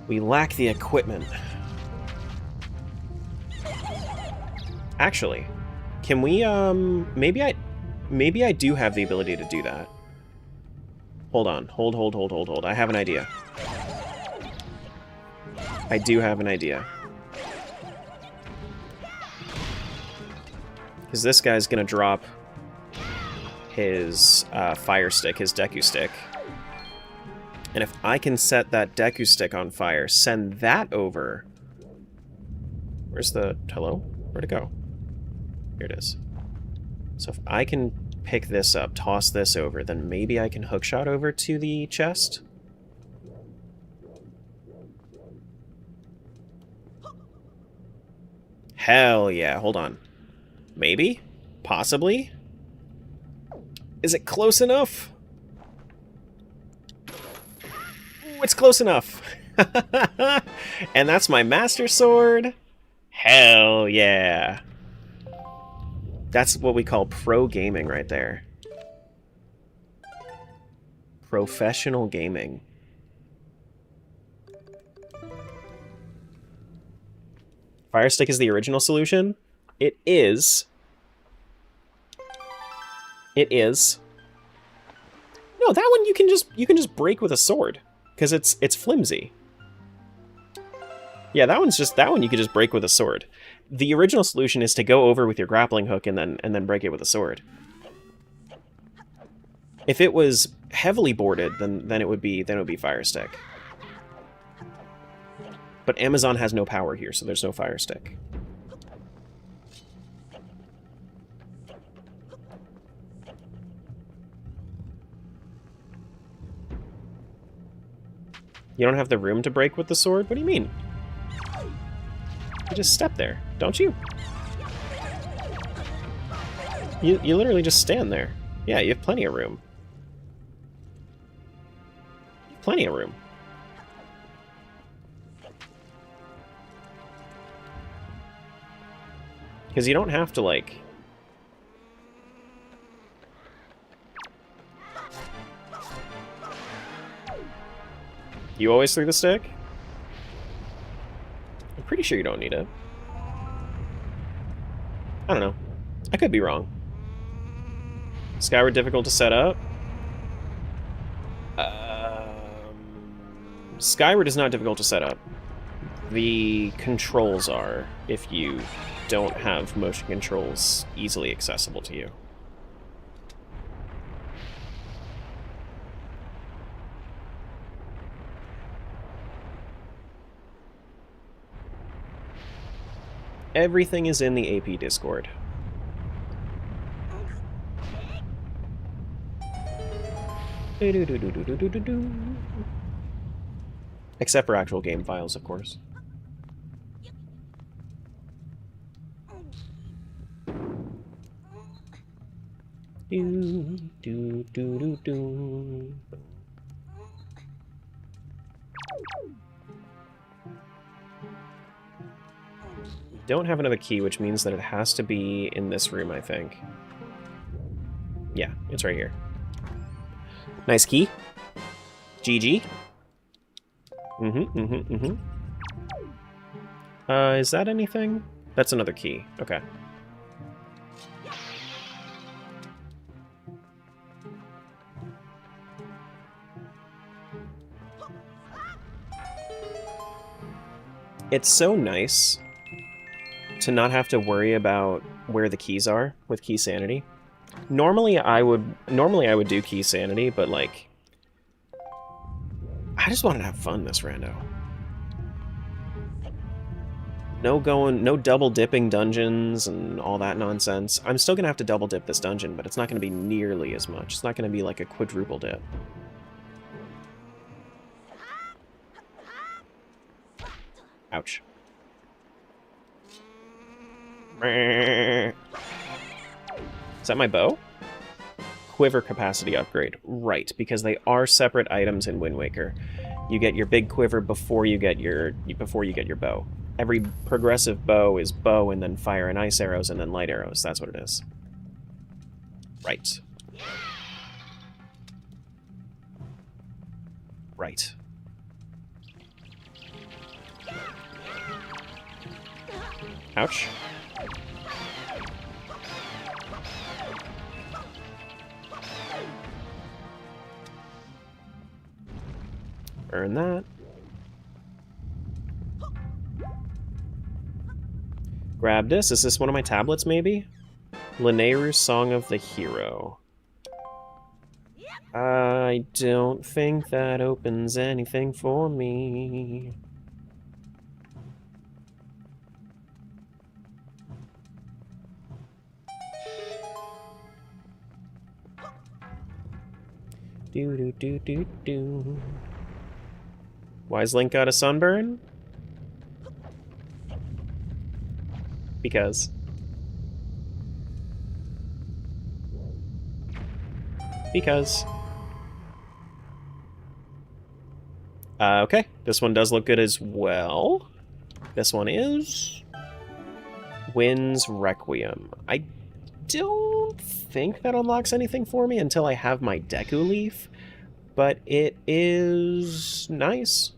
[SPEAKER 1] we lack the equipment. Actually, can we, maybe I do have the ability to do that. Hold on. Hold. I have an idea. I do have an idea. Because this guy's gonna drop his fire stick, his Deku stick. And if I can set that Deku stick on fire, send that over... Where's the... Hello? Where'd it go? Here it is. So if I can pick this up, toss this over, then maybe I can hookshot over to the chest? Hell yeah, hold on. Maybe? Possibly? Is it close enough? Ooh, it's close enough! And that's my Master Sword? Hell yeah! That's what we call pro gaming right there. Professional gaming. Fire stick is the original solution? It is. It is. No, that one you can just break with a sword, because it's flimsy. Yeah, that one you could just break with a sword. The original solution is to go over with your grappling hook and then break it with a sword. If it was heavily boarded, then it would be fire stick. But Amazon has no power here, so there's no fire stick. You don't have the room to break with the sword? What do you mean? You just step there, don't you? You literally just stand there. Yeah, you have plenty of room. Plenty of room. Because you don't have to, like... You always threw the stick? I'm pretty sure you don't need it. I don't know. I could be wrong. Skyward difficult to set up? Skyward is not difficult to set up. The controls are, if you don't have motion controls easily accessible to you. Everything is in the AP Discord. Except for actual game files, of course. Do, do, do, do, do. Don't have another key, which means that it has to be in this room, I think. Yeah, it's right here. Nice key. GG. Is that anything? That's another key. Okay. It's so nice to not have to worry about where the keys are with key sanity. Normally I would do key sanity, but like I just wanted to have fun this rando. No double dipping dungeons and all that nonsense. I'm still gonna have to double dip this dungeon, but it's not gonna be nearly as much. It's not gonna be like a quadruple dip. Ouch. Is that my bow? Quiver capacity upgrade. Right, because they are separate items in Wind Waker. You get your big quiver before you get your bow. Every progressive bow is bow and then fire and ice arrows and then light arrows. That's what it is. Right. Right. Ouch. Earn that. Grab this. Is this one of my tablets, maybe? Linneru's Song of the Hero. I don't think that opens anything for me. Do do do do do. Why's Link got a sunburn? Because. Okay, this one does look good as well. This one is Wind's Requiem. I don't think that unlocks anything for me until I have my Deku Leaf, but it is nice.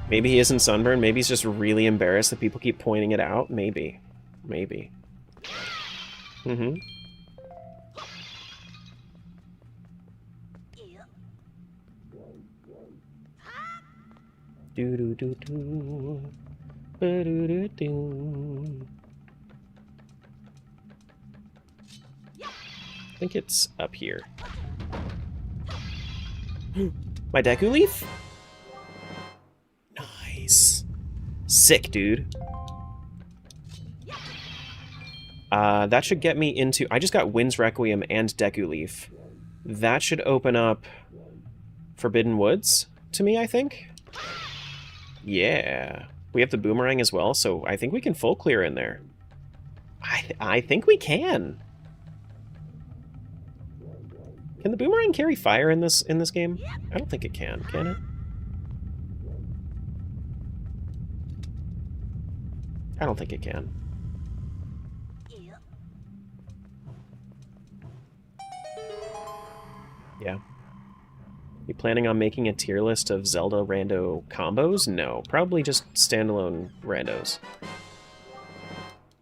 [SPEAKER 1] Maybe he isn't sunburned. Maybe he's just really embarrassed that people keep pointing it out. Maybe. Maybe. Mm-hmm. Do do do do. Ba do do do. I think it's up here. My Deku Leaf? Nice. Sick, dude. That should get me into... I just got Wind's Requiem and Deku Leaf. That should open up Forbidden Woods to me, I think. Yeah. We have the Boomerang as well, so I think we can full clear in there. I think we can. Can the Boomerang carry fire in this game? I don't think it can it? I don't think it can. Yeah. You planning on making a tier list of Zelda rando combos? No, probably just standalone randos.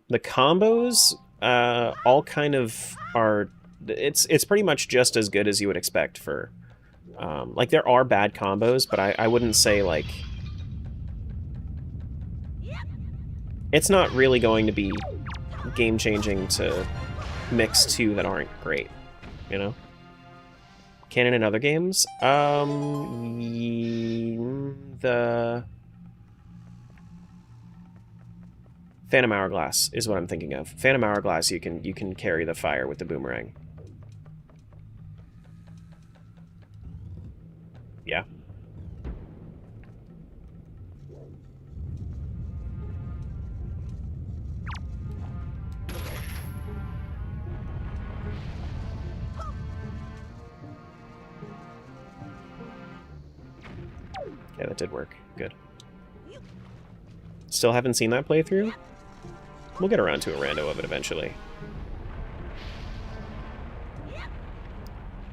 [SPEAKER 1] The combos all kind of are... It's pretty much just as good as you would expect for... like, there are bad combos, but I wouldn't say, like... It's not really going to be game-changing to mix two that aren't great, you know? Canon in other games? The Phantom Hourglass is what I'm thinking of. Phantom Hourglass, you can carry the fire with the Boomerang. Yeah. Yeah, that did work. Good. Still haven't seen that playthrough? We'll get around to a rando of it eventually.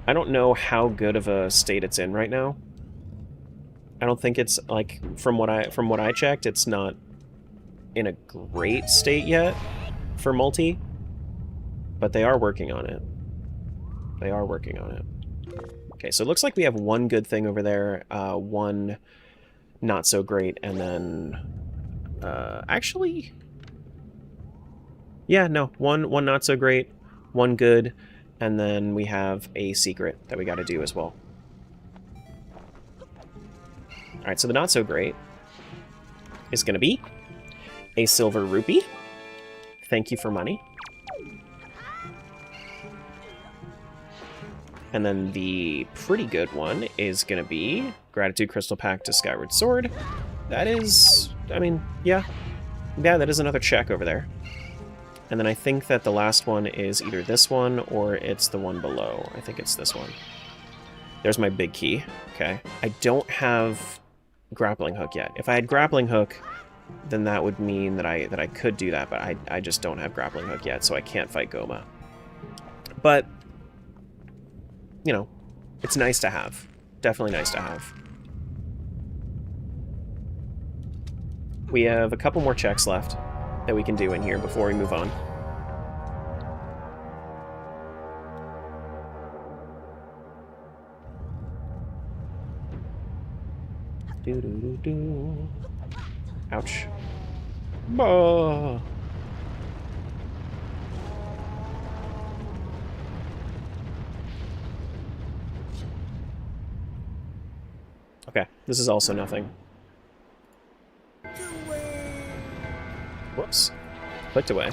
[SPEAKER 1] I don't know how good of a state it's in right now. I don't think it's, like, from what I checked, it's not in a great state yet for multi, but they are working on it. They are working on it. Okay, so it looks like we have one good thing over there, one not so great, and then actually, yeah, no, one not so great, one good, and then we have a secret that we got to do as well. All right, so the not so great is going to be a silver rupee. Thank you for money. And then the pretty good one is going to be Gratitude Crystal Pack to Skyward Sword. That is, I mean, yeah, that is another check over there. And then I think that the last one is either this one or it's the one below. I think it's this one. There's my big key. Okay. I don't have grappling hook yet. If I had grappling hook, then that would mean that I could do that, but I just don't have grappling hook yet, so I can't fight Gohma. But you know, it's nice to have. Definitely nice to have. We have a couple more checks left that we can do in here before we move on. Do-do-do-do. Ouch. Bah. Okay, this is also nothing. Whoops. Clicked away.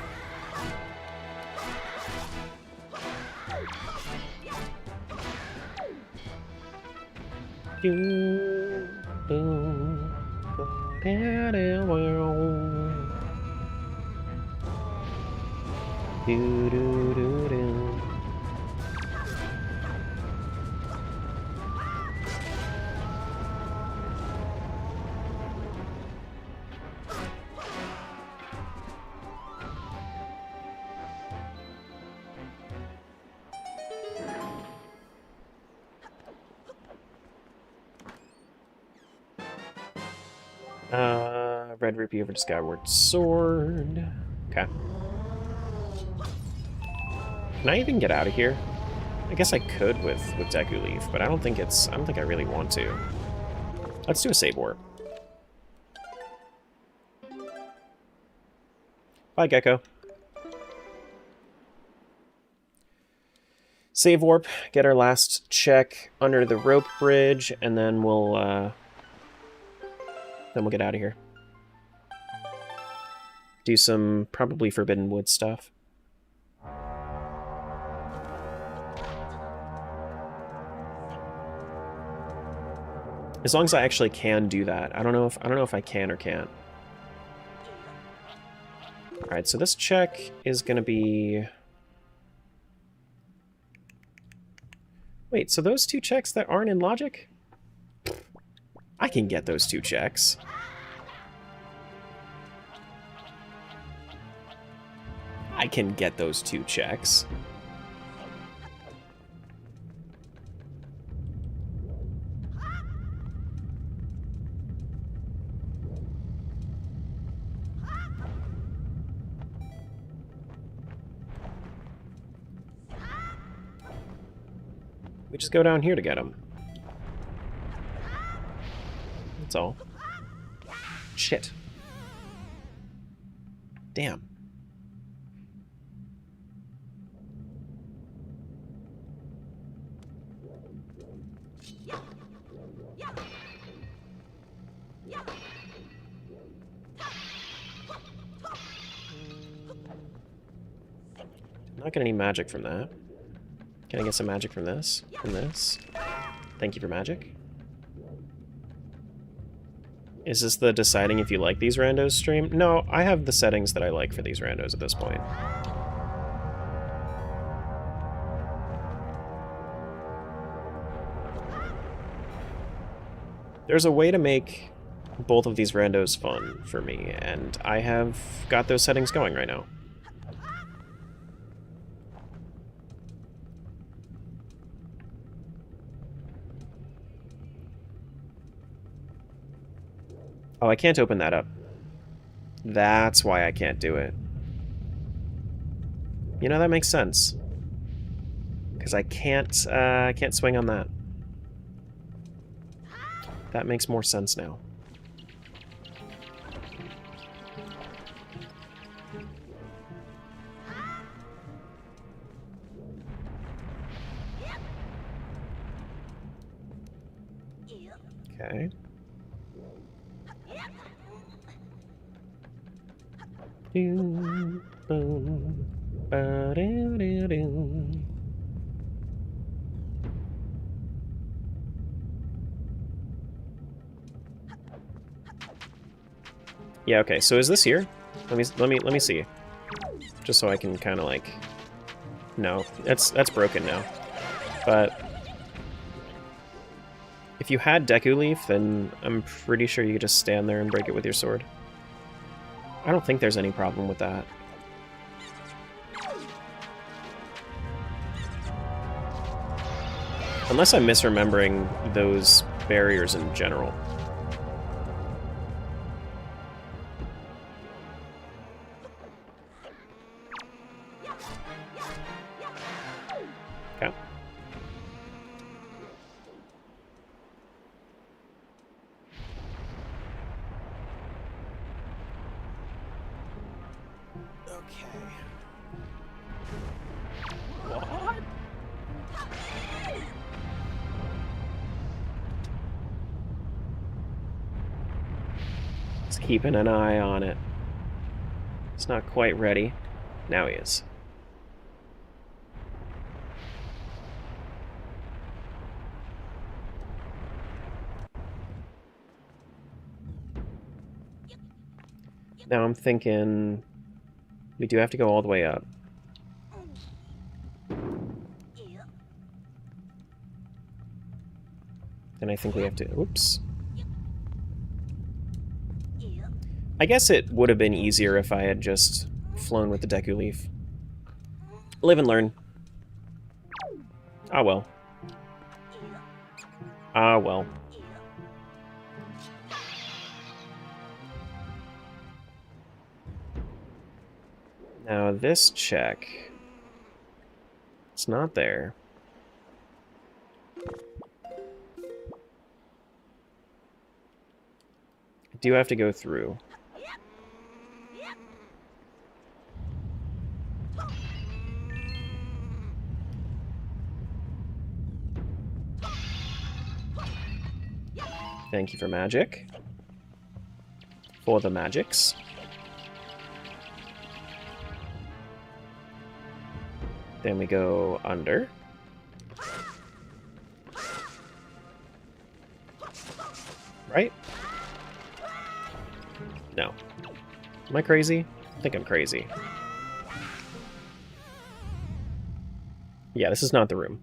[SPEAKER 1] Red rupee over to Skyward Sword. Okay. Can I even get out of here? I guess I could with Deku Leaf, but I don't think I really want to. Let's do a save warp. Bye, Gecko. Save warp, get our last check under the rope bridge, and then we'll get out of here. Do some probably Forbidden Wood stuff. As long as I actually can do that. I don't know if I can or can't. All right, so this check is going to be. Wait, so those two checks that aren't in logic? I can get those two checks. I can get those two checks. We just go down here to get them. That's all. Shit. Damn. Not get any magic from that. Can I get some magic from this? From this? Thank you for magic. Is this the deciding if you like these randos stream? No, I have the settings that I like for these randos at this point. There's a way to make both of these randos fun for me, and I have got those settings going right now. Oh, I can't open that up. That's why I can't do it. You know, that makes sense. Because I can't swing on that. That makes more sense now. Okay. Boom, boom, ba-do-do-do. Yeah, okay. So is this here? Let me see. Just so I can kind of like. No, that's broken now. But if you had Deku Leaf, then I'm pretty sure you could just stand there and break it with your sword. I don't think there's any problem with that. Unless I'm misremembering those barriers in general. Okay. Keeping an eye on it. It's not quite ready. Now he is. Now I'm thinking we do have to go all the way up. And I think we have to... Oops. I guess it would have been easier if I had just flown with the Deku Leaf. Live and learn. Ah well. Ah well. Now this check... It's not there. I do have to go through. Thank you for magic. For the magics. Then we go under. Right? No. Am I crazy? I think I'm crazy. Yeah, this is not the room.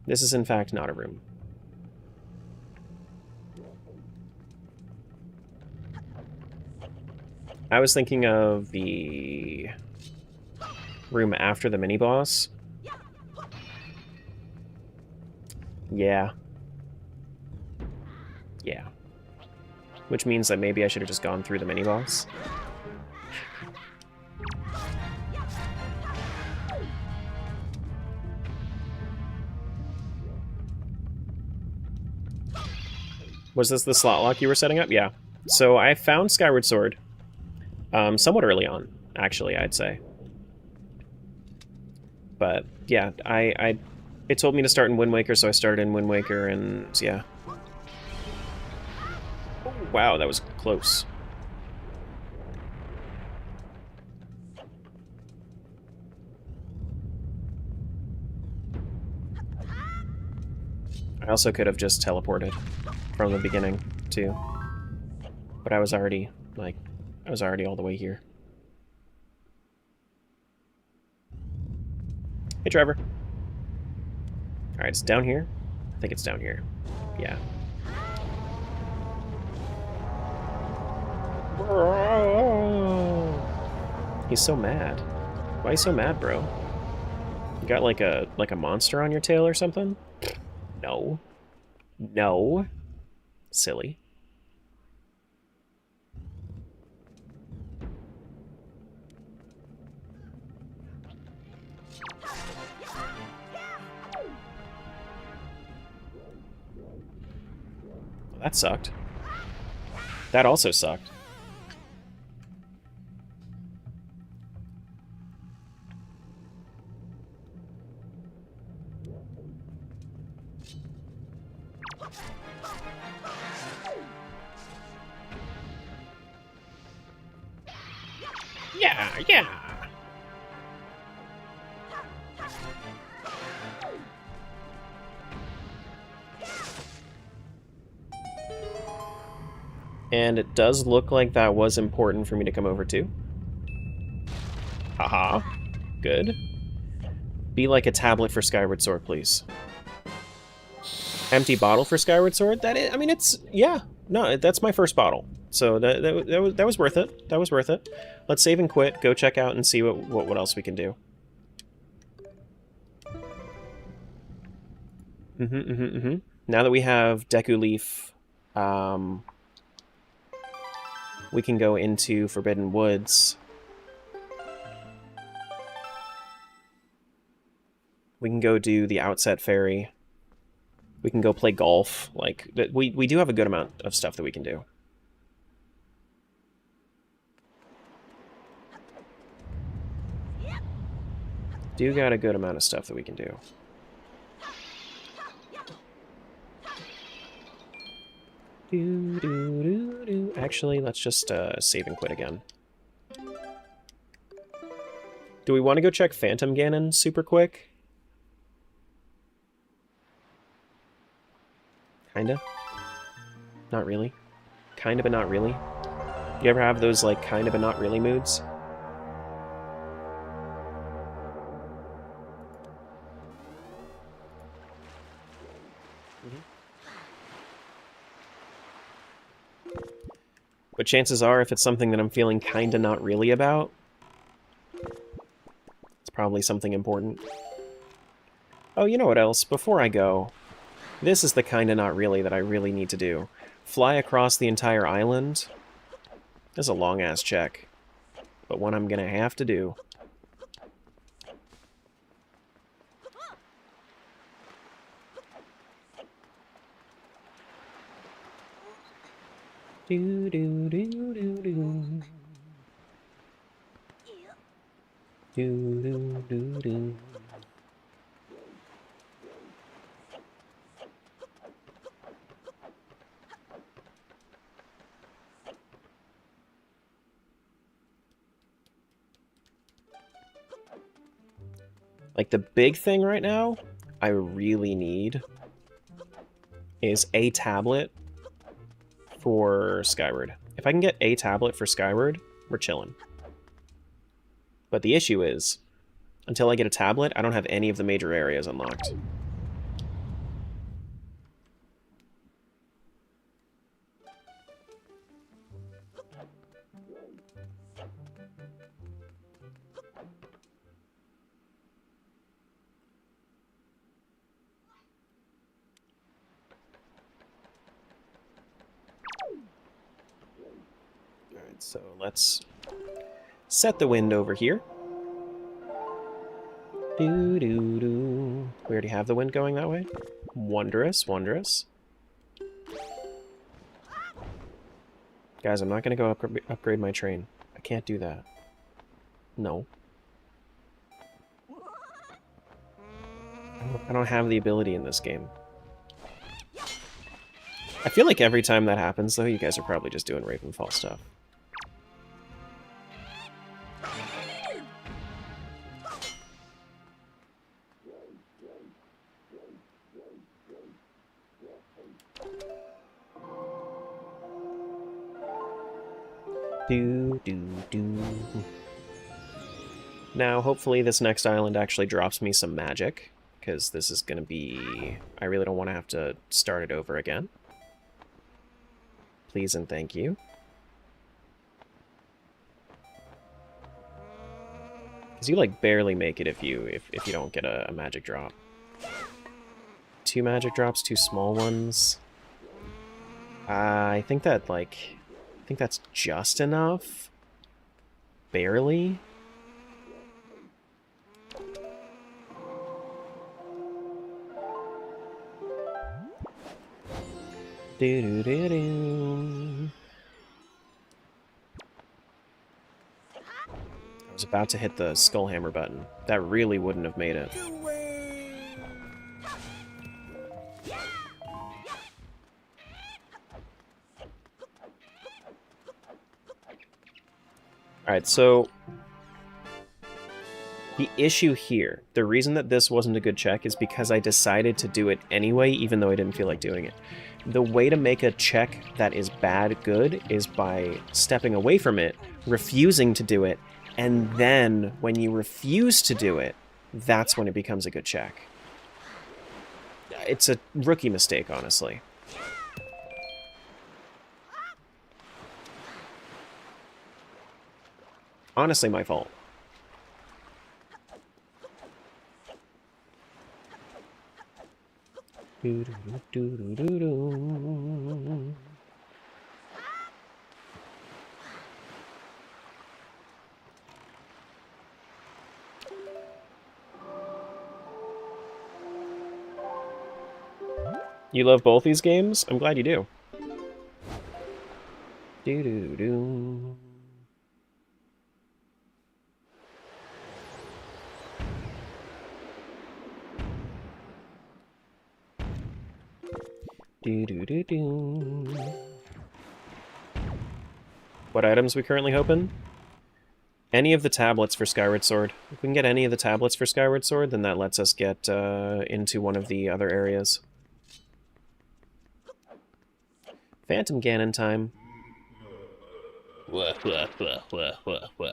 [SPEAKER 1] This is in fact not a room. I was thinking of the room after the mini-boss. Yeah. Yeah. Which means that maybe I should have just gone through the mini-boss. Was this the slot lock you were setting up? Yeah. So I found Skyward Sword. Somewhat early on, actually, I'd say. But, yeah, it told me to start in Wind Waker, so I started in Wind Waker, and, yeah. Oh, wow, that was close. I also could have just teleported from the beginning. too. But I was already, like, all the way here. Hey, Trevor. Alright, it's down here? I think it's down here. Yeah. He's so mad. Why are you so mad, bro? You got like a monster on your tail or something? No. No. Silly. That sucked. That also sucked. Yeah. And it does look like that was important for me to come over to. Haha. Good. Be like a tablet for Skyward Sword, please. Empty bottle for Skyward Sword? That is, I mean, it's, yeah. No, that's my first bottle. So that was worth it. That was worth it. Let's save and quit, go check out and see what else we can do. Now that we have Deku Leaf, we can go into Forbidden Woods. We can go do the Outset Ferry. We can go play golf. Like, we do have a good amount of stuff that we can do. Do got a good amount of stuff that we can do. Actually, let's just save and quit again. Do we want to go check Phantom Ganon super quick? Kinda. Not really. Kinda, but not really. You ever have those, like, kinda, but not really moods? But chances are, if it's something that I'm feeling kinda not really about, it's probably something important. Oh, you know what else? Before I go, this is the kinda not really that I really need to do. Fly across the entire island. This is a long-ass check, but one I'm gonna have to do. Do do do do do. Do do do do. Like, the big thing right now I really need is a tablet for Skyward. If I can get a tablet for Skyward, we're chilling. But the issue is, until I get a tablet, I don't have any of the major areas unlocked. So let's set the wind over here. Do do do. We already have the wind going that way. Wondrous, wondrous. Guys, I'm not gonna go upgrade my train. I can't do that. No. I don't have the ability in this game. I feel like every time that happens, though, you guys are probably just doing Ravenfall stuff. Do, do, do. Now, hopefully this next island actually drops me some magic, because this is going to be... I really don't want to have to start it over again. Please and thank you. Because you, like, barely make it if you don't get a magic drop. 2 magic drops, 2 small ones. I think that, like... I think that's just enough. Barely. Do-do-do-do. I was about to hit the Skullhammer button. That really wouldn't have made it. Alright, so... the issue here, the reason that this wasn't a good check is because I decided to do it anyway, even though I didn't feel like doing it. The way to make a check that is bad good is by stepping away from it, refusing to do it, and then when you refuse to do it, that's when it becomes a good check. It's a rookie mistake, honestly. Honestly, my fault. Do, do, do, do, do, do. You love both these games? I'm glad you do. Do do do. Do do do do. What items we currently hoping? Any of the tablets for Skyward Sword. If we can get any of the tablets for Skyward Sword, then that lets us get into one of the other areas. Phantom Ganon time. Wah, wah, wah, wah, wah, wah.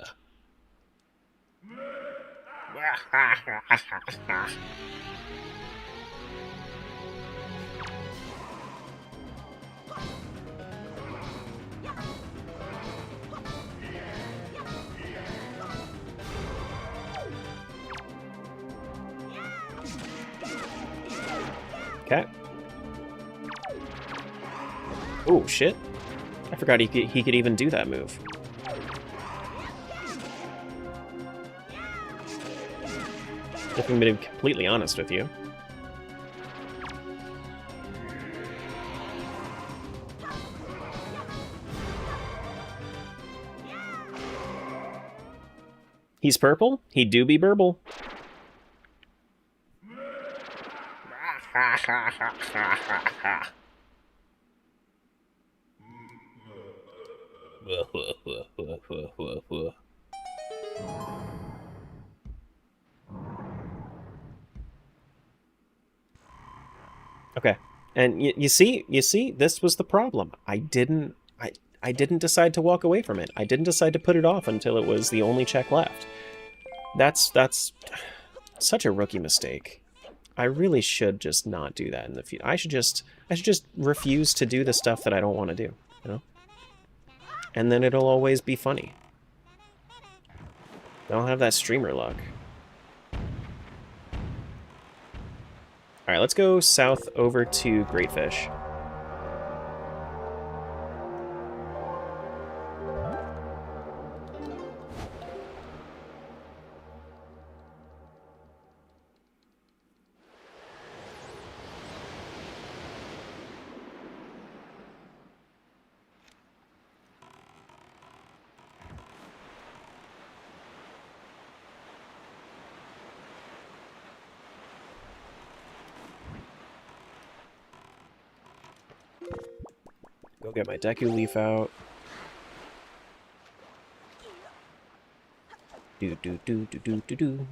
[SPEAKER 1] Okay. Oh, shit. I forgot he could even do that move. If I'm being completely honest with you. He's purple? He do be burble. Okay, and you see, this was the problem. I didn't decide to walk away from it. I didn't decide to put it off until it was the only check left. That's such a rookie mistake. I really should just not do that in the future. I should just refuse to do the stuff that I don't want to do, you know? And then it'll always be funny. I'll have that streamer luck. Alright, let's go south over to Greatfish. Go get my Deku Leaf out. Do do do do do do do.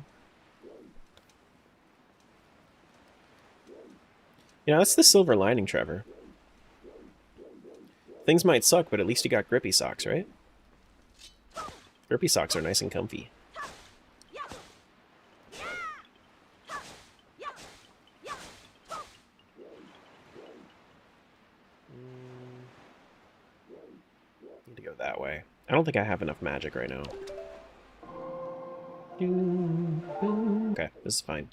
[SPEAKER 1] You know, that's the silver lining, Trevor. Things might suck, but at least you got grippy socks, right? Grippy socks are nice and comfy. Need to go that way. I don't think I have enough magic right now. Okay, this is fine.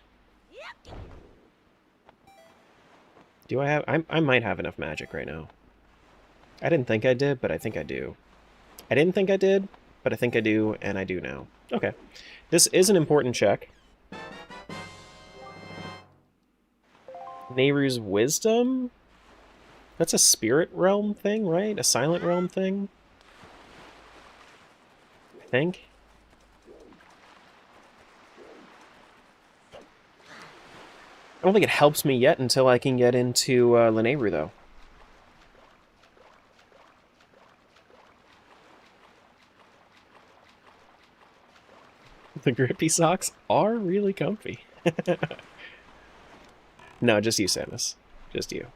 [SPEAKER 1] Do I have... I might have enough magic right now. I didn't think I did, but I think I do. I didn't think I did, but I think I do, and I do now. Okay. This is an important check. Nehru's Wisdom? That's a spirit realm thing, right? A silent realm thing? I think. I don't think it helps me yet until I can get into Lanayru, though. The grippy socks are really comfy. No, just you, Samus. Just you.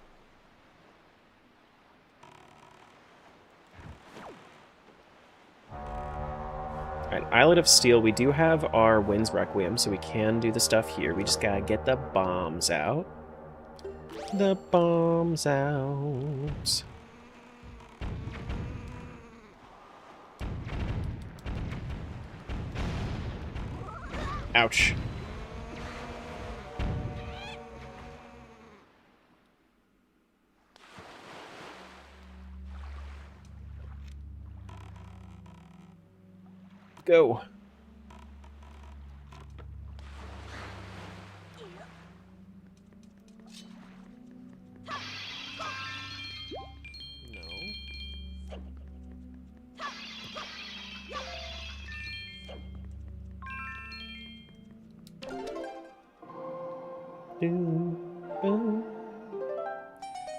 [SPEAKER 1] Alright, Islet of Steel. We do have our Wind's Requiem, so we can do the stuff here. We just gotta get the bombs out. The bombs out. Ouch. Go.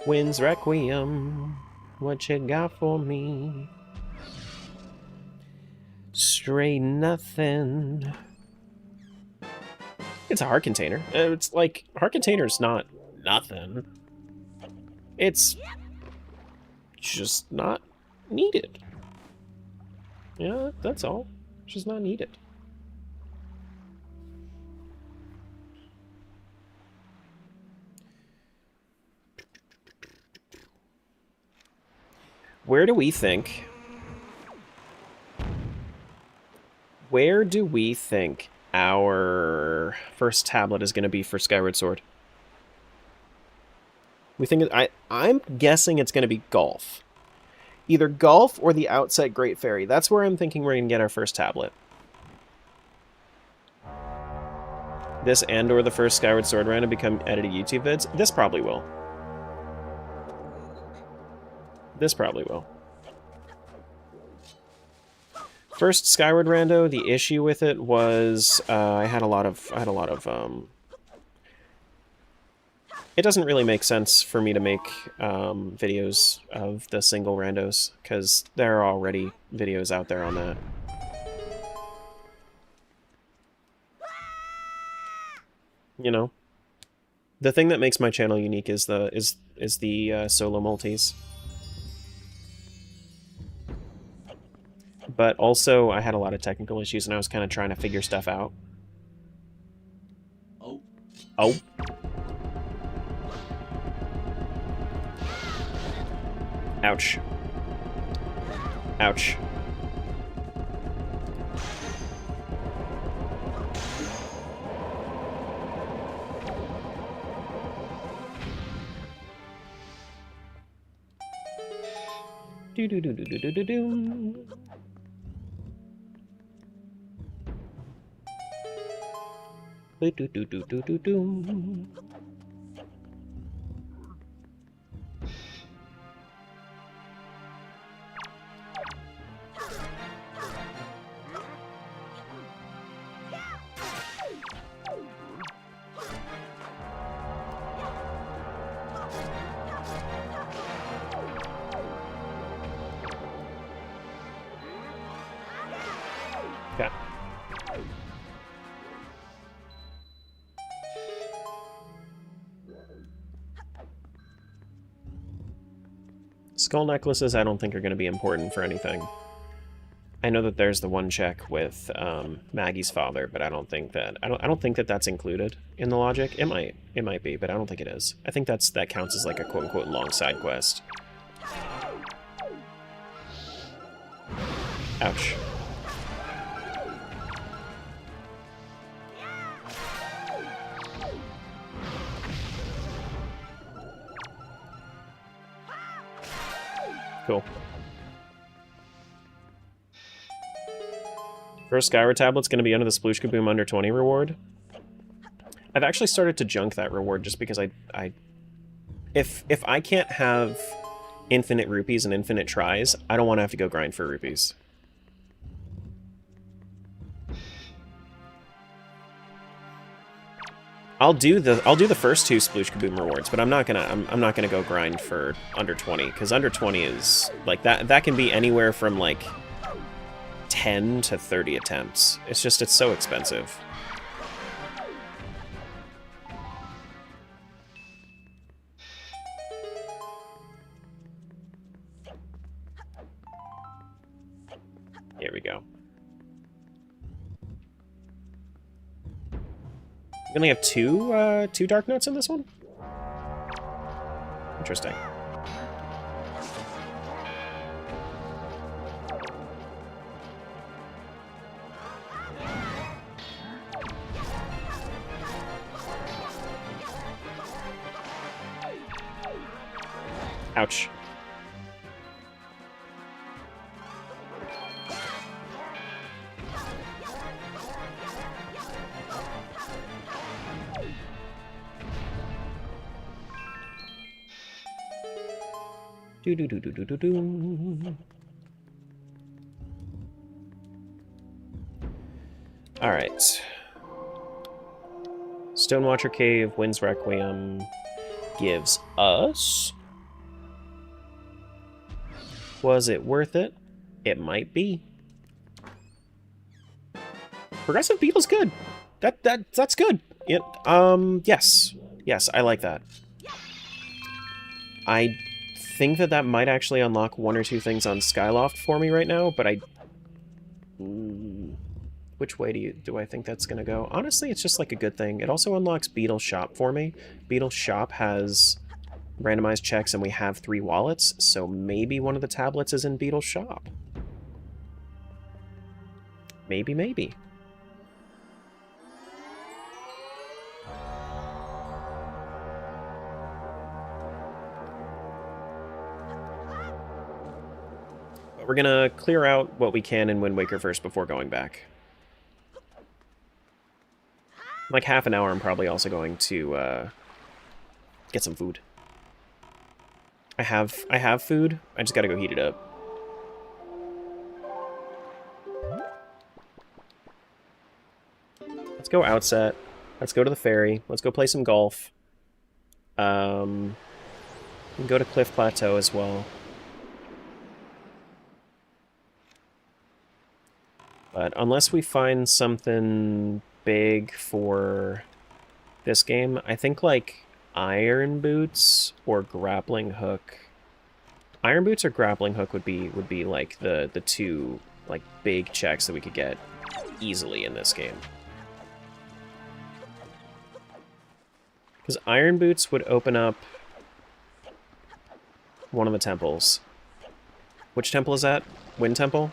[SPEAKER 1] Wind's Requiem, what you got for me? Straight nothing. It's a heart container. It's like, heart container's not nothing. It's just not needed. Yeah, that's all. It's just not needed. Where do we think our first tablet is going to be for Skyward Sword? We think I'm guessing it's going to be Golf. Either Golf or the Outset Great Fairy. That's where I'm thinking we're going to get our first tablet. This and or the first Skyward Sword round to become edited YouTube vids. This probably will. This probably will. First Skyward Rando, the issue with it was I had a lot of it doesn't really make sense for me to make videos of the single randos because there are already videos out there on that. You know, the thing that makes my channel unique is the solo multis. But also, I had a lot of technical issues, and I was kind of trying to figure stuff out. Oh. Oh. Ouch. Ouch. Do do do do do do do do. Do do do do do do do. Okay. Skull necklaces I don't think are going to be important for anything. I know that there's the one check with Maggie's father, but I don't think that I don't think that that's included in the logic. It might be, but I don't think it is. I think that counts as like a quote unquote long side quest. Ouch. Cool. First Skyward tablet's going to be under the Sploosh Kaboom under 20 reward. I've actually started to junk that reward just because if I can't have infinite rupees and infinite tries, I don't want to have to go grind for rupees. I'll do the first 2 Sploosh Kaboom rewards, but I'm not gonna go grind for under 20, because under 20 is like that can be anywhere from like 10 to 30 attempts. It's so expensive. Here we go. We only have two Dark Notes in this one? Interesting. Ouch. Alright. Stonewatcher Cave, Wind's Requiem gives us... Was it worth it? It might be. Progressive Beetle's good. That's good. Yes. Yes, I like that. I think that might actually unlock 1 or 2 things on Skyloft for me right now, but which way do I think that's gonna go? Honestly, it's just like a good thing. It also unlocks Beetle's Shop for me. Beetle's Shop has randomized checks and we have 3 wallets, so maybe one of the tablets is in Beetle's Shop. Maybe. We're gonna clear out what we can in Wind Waker first before going back. Like half an hour, I'm probably also going to get some food. I have food. I just gotta go heat it up. Let's go outset. Let's go to the ferry. Let's go play some golf. We can go to Cliff Plateau as well. But unless we find something big for this game, I think like Iron Boots or Grappling Hook. Iron Boots or Grappling Hook would be like the 2 like big checks that we could get easily in this game. Because Iron Boots would open up one of the temples. Which temple is that? Wind Temple?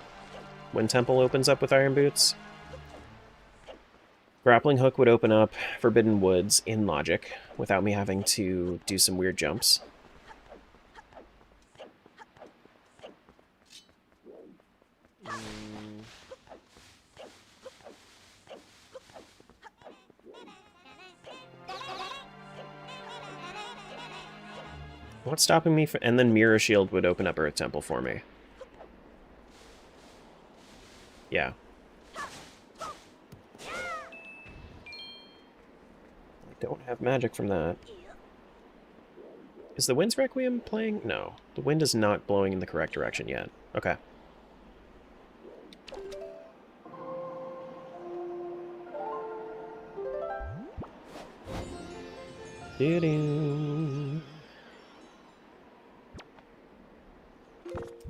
[SPEAKER 1] Wind Temple opens up with Iron Boots. Grappling Hook would open up Forbidden Woods in logic, without me having to do some weird jumps. What's stopping me from... And then Mirror Shield would open up Earth Temple for me. Yeah. I don't have magic from that. Is the Wind's Requiem playing? No. The wind is not blowing in the correct direction yet. Okay.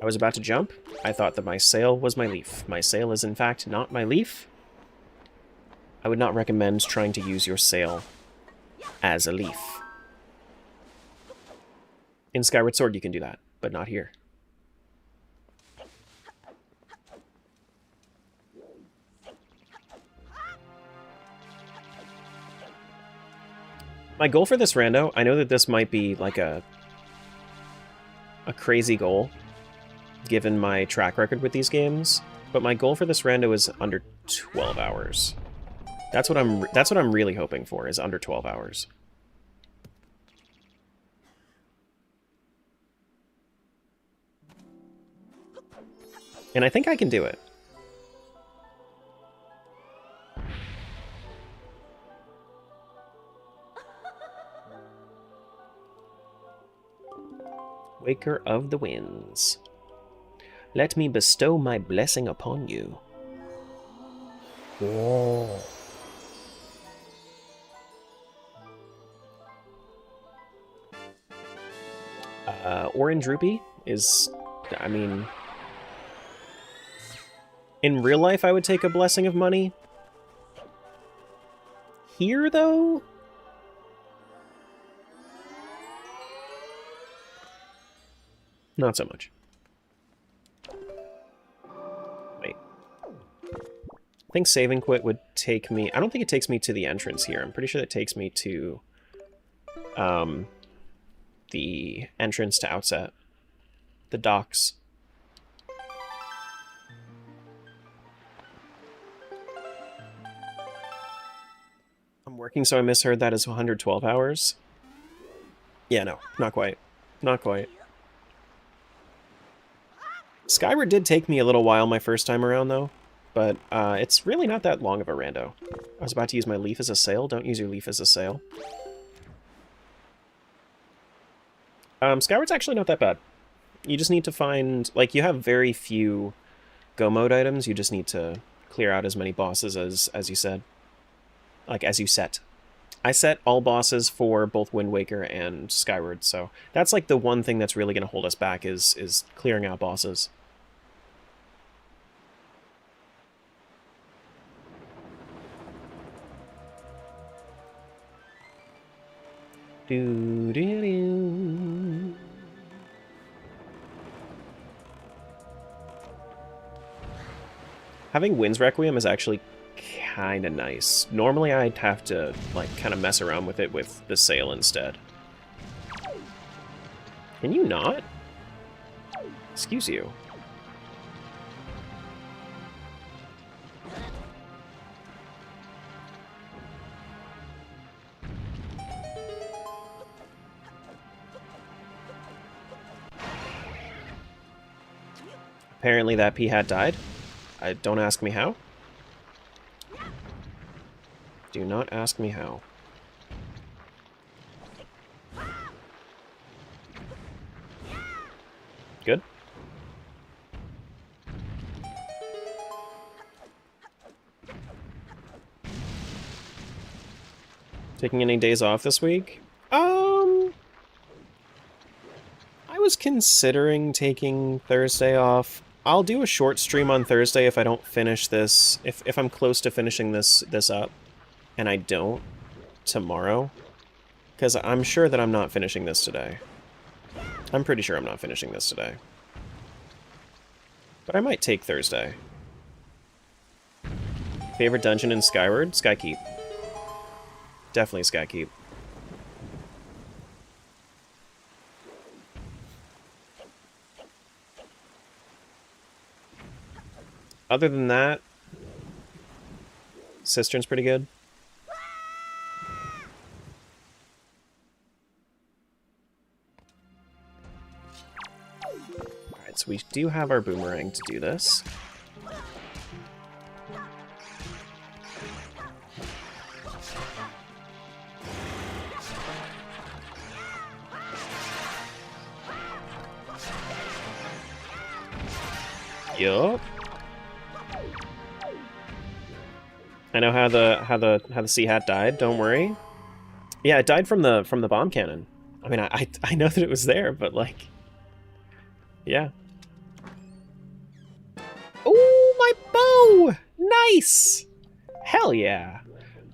[SPEAKER 1] I was about to jump. I thought that my sail was my leaf. My sail is in fact not my leaf. I would not recommend trying to use your sail as a leaf. In Skyward Sword you can do that, but not here. My goal for this rando, I know that this might be like a crazy goal, given my track record with these games, but my goal for this rando is under 12 hours. That's what I'm really hoping for, is under 12 hours. And I think I can do it. Waker of the Winds. Let me bestow my blessing upon you. Whoa. Orange Rupee is, I mean... In real life, I would take a blessing of money. Here, though? Not so much. Wait. I think save and quit would take me... I don't think it takes me to the entrance here. I'm pretty sure it takes me to... the entrance to Outset. The docks. I'm working, so I misheard that as 112 hours. Yeah, no. Not quite. Not quite. Skyward did take me a little while my first time around, though. But it's really not that long of a rando. I was about to use my leaf as a sail. Don't use your leaf as a sail. Skyward's actually not that bad. You just need to find... Like, you have very few go mode items. You just need to clear out as many bosses as you said. Like, as you set. I set all bosses for both Wind Waker and Skyward, so that's like the one thing that's really going to hold us back is clearing out bosses. Do-do-do. Having Wind's Requiem is actually kind of nice. Normally I'd have to like kind of mess around with it with the sail instead. Can you not? Excuse you. Apparently that P-Hat died. Don't ask me how. Do not ask me how. Good. Taking any days off this week? I was considering taking Thursday off. I'll do a short stream on Thursday if I don't finish this, if I'm close to finishing this up. And I don't tomorrow, because I'm sure that I'm not finishing this today. I'm pretty sure I'm not finishing this today. But I might take Thursday. Favorite dungeon in Skyward? Skykeep. Definitely Skykeep. Other than that, Cistern's pretty good. So we do have our boomerang to do this. Yup. I know how the sea hat died. Don't worry. Yeah, it died from the bomb cannon. I mean, I know that it was there, but like, yeah. bow! Nice! Hell yeah.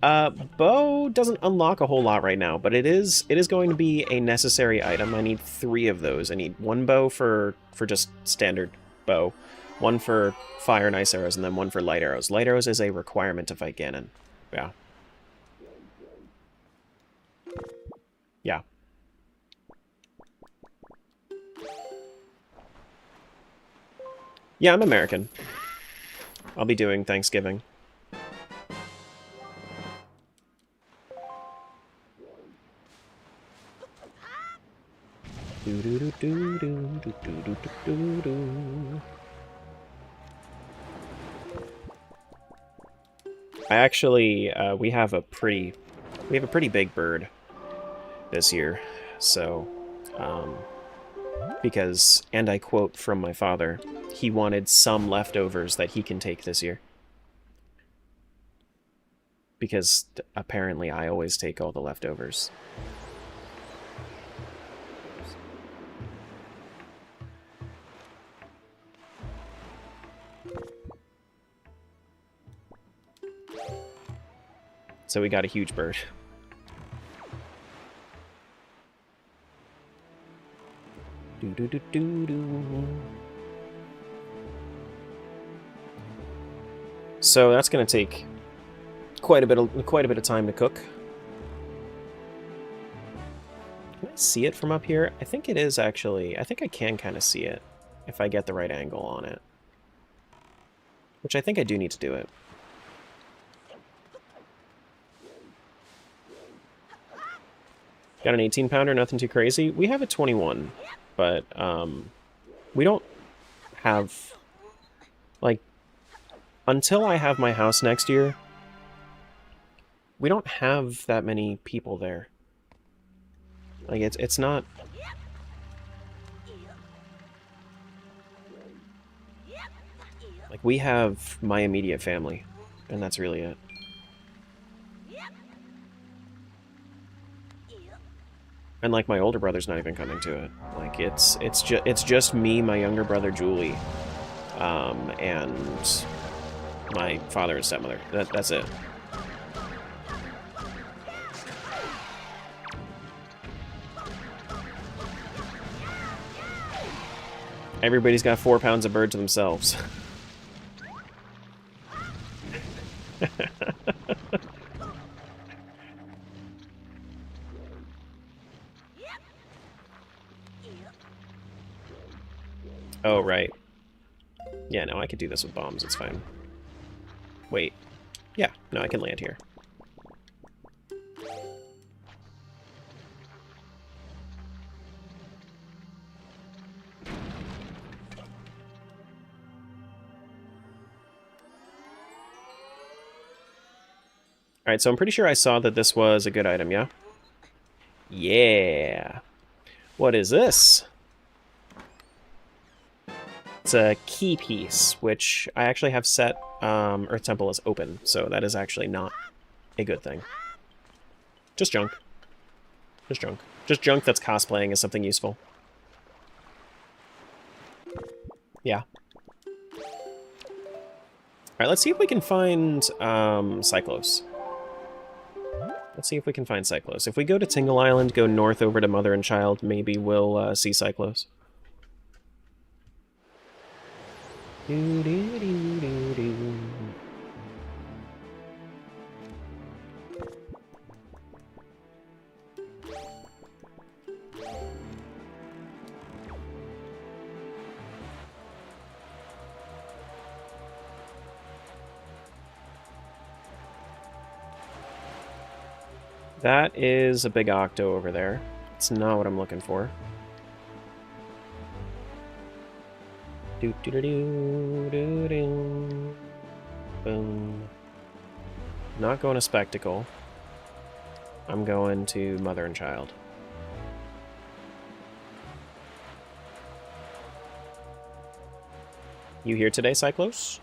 [SPEAKER 1] Bow doesn't unlock a whole lot right now, but it is going to be a necessary item. I need 3 of those. I need 1 bow for just standard bow, 1 for fire and ice arrows, and then 1 for light arrows. Light arrows is a requirement to fight Ganon. Yeah. Yeah. Yeah, I'm American. I'll be doing Thanksgiving. I actually, we have a pretty big bird this year, so, because, and I quote from my father, he wanted some leftovers that he can take this year. Because apparently I always take all the leftovers. So we got a huge bird. So that's going to take quite a bit of time to cook. Can I see it from up here? I think it is actually. I think I can kind of see it if I get the right angle on it. Which I think I do need to do it. Got an 18-pounder, nothing too crazy. We have a 21, but we don't have, like, until I have my house next year, we don't have that many people there. Like, it's not... Like, we have my immediate family, and that's really it. And like my older brother's not even coming to it. Like it's just me, my younger brother Julie, and my father and stepmother. That's it. Everybody's got 4 pounds of bird to themselves. Oh, right. Yeah, no, I could do this with bombs, it's fine. Wait. Yeah, no, I can land here. Alright, so I'm pretty sure I saw that this was a good item, yeah? Yeah! What is this? It's a key piece, which I actually have set Earth Temple as open, so that is actually not a good thing. Just junk. Just junk. Just junk that's cosplaying as something useful. Yeah. Alright, let's see if we can find Cyclos. Let's see if we can find Cyclos. If we go to Tingle Island, go north over to Mother and Child, maybe we'll see Cyclos. That is a big octo over there. It's not what I'm looking for. Boom. Not going to Spectacle. I'm going to Mother and Child. You here today, Cyclos?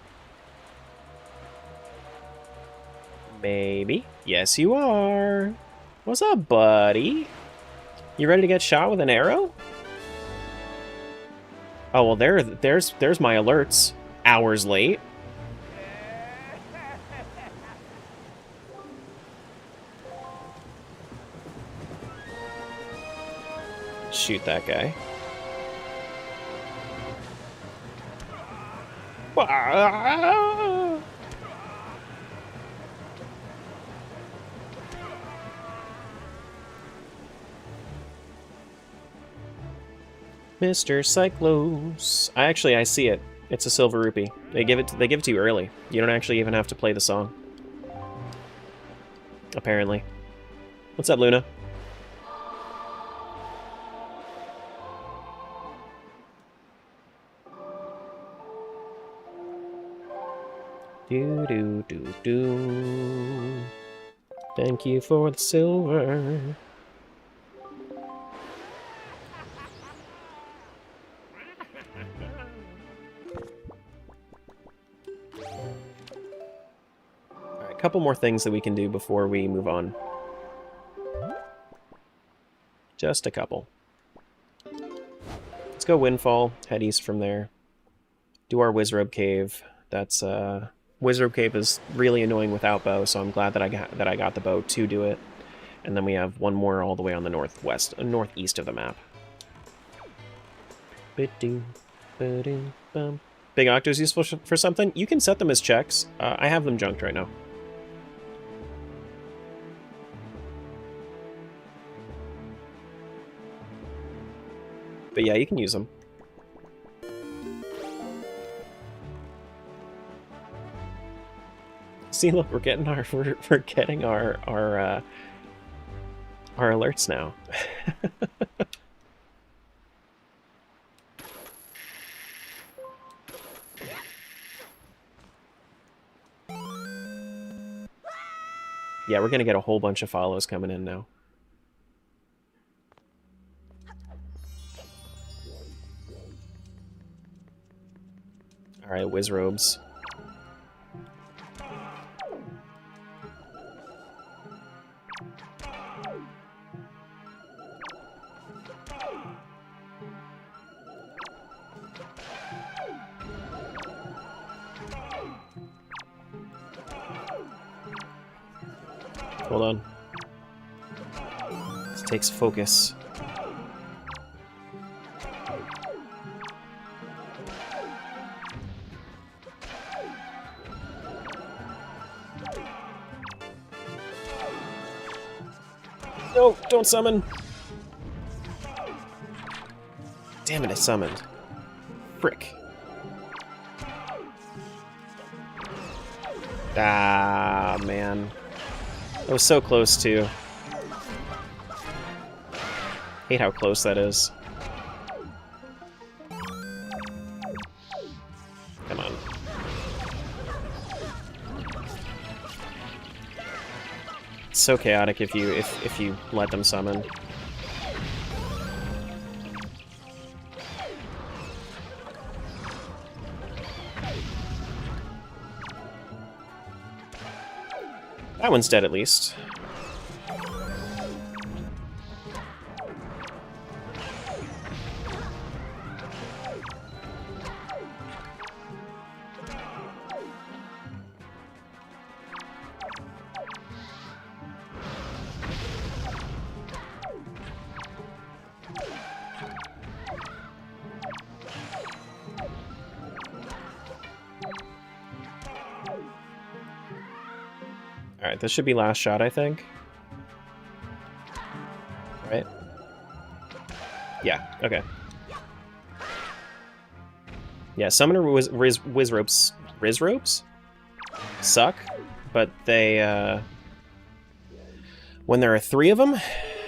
[SPEAKER 1] Maybe. Yes, you are. What's up, buddy? You ready to get shot with an arrow? Oh, well, there's my alerts. Hours late. Shoot that guy. Ah! Mr. Cyclos. I see it. It's a silver rupee. They give it to you early. You don't actually even have to play the song. Apparently. What's up, Luna? Do do do do. Thank you for the silver. Alright, a couple more things that we can do before we move on. Just a couple. Let's go Windfall, head east from there. Do our Wizrobe Cave. That's Wizrobe Cave is really annoying without bow, so I'm glad that I got the bow to do it. And then we have one more all the way on the northeast of the map. Big Octo's useful for something? You can set them as checks. I have them junked right now. But yeah, you can use them. See, look, we're getting our alerts now. Yeah, we're gonna get a whole bunch of follows coming in now. All right, Wizrobes. Hold on. This takes focus. No, don't summon. Damn it, I summoned. Frick. Ah, man. That was so close, too. Hate how close that is. Come on. It's so chaotic if you let them summon. That one's dead, at least. Alright, this should be last shot, I think. Right? Yeah, okay. Yeah, Summoner Wizropes suck, but they, when there are 3 of them,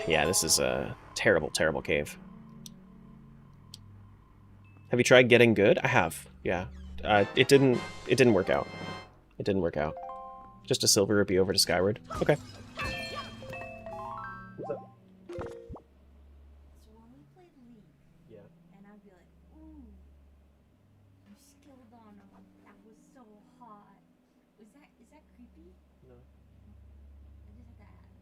[SPEAKER 1] yeah, this is a terrible, terrible cave. Have you tried getting good? I have, yeah. It didn't work out. It didn't work out. Just a silver rupee over to Skyward. Okay. What's up?
[SPEAKER 10] So when we played League,
[SPEAKER 1] Yeah.
[SPEAKER 10] and I'd be like, ooh, you skilled on him. That was so hot. Is that creepy?
[SPEAKER 1] No.
[SPEAKER 10] I just had to ask.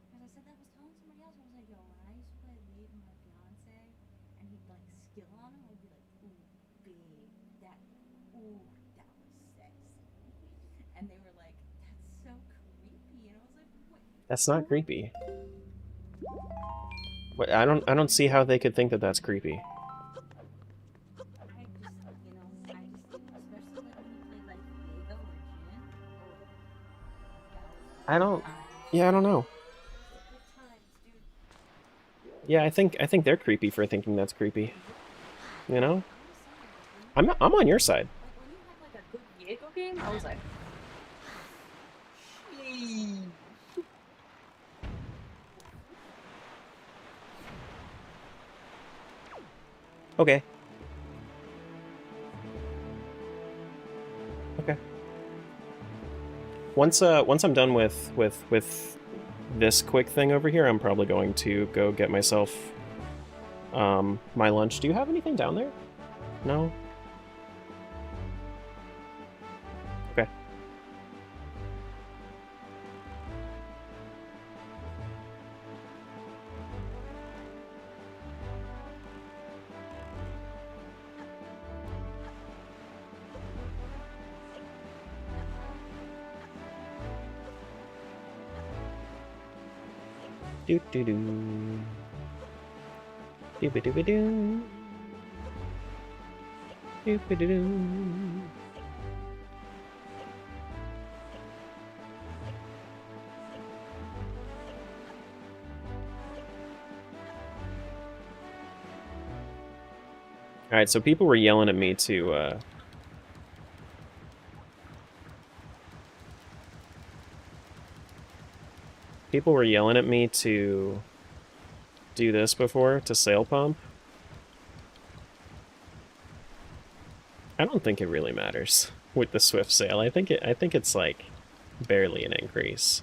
[SPEAKER 10] Because I said that was telling somebody else. I was like, yo, when I used to play League with my fiance, and he'd like skill on him, I'd be like, ooh, big. That was sexy. And they were like, that's so creepy. And I was like, what?
[SPEAKER 1] That's not creepy. I don't see how they could think that that's creepy.
[SPEAKER 10] I just, you know, especially like when you play like Vega or Jin.
[SPEAKER 1] I don't. Yeah, I don't know.
[SPEAKER 10] Good times, dude.
[SPEAKER 1] Yeah, I think they're creepy for thinking that's creepy. You know? I'm on your side.
[SPEAKER 2] Like when you have like a good Diego game, I was like,
[SPEAKER 1] Okay. Okay. Once I'm done with this quick thing over here, I'm probably going to go get myself my lunch. Do you have anything down there? No? Okay. Do do do. Do ba do ba do. Do ba do do. All right, so people were yelling at me to people were yelling at me to do this before, to sail pump. I don't think it really matters with the swift sail. I think it's like barely an increase.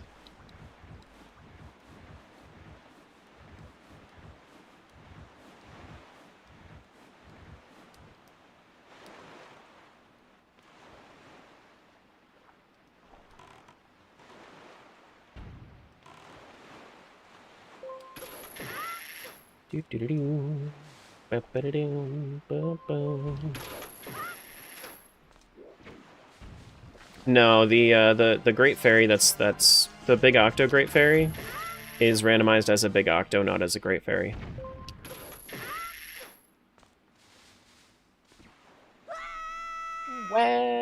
[SPEAKER 1] Do-do-do-do. Ba-ba-da-doo. Ba-ba. No, the Great Fairy, that's the Big Octo Great Fairy is randomized as a Big Octo, not as a Great Fairy. Wah.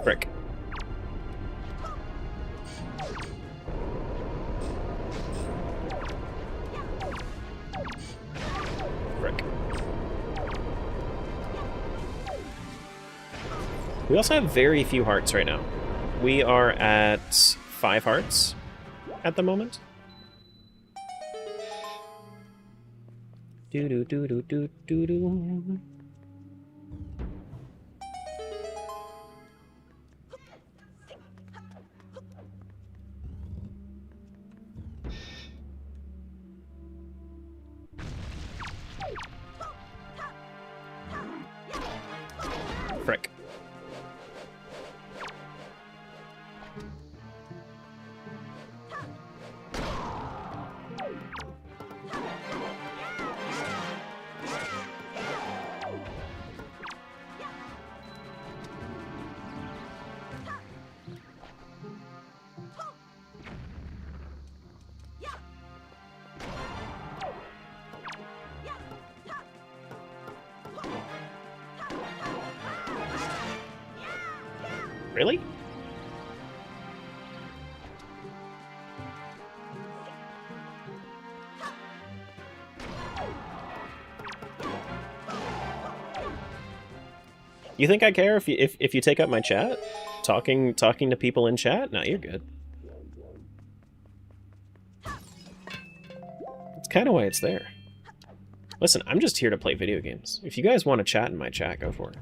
[SPEAKER 1] Frick. Frick. We also have very few hearts right now. We are at 5 hearts at the moment. Do do do do do do do. Frick. Really? You think I care if you take up my chat? Talking to people in chat? No, you're good. It's kind of why it's there. Listen, I'm just here to play video games. If you guys want to chat in my chat, go for it.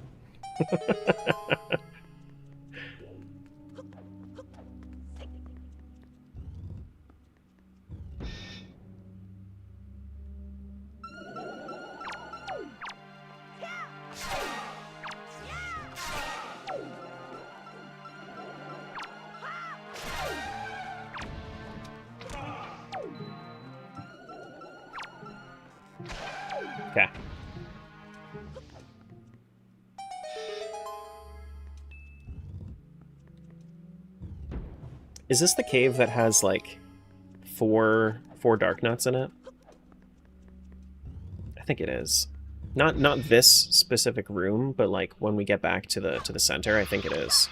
[SPEAKER 1] Okay. Is this the cave that has, like, four dark nuts in it? I think it is. Not this specific room, but like when we get back to the center, I think it is.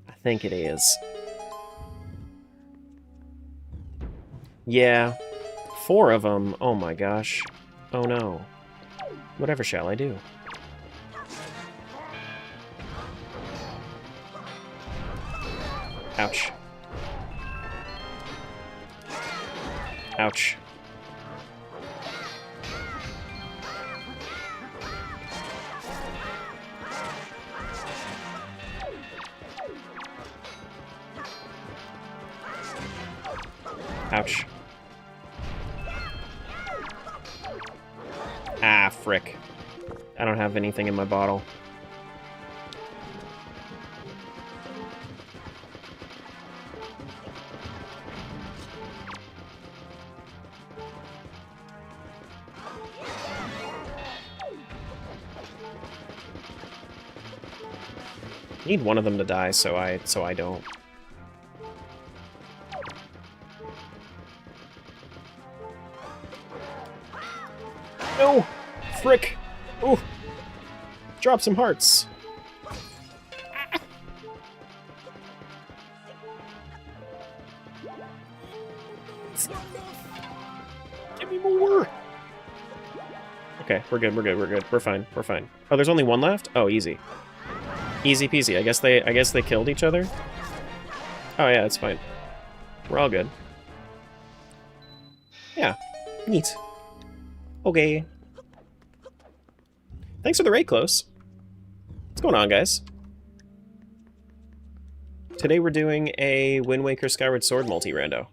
[SPEAKER 1] I think it is. Yeah. 4 of them. Oh my gosh. Oh no. Whatever shall I do? Ouch. Ouch. Ouch. Ah, frick. I don't have anything in my bottle. I need one of them to die so I don't. No! Frick! Ooh! Drop some hearts! Ah. It's not enough! Give me more! Okay, we're good, we're good, we're good. We're fine, we're fine. Oh, there's only one left? Oh, easy. Easy peasy. I guess they killed each other? Oh yeah, it's fine. We're all good. Yeah. Neat. Okay. Thanks for the raid, Close. What's going on, guys? Today we're doing a Wind Waker Skyward Sword multi-rando.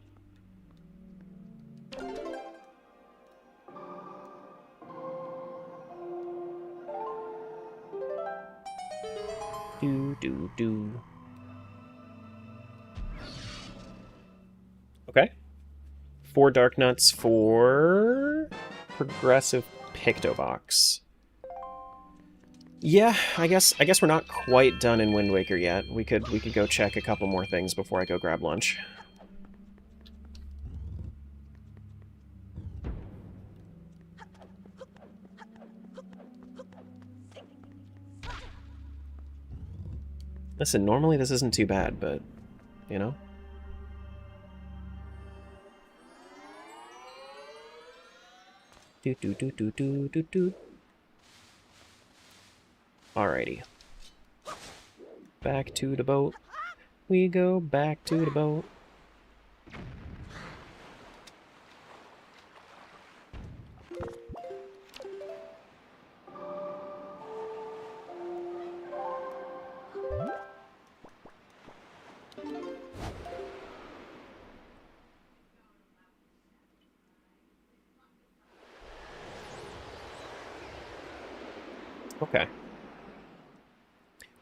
[SPEAKER 1] Do. Okay. 4 dark nuts for progressive Pictobox. Yeah, I guess we're not quite done in Wind Waker yet. We could go check a couple more things before I go grab lunch. Listen, normally this isn't too bad, but, you know? Do. Alrighty. Back to the boat. We go back to the boat. Okay.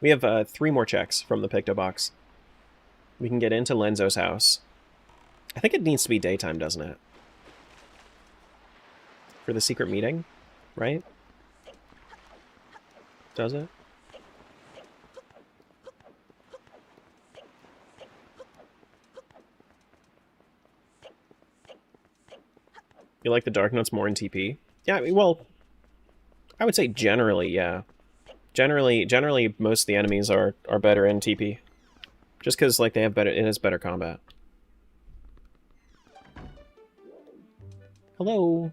[SPEAKER 1] We have 3 more checks from the Pictobox. We can get into Lenzo's house. I think it needs to be daytime, doesn't it? For the secret meeting, right? Does it? You like the Dark Notes more in TP? Yeah, I mean, well, I would say generally, yeah. Generally, most of the enemies are better in TP. Just because, like, it has better combat. Hello.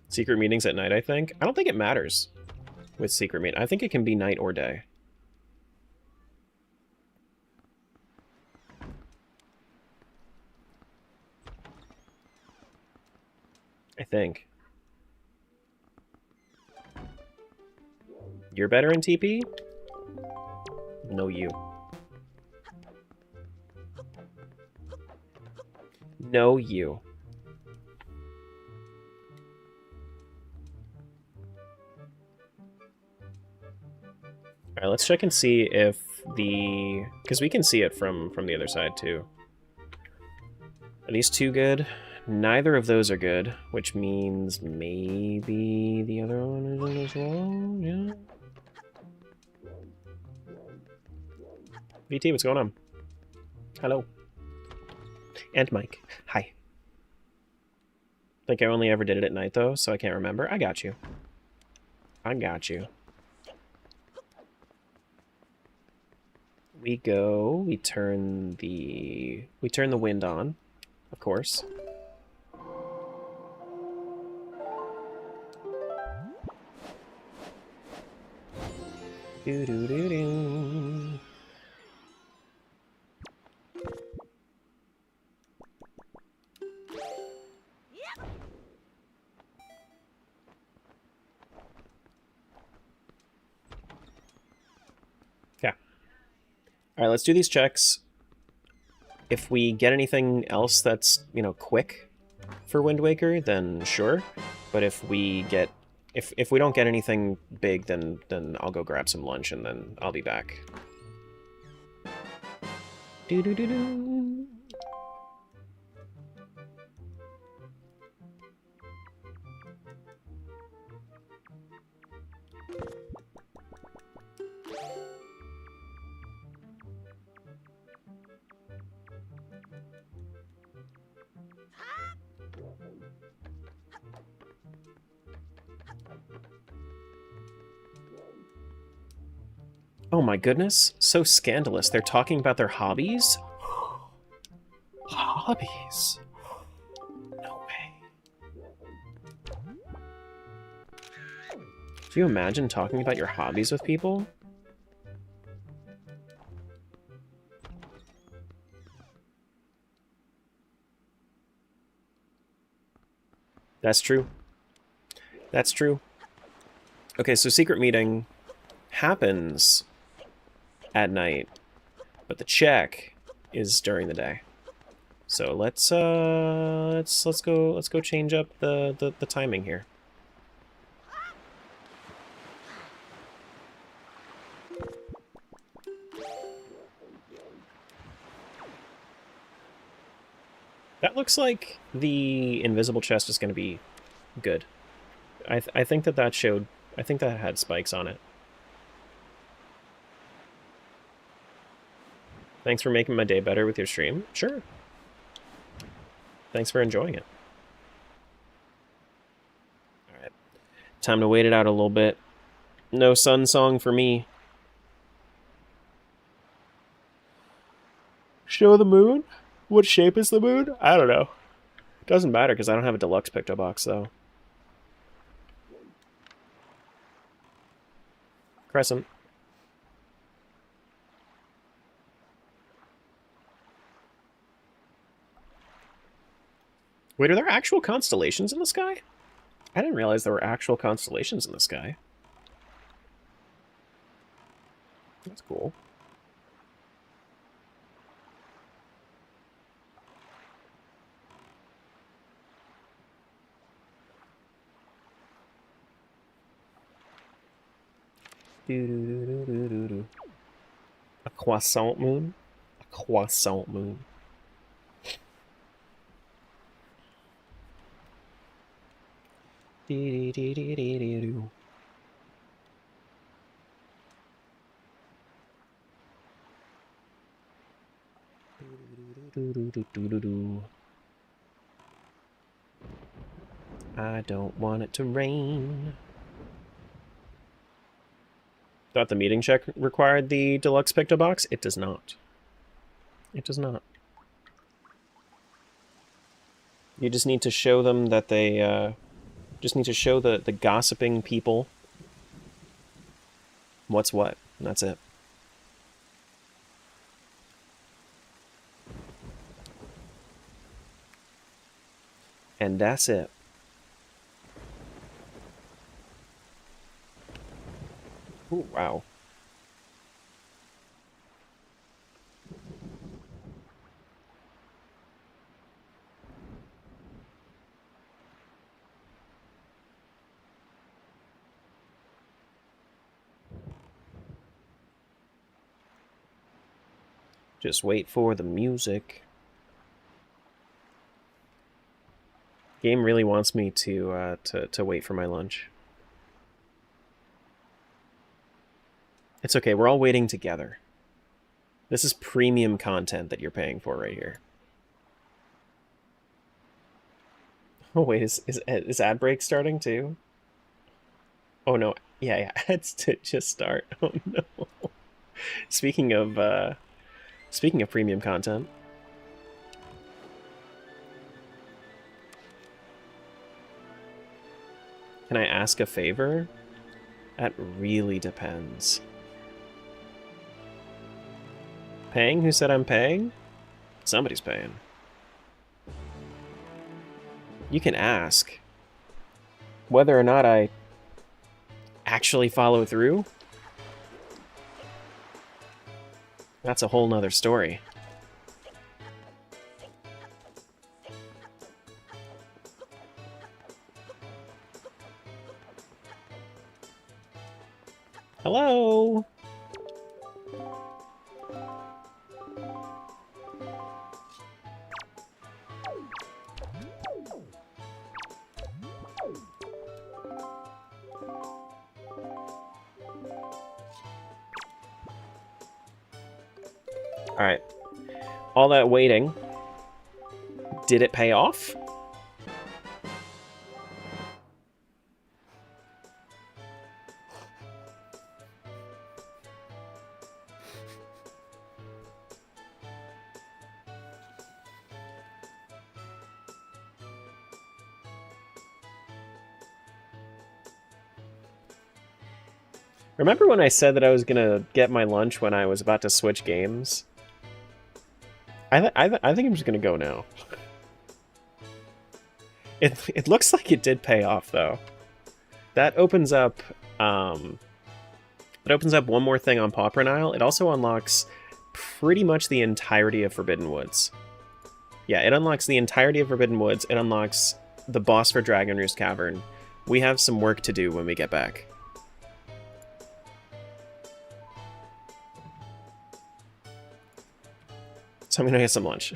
[SPEAKER 1] Secret meetings at night, I think. I don't think it matters with secret meeting. I think it can be night or day. I think. You're better in TP? No, you. No, you. All right, let's check and see if the... Because we can see it from the other side, too. Are these two good? Neither of those are good, which means maybe the other one is good as well? Yeah. VT, what's going on? Hello. And Mike. Hi. Think I only ever did it at night, though, so I can't remember. I got you. I got you. We go, we turn the wind on, of course. Do-do-do-do. Yeah. All right, let's do these checks. If we get anything else that's, you know, quick for Wind Waker, then sure. But if we get if we don't get anything big, then I'll go grab some lunch and then I'll be back. Do-do-do-do. Oh my goodness, so scandalous. They're talking about their hobbies? Hobbies? No way. Do you imagine talking about your hobbies with people? That's true. That's true. Okay, so secret meeting happens at night, but the check is during the day. So let's go change up the timing here. That looks like the invisible chest is going to be good. I think that showed... I think that had spikes on it. Thanks for making my day better with your stream. Sure. Thanks for enjoying it. Alright. Time to wait it out a little bit. No sun song for me. Show the moon? What shape is the moon? I don't know. Doesn't matter because I don't have a deluxe picto box though. Crescent. Wait, are there actual constellations in the sky? I didn't realize there were actual constellations in the sky. That's cool. Do-do-do-do-do-do. A croissant moon? A croissant moon. Do-do-do-do-do-do. Do-do-do-do-do-do. I don't want it to rain. Thought the meeting check required the deluxe picto box? It does not. It does not. You just need to show them that they, just need to show the gossiping people what's what, and that's it. And that's it. Ooh, wow. Just wait for the music. Game really wants me to wait for my lunch. It's okay, we're all waiting together. This is premium content that you're paying for right here. Oh wait, is ad break starting too? Oh no, yeah, ads to just start. Oh no. Speaking of premium content. Can I ask a favor? That really depends. Paying? Who said I'm paying? Somebody's paying. You can ask. Whether or not I actually follow through? That's a whole nother story. Hello? Alright. All that waiting. Did it pay off? Remember when I said that I was gonna get my lunch when I was about to switch games? I think I'm just gonna go now. It looks like it did pay off though. That opens up one more thing on Pauper Isle. It also unlocks pretty much the entirety of Forbidden Woods. Yeah, it unlocks the entirety of Forbidden Woods. It unlocks the boss for Dragon Roost Cavern. We have some work to do when we get back. So I'm gonna get some lunch.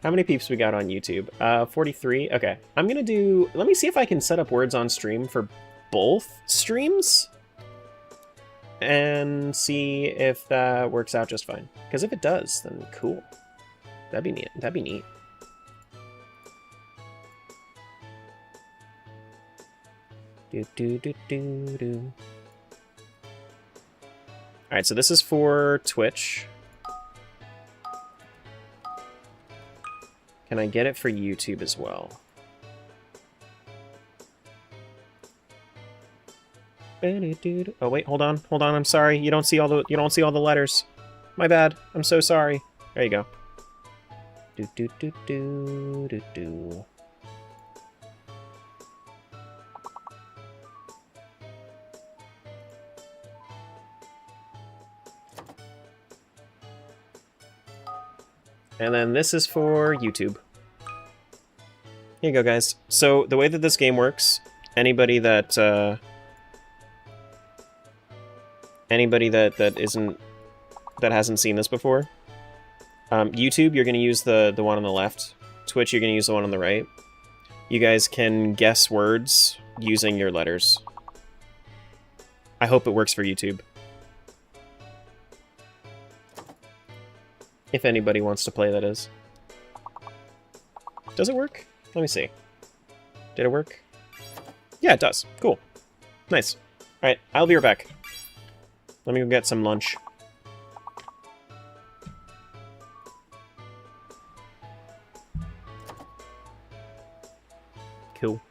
[SPEAKER 1] How many peeps we got on YouTube? 43. Okay, I'm gonna do. Let me see if I can set up words on stream for both streams, and see if that works out just fine. Because if it does, then cool. That'd be neat. That'd be neat. Do do do do do. All right, so this is for Twitch. Can I get it for YouTube as well? Oh wait, hold on, I'm sorry. You don't see all the letters. My bad. I'm so sorry. There you go. Do do do do do do. And then this is for YouTube. Here you go, guys. So the way that this game works, anybody that hasn't seen this before, YouTube, you're gonna use the one on the left. Twitch, you're gonna use the one on the right. You guys can guess words using your letters. I hope it works for YouTube. If anybody wants to play, that is. Does it work? Let me see. Did it work? Yeah, it does. Cool. Nice. Alright, I'll be right back. Let me go get some lunch. Cool.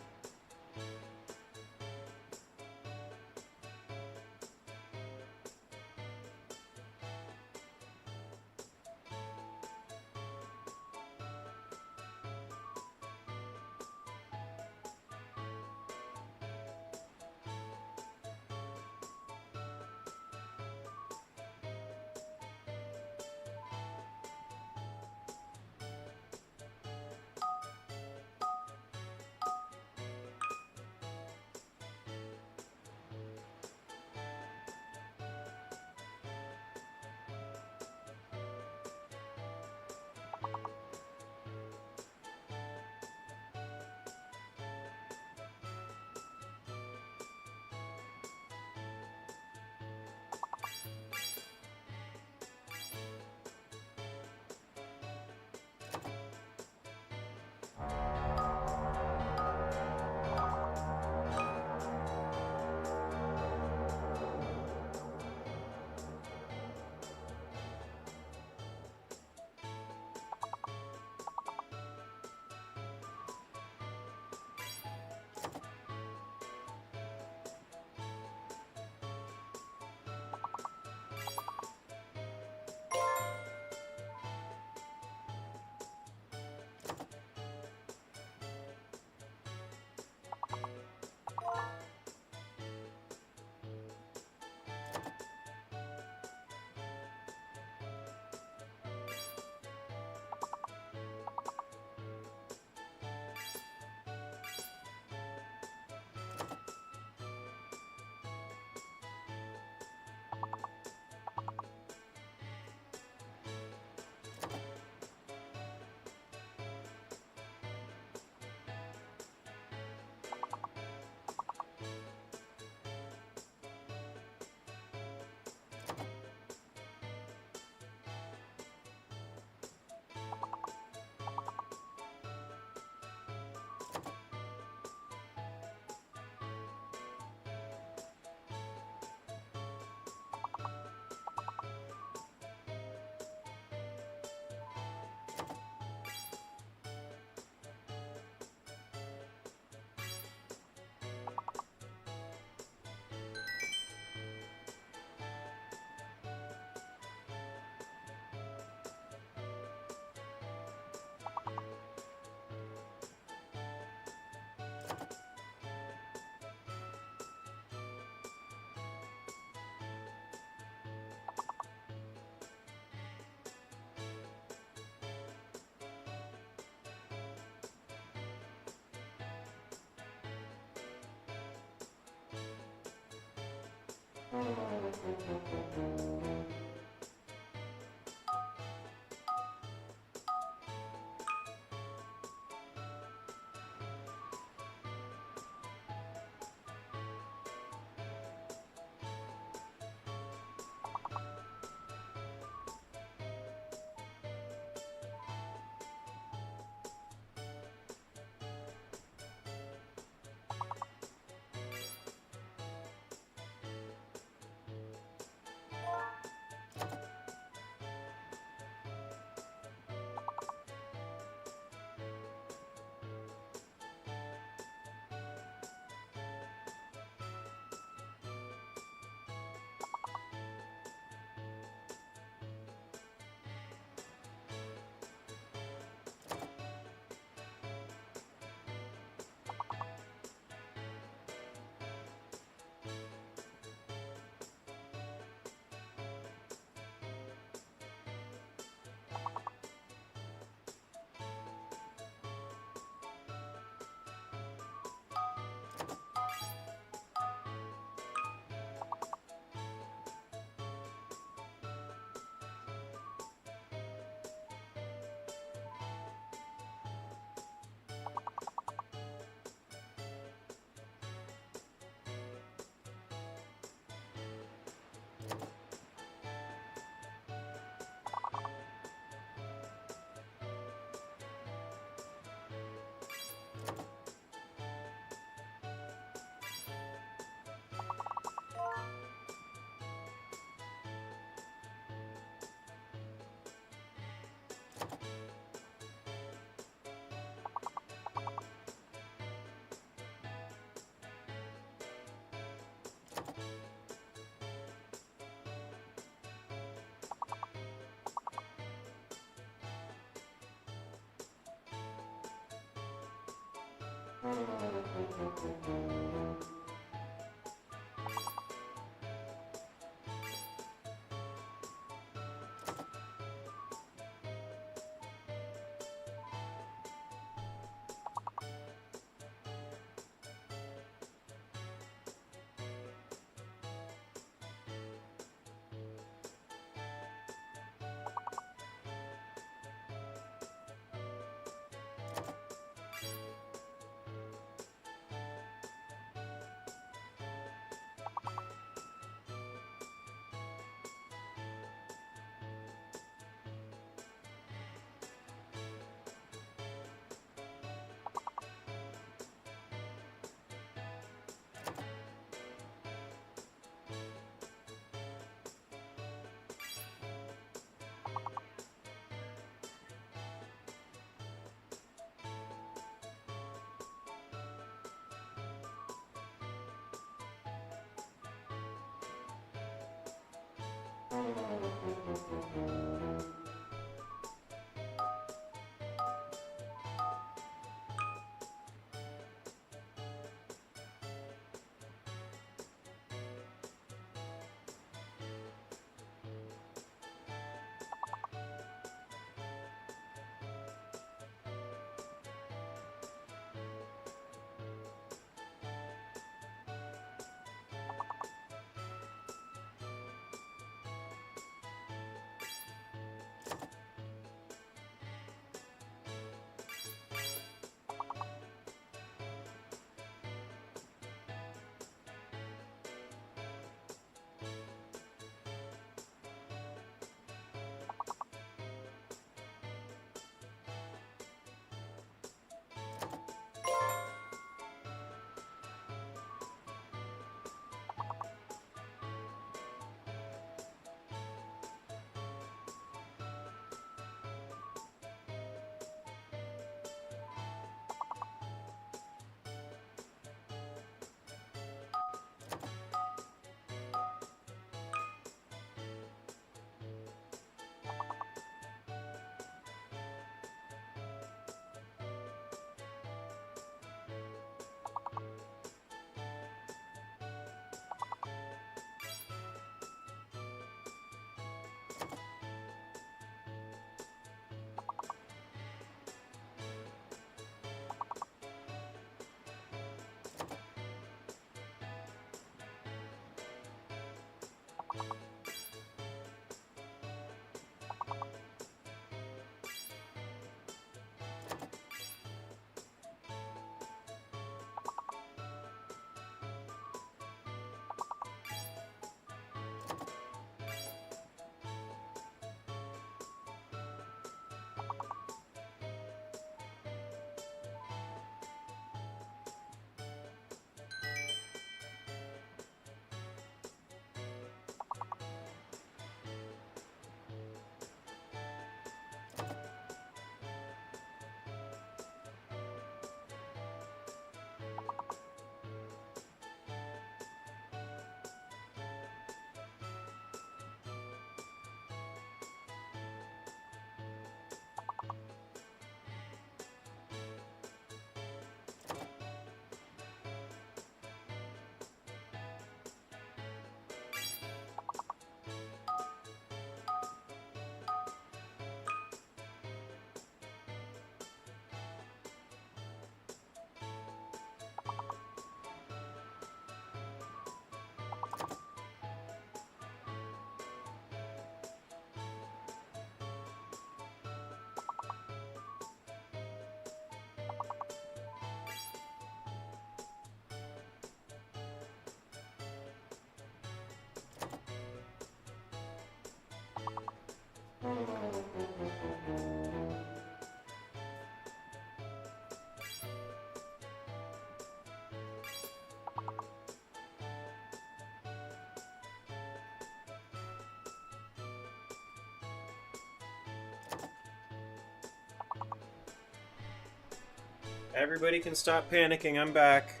[SPEAKER 1] Everybody can stop panicking, I'm back.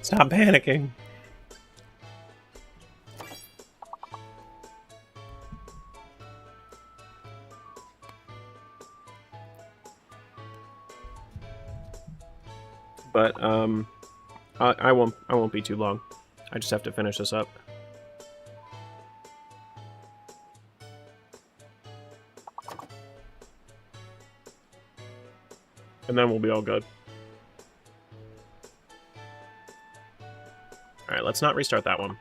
[SPEAKER 1] Stop panicking. But I won't be too long. I just have to finish this up. And then we'll be all good. Alright, let's not restart that one.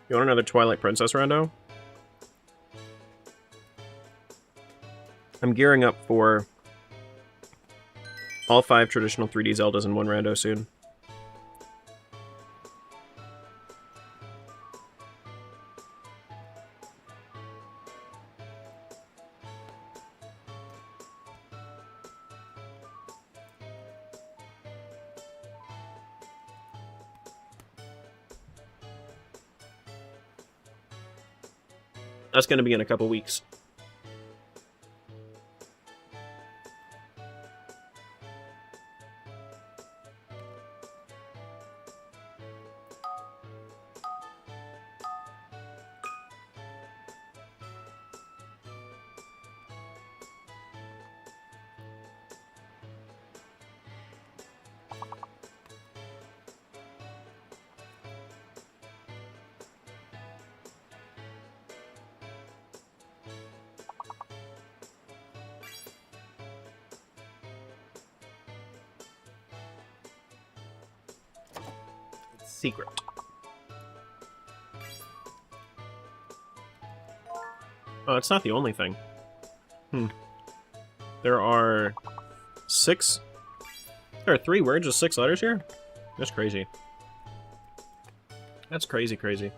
[SPEAKER 1] You want another Twilight Princess, Rando? I'm gearing up for all 5 traditional 3D Zeldas in one Rando soon. That's going to be in a couple weeks. Secret. Oh, it's not the only thing. There are 6... There are 3 words with 6 letters here? That's crazy. That's crazy, crazy.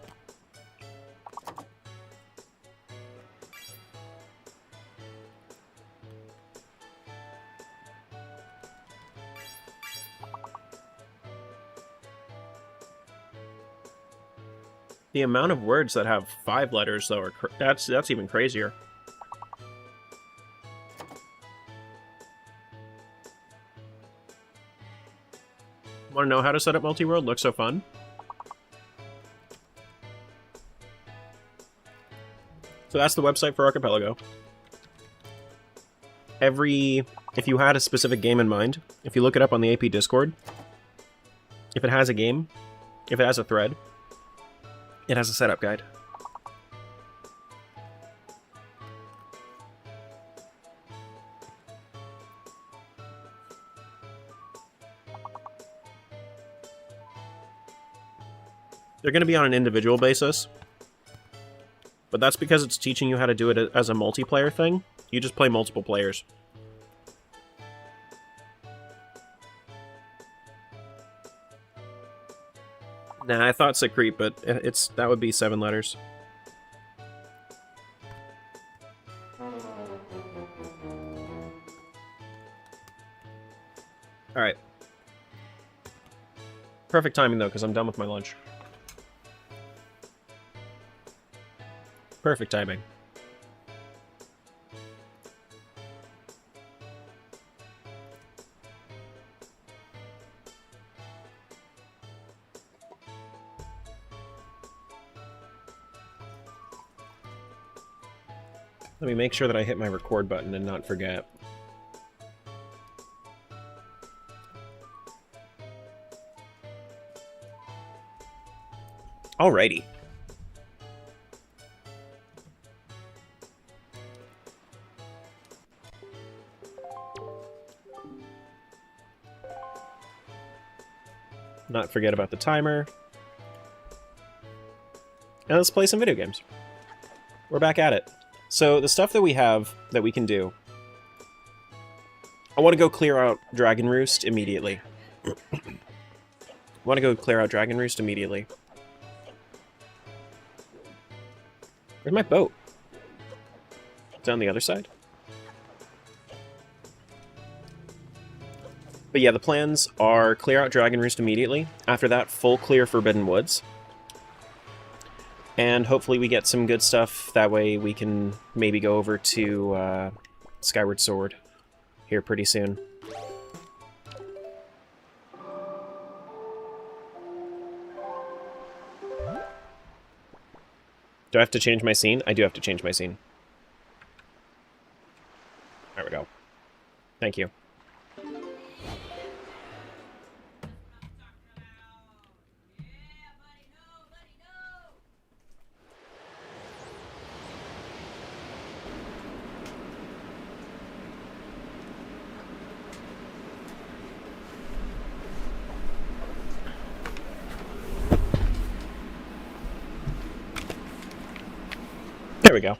[SPEAKER 1] The amount of words that have 5 letters, though, are that's even crazier. Want to know how to set up Multiworld? Looks so fun. So that's the website for Archipelago. If you had a specific game in mind, if you look it up on the AP Discord, if it has a game, if it has a thread, it has a setup guide. They're going to be on an individual basis, but that's because it's teaching you how to do it as a multiplayer thing. You just play multiple players. Nah, I thought Secret, but that would be 7 letters. Alright. Perfect timing, though, because I'm done with my lunch. Perfect timing. Let me make sure that I hit my record button and not forget. Alrighty. not forget about the timer. And let's play some video games. We're back at it. So the stuff that we have that we can do, I want to go clear out Dragon Roost immediately. Where's my boat? It's on the other side? But yeah, the plans are clear out Dragon Roost immediately. After that, full clear Forbidden Woods. And hopefully we get some good stuff. That way we can maybe go over to Skyward Sword here pretty soon. Do I have to change my scene? I do have to change my scene. There we go. Thank you. There we go.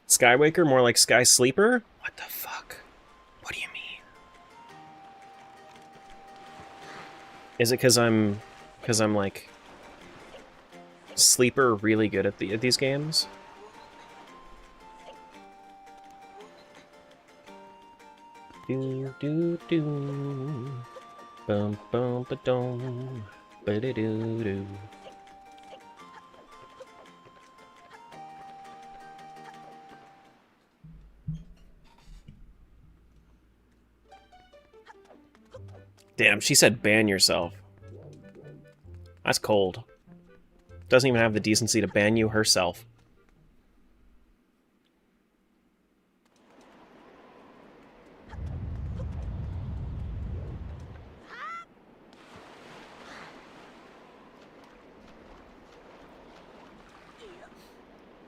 [SPEAKER 1] Skywaker, more like Sky Sleeper? What the fuck? What do you mean? Is it because I'm like sleeper really good at these games? Do do do. Bum bum ba dum. Ba do do do. Damn, she said ban yourself. That's cold. Doesn't even have the decency to ban you herself.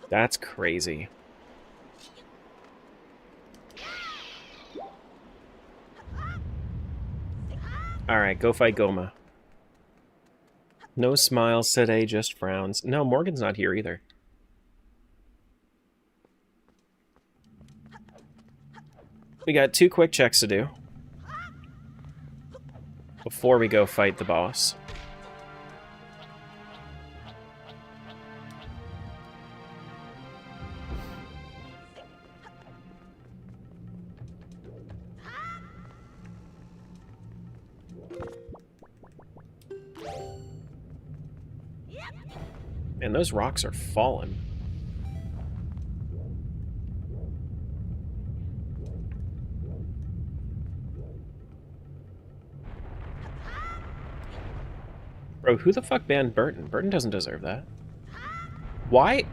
[SPEAKER 1] That's crazy. Alright, go fight Gohma. No smiles today, just frowns. No, Morgan's not here either. We got 2 quick checks to do before we go fight the boss. And those rocks are falling. Bro, who the fuck banned Burton? Burton doesn't deserve that. Why?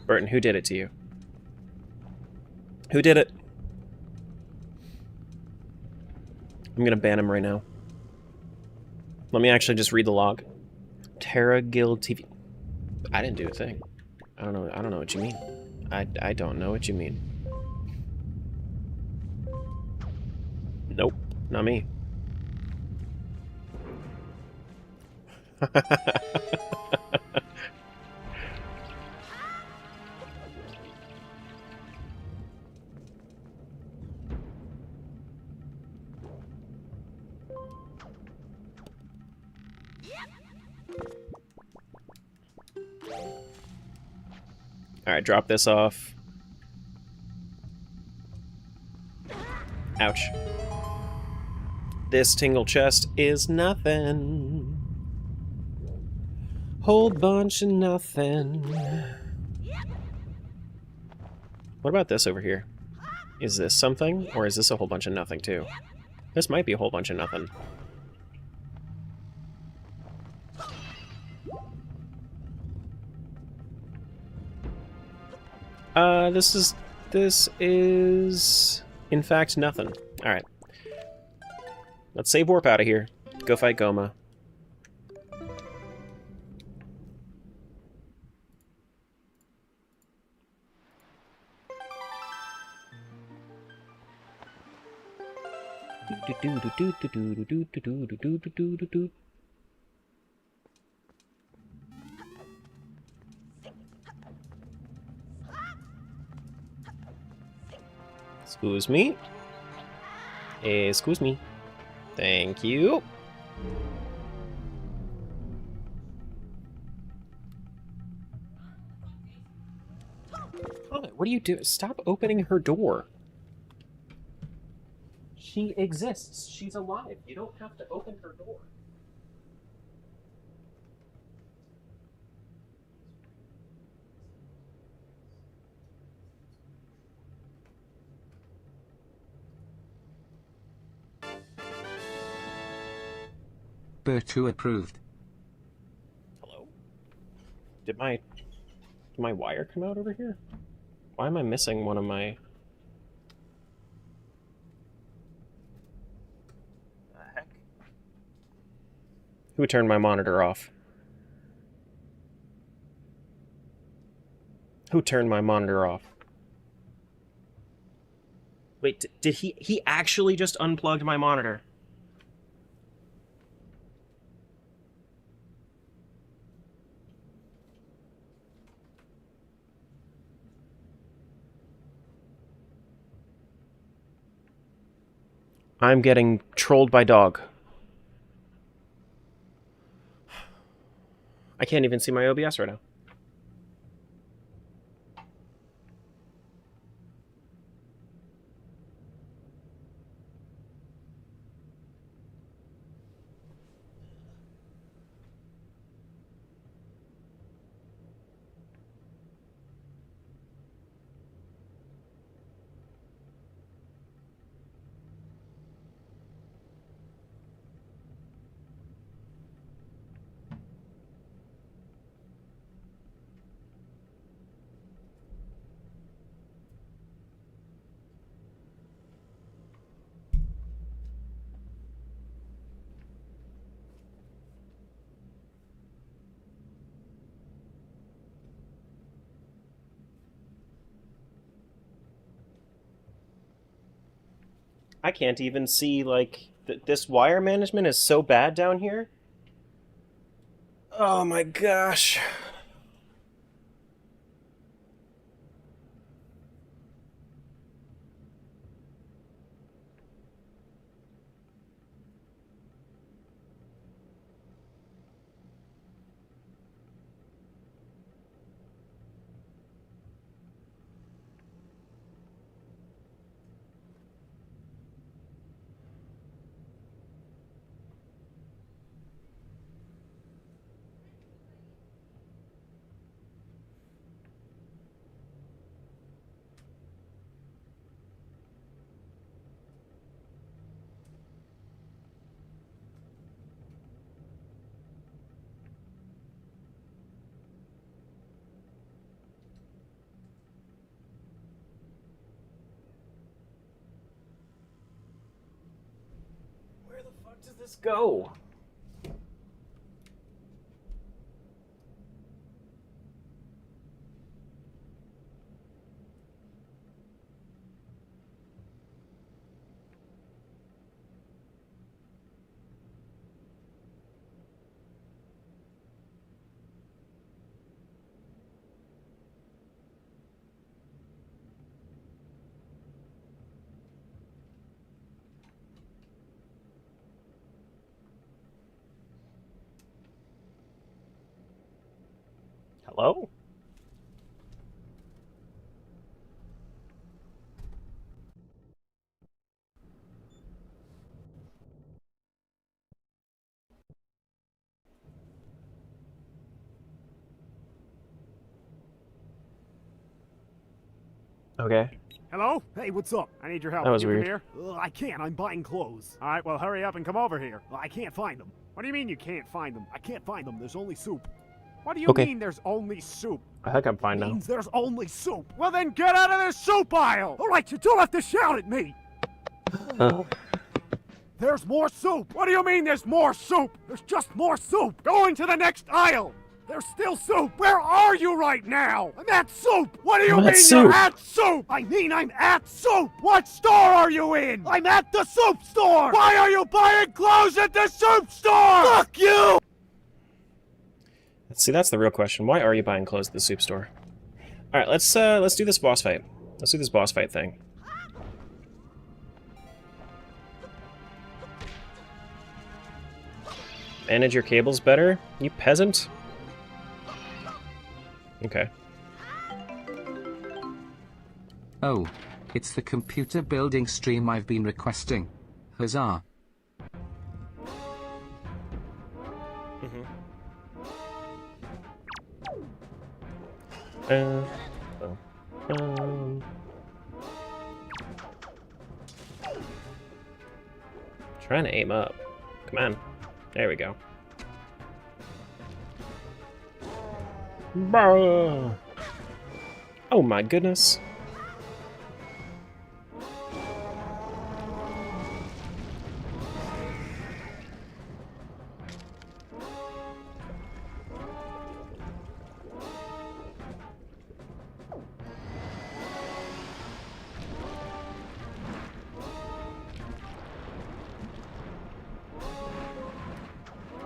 [SPEAKER 1] Burton, who did it to you? Who did it? I'm gonna ban him right now. Let me actually just read the log. Terra Guild TV. I didn't do a thing. I don't know what you mean. I don't know what you mean. Nope, not me. Alright, drop this off. Ouch. This tingle chest is nothing. Whole bunch of nothing. What about this over here? Is this something, or is this a whole bunch of nothing too? This might be a whole bunch of nothing. This is in fact nothing. Alright. Let's save warp out of here. Go fight Gohma. Excuse me. Excuse me. Thank you. What do you do? Stop opening her door. She exists. She's alive. You don't have to open her door.
[SPEAKER 5] Bertu approved.
[SPEAKER 1] Hello? Did my wire come out over here? Why am I missing one of my... The heck? Who turned my monitor off? Who turned my monitor off? Wait, did he actually just unplugged my monitor? I'm getting trolled by dog. I can't even see my OBS right now. I can't even see, like, this wire management is so bad down here. Oh my gosh. Where the fuck does this go? Hello? Okay.
[SPEAKER 9] Hello? Hey, what's up? I need your help.
[SPEAKER 1] That was
[SPEAKER 9] Can you come
[SPEAKER 1] weird.
[SPEAKER 9] here? I can't. I'm buying clothes. All right, well, hurry up and come over here. I can't find them. What do you mean you can't find them? I can't find them. There's only soup. What do you
[SPEAKER 1] Okay.
[SPEAKER 9] mean there's only soup?
[SPEAKER 1] I think I'm fine now.
[SPEAKER 9] Means there's only soup. Well, then get out of the soup aisle. All right, you don't have to shout at me. There's more soup. What do you mean there's more soup? There's just more soup. Go into the next aisle. There's still soup! Where are you right now? I'm at soup! What do you
[SPEAKER 1] I'm
[SPEAKER 9] mean
[SPEAKER 1] at
[SPEAKER 9] you're
[SPEAKER 1] soup.
[SPEAKER 9] at soup? I mean I'm at soup! What store are you in? I'm at the soup store! Why are you buying clothes at the soup store? Fuck you!
[SPEAKER 1] See, that's the real question. Why are you buying clothes at the soup store? Alright, let's do this boss fight. Let's do this boss fight thing. Manage your cables better, you peasant? Okay.
[SPEAKER 5] Oh, it's the computer building stream I've been requesting. Huzzah.
[SPEAKER 1] Trying to aim up. Come on. There we go. Bah! Oh my goodness.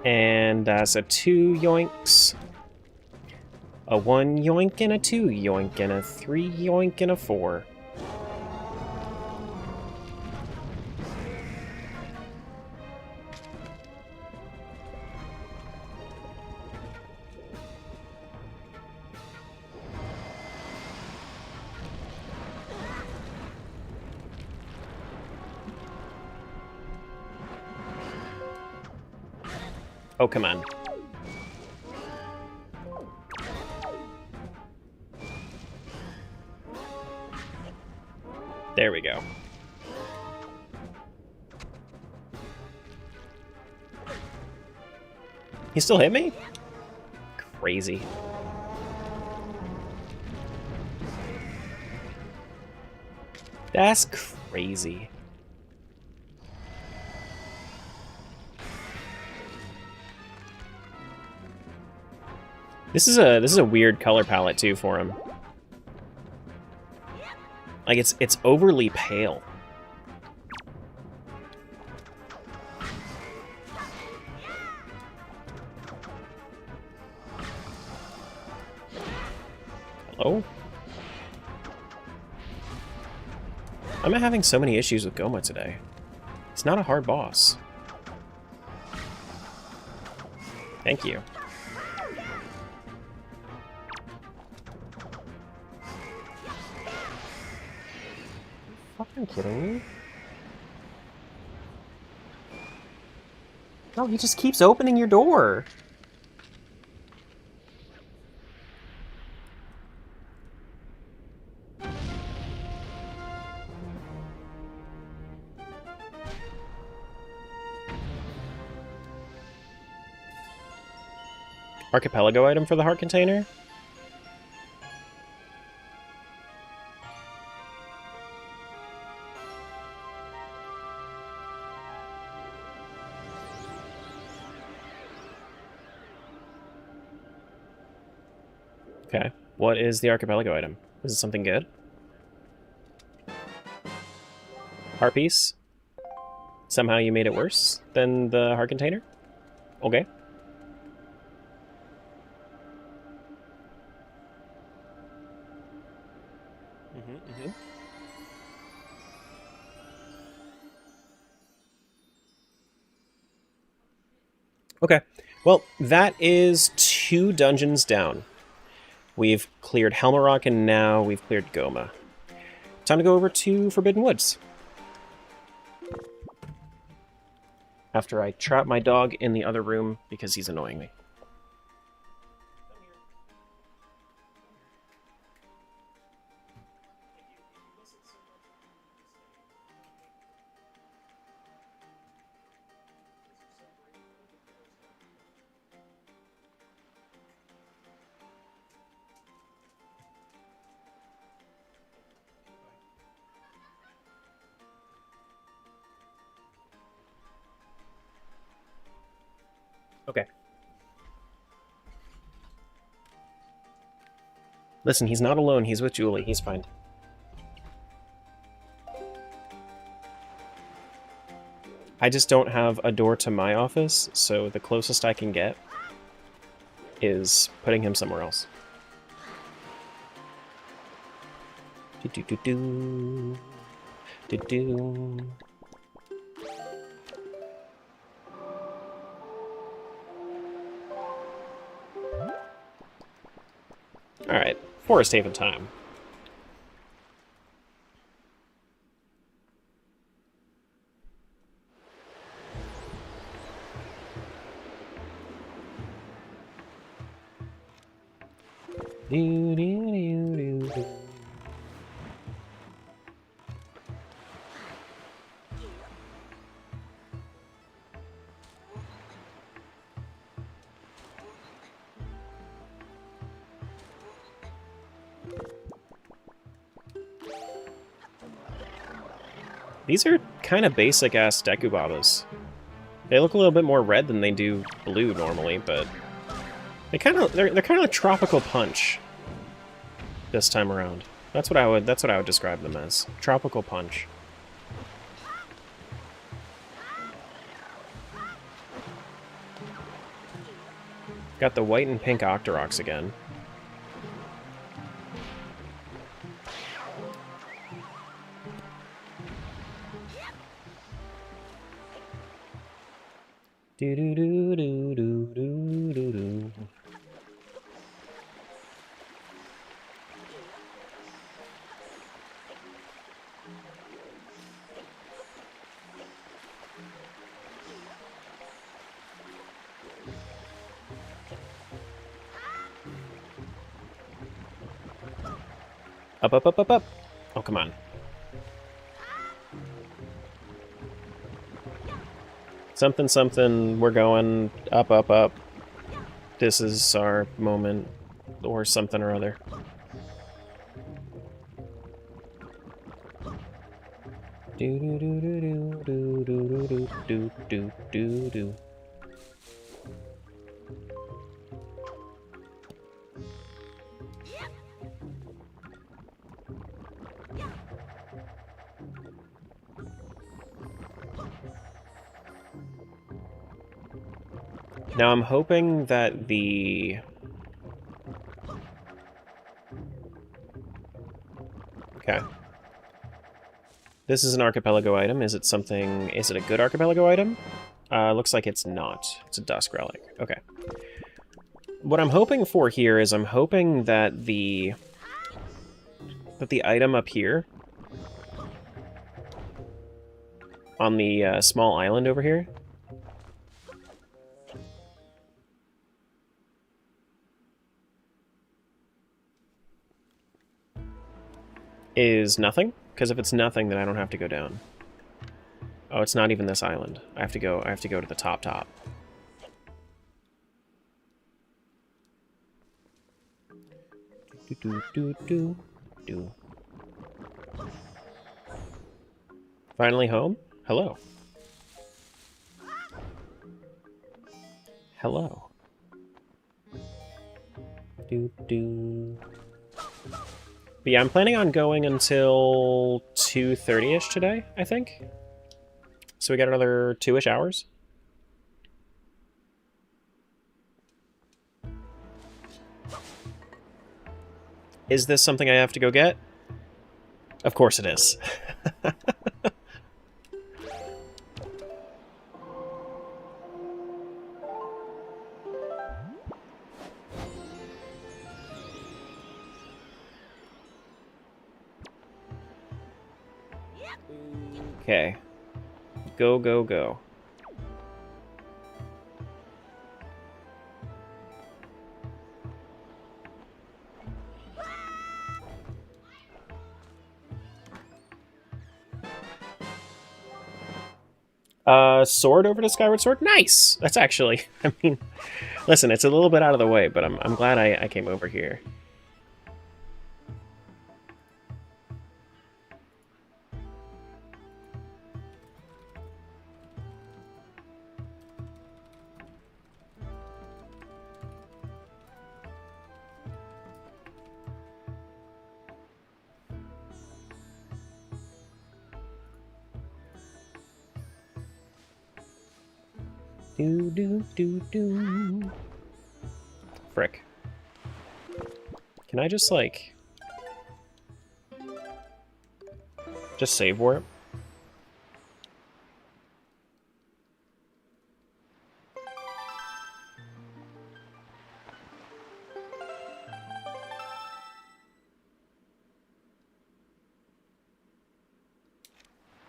[SPEAKER 1] And that's a 2 yoinks. A 1 yoink and a 2 yoink and a 3 yoink and a 4. Oh, come on. There we go. He still hit me? Crazy. That's crazy. This is a weird color palette too for him. Like it's overly pale. Hello? I'm having so many issues with Gohma today. It's not a hard boss. Thank you. Fucking kidding me? No, he just keeps opening your door. Archipelago item for the heart container? Okay. What is the archipelago item? Is it something good? Heart piece? Somehow you made it worse than the heart container? Okay. Okay. Well, that is 2 dungeons down. We've cleared Helmarok, and now we've cleared Gohma. Time to go over to Forbidden Woods. After I trap my dog in the other room because he's annoying me. Okay. Listen, he's not alone. He's with Julie. He's fine. I just don't have a door to my office, so the closest I can get is putting him somewhere else. Do-do-do-do. Do-do. Alright, Forest Haven time. Do-do-do-do-do. These are kind of basic-ass Dekubabas. They look a little bit more red than they do blue normally, but they're kind of tropical punch this time around. That's what I would describe them as. Tropical punch. Got the white and pink Octoroks again. Do do do do do do do do. Up, up, up, up, up. Oh, come on. Something, something, we're going up, up, up. This is our moment, or something or other. Do do do do do do do do do do do. Now I'm hoping that the... Okay. This is an archipelago item. Is it something... Is it a good archipelago item? Looks like it's not. It's a dusk relic. Okay. What I'm hoping for here is I'm hoping that the item up here on the small island over here is nothing, because if it's nothing, then I don't have to go down. Oh, it's not even this island. I have to go to the top. Do. Finally home? Hello. Hello. Do. But yeah, I'm planning on going until 2:30-ish today, I think. So we got another 2-ish hours. Is this something I have to go get? Of course it is. Okay. Go, go, go. Sword over to Skyward Sword? Nice! That's actually, I mean, listen, it's a little bit out of the way, but I'm glad I came over here. Do do do do. Frick. Can I just like just save warp?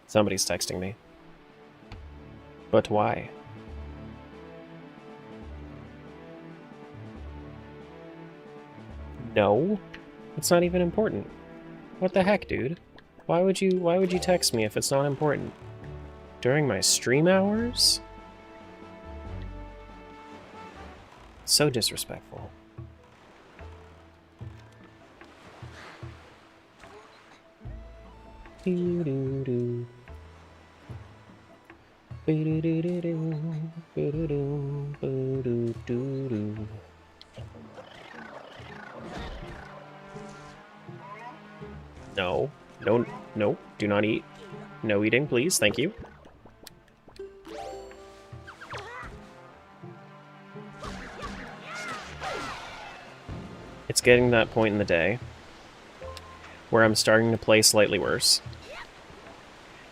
[SPEAKER 1] Somebody's texting me. But why? No, it's not even important. What the heck, dude? Why would you text me if it's not important? During my stream hours? So disrespectful. Do do do. Ba-do-do-do-do, ba-do-do, ba-do-do-do. No, no, do not eat. No eating, please, thank you. It's getting to that point in the day where I'm starting to play slightly worse.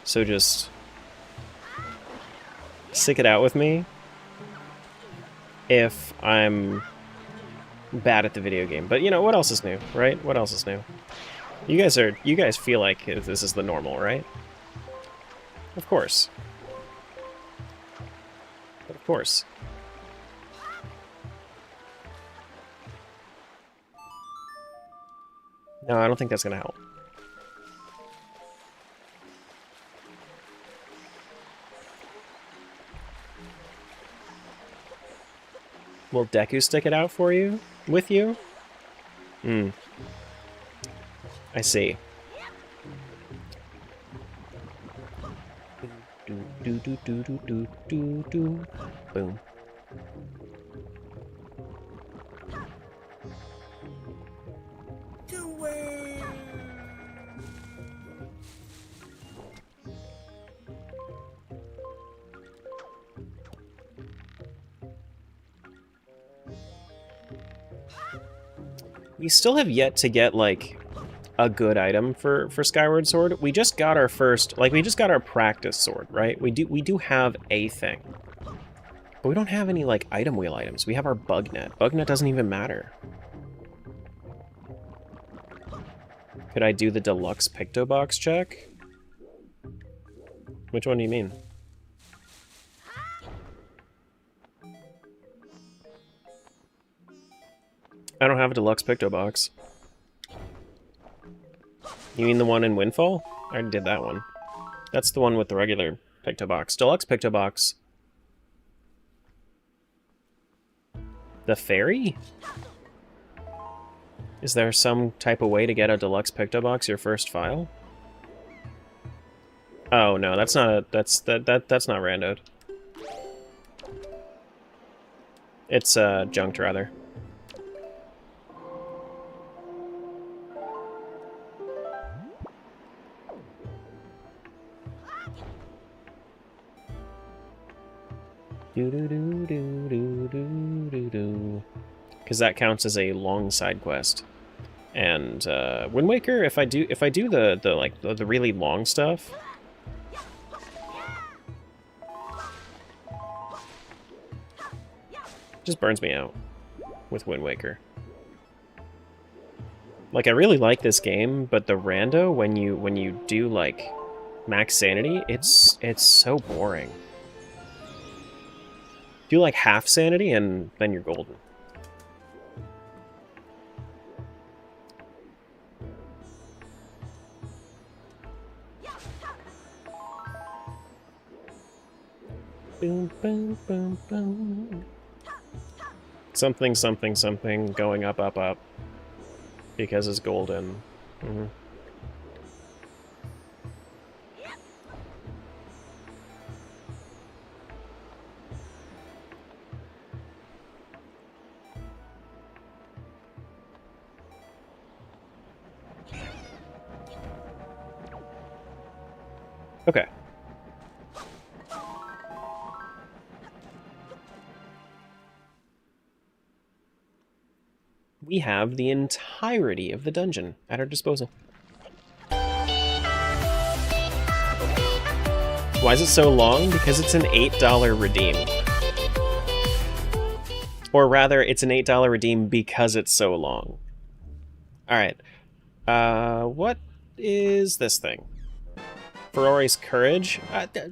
[SPEAKER 1] So just stick it out with me if I'm bad at the video game. But you know, what else is new, right? What else is new? You guys feel like this is the normal, right? Of course. Of course. No, I don't think that's gonna help. Will Deku stick it out for you? With you? Hmm. I see. Do do do do do do do do. Boom. We still have yet to get, like, a good item for Skyward Sword. We just got our first, like, we just got our practice sword, right? We do have a thing. But we don't have any, like, item wheel items. We have our bug net. Bug net doesn't even matter. Could I do the deluxe Picto Box check? Which one do you mean? I don't have a deluxe Picto Box. You mean the one in Windfall? I already did that one. That's the one with the regular Picto Box. Deluxe Picto Box. The fairy? Is there some type of way to get a deluxe Picto Box your first file? Oh no, that's not a that's not randoed. It's junked rather. Because that counts as a long side quest. And Wind Waker, if I do the really long stuff, just burns me out with Wind Waker. Like, I really like this game, but the rando, when you do like max sanity, it's so boring. Do like half sanity and then you're golden. Boom, boom, boom, boom. Something, something, something, going up, up, up. Because it's golden. Mm-hmm. Okay. we have the entirety of the dungeon at our disposal. Why is it so long? Because it's an $8 redeem. Or rather, it's an $8 redeem because it's so long. Alright. What is this thing? Ferrari's Courage?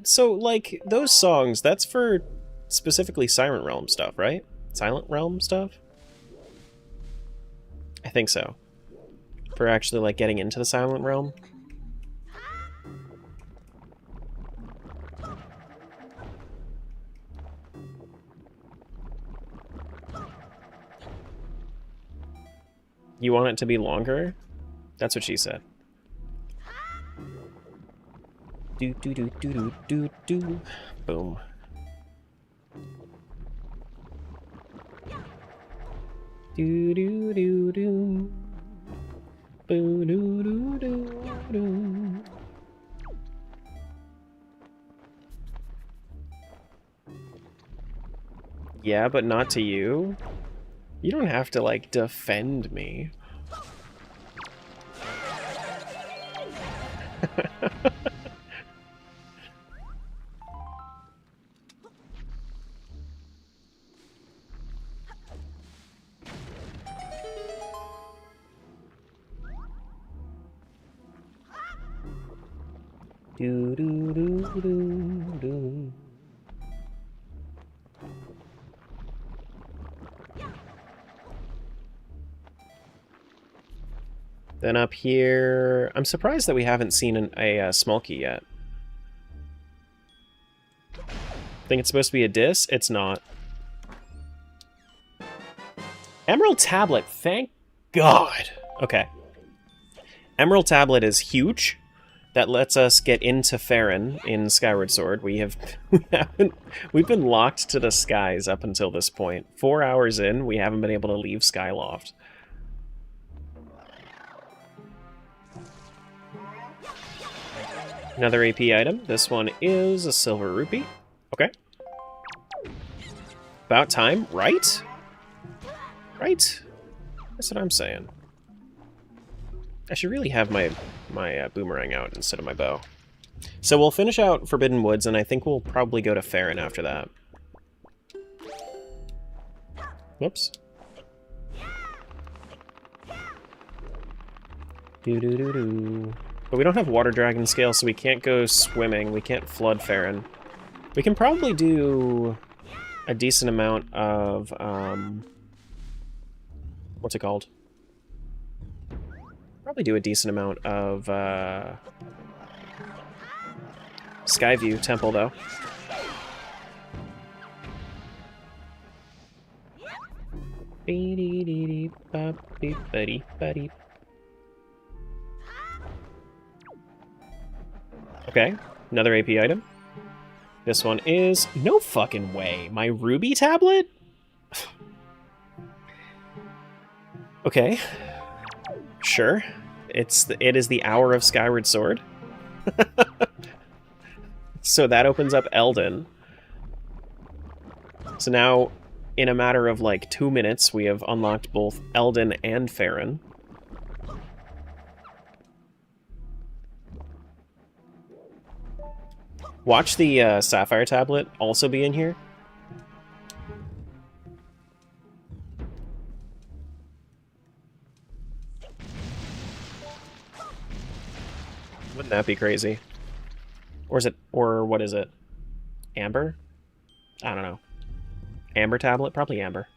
[SPEAKER 1] So, like, those songs, that's for specifically Silent Realm stuff, right? Silent Realm stuff? I think so. For actually, like, getting into the Silent Realm. You want it to be longer? That's what she said. Do do do do do do do. Boom. Do do do do. Boo do do do do. Yeah, but not to you. You don't have to, like, defend me. Do do do do do. Then up here, I'm surprised that we haven't seen a Smolky yet. Think it's supposed to be a Dis? It's not. Emerald Tablet, thank God. Okay. Emerald Tablet is huge. That lets us get into Farron in Skyward Sword. We've been locked to the skies up until this point. 4 hours in, we haven't been able to leave Skyloft. Another AP item. This one is a silver rupee. Okay. About time, right? Right? That's what I'm saying. I should really have my boomerang out instead of my bow. So we'll finish out Forbidden Woods, and I think we'll probably go to Farron after that. Whoops. Do-do-do-do. But we don't have Water Dragon Scale, so we can't go swimming. We can't flood Farron. We can probably do a decent amount of, what's it called? Probably do a decent amount of, Skyview Temple, though. Okay, another AP item. This one is... No fucking way! My Ruby Tablet? Okay. Sure. It is the Hour of Skyward Sword. So that opens up Eldin. So now, in a matter of like 2 minutes, we have unlocked both Eldin and Farron. Watch the Sapphire Tablet also be in here. Wouldn't that be crazy? Or is it, or what is it? Amber? I don't know. Amber Tablet? Probably Amber.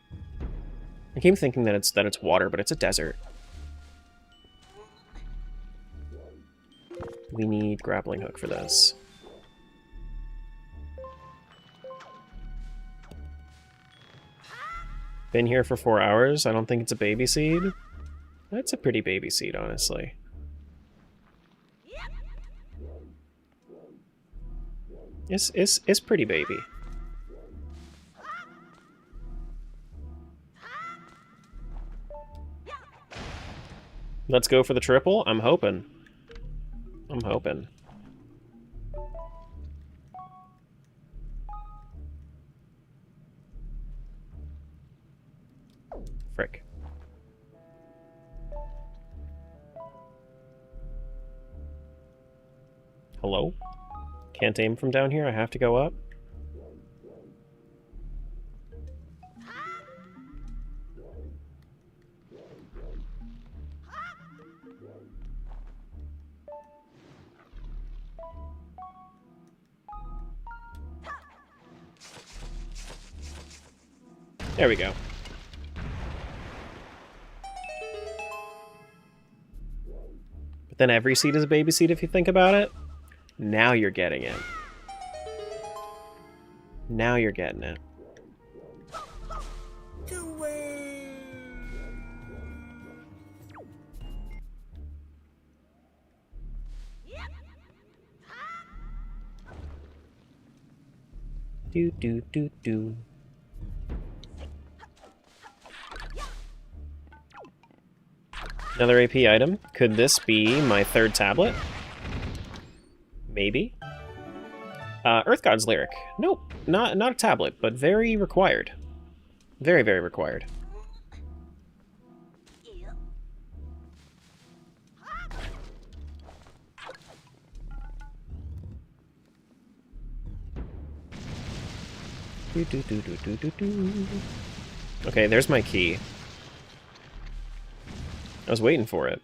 [SPEAKER 1] I keep thinking that it's water, but it's a desert. We need grappling hook for this. Been here for 4 hours. I don't think it's a baby seed. That's a pretty baby seed, honestly. It's pretty baby. Let's go for the triple? I'm hoping. I'm hoping. Frick. Hello? Can't aim from down here? I have to go up? There we go. But then every seat is a baby seat if you think about it. Now you're getting it. Now you're getting it. Do do do do. Another AP item. Could this be my third tablet? Maybe. Earth God's Lyric. Nope, not a tablet, but very required. Very, very required. Do, do, do, do, do, do, do. Okay, there's my key. I was waiting for it.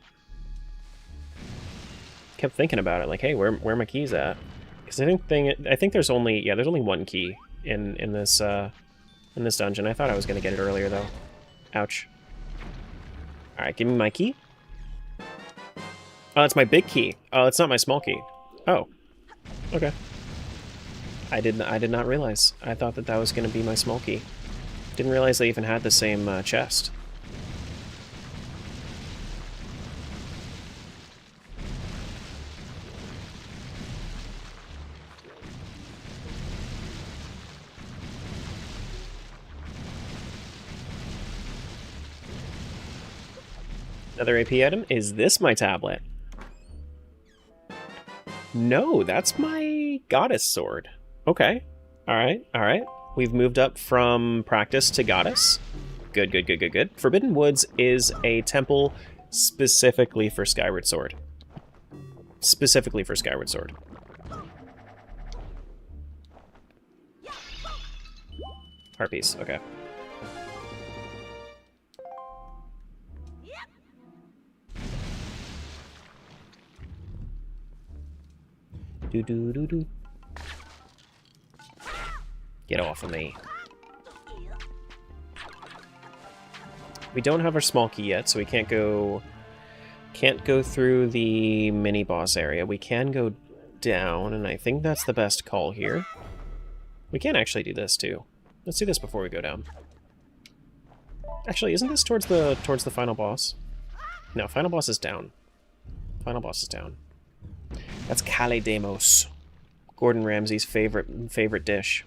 [SPEAKER 1] Kept thinking about it, like, hey, where are my keys at? Because I think there's only one key in this dungeon. I thought I was gonna get it earlier though. Ouch. All right, give me my key. Oh, it's my big key. Oh, it's not my small key. Oh, okay. I did not realize. I thought that was gonna be my small key. Didn't realize they even had the same chest. Another AP item. Is this my tablet? No, that's my goddess sword. Okay. Alright, alright. We've moved up from practice to goddess. Good, good, good, good, good. Forbidden Woods is a temple specifically for Skyward Sword. Specifically for Skyward Sword. Heart piece, okay. Do do do do. Get off of me. We don't have our small key yet, so we can't go through the mini boss area. We can go down, and I think that's the best call here. We can actually do this too. Let's do this before we go down. Actually, isn't this towards the final boss? No, final boss is down. Final boss is down. That's Calle Demos, Gordon Ramsay's favorite dish.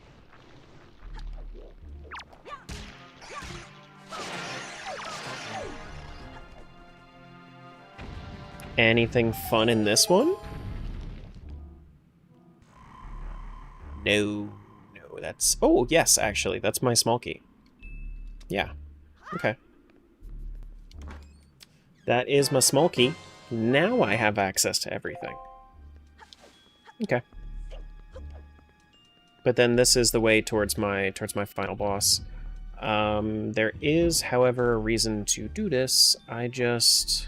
[SPEAKER 1] Anything fun in this one? No, that's... Oh, yes, actually, that's my small key. Yeah, okay. That is my small key. Now I have access to everything. Okay. But then this is the way towards my final boss. There is, however, a reason to do this. I just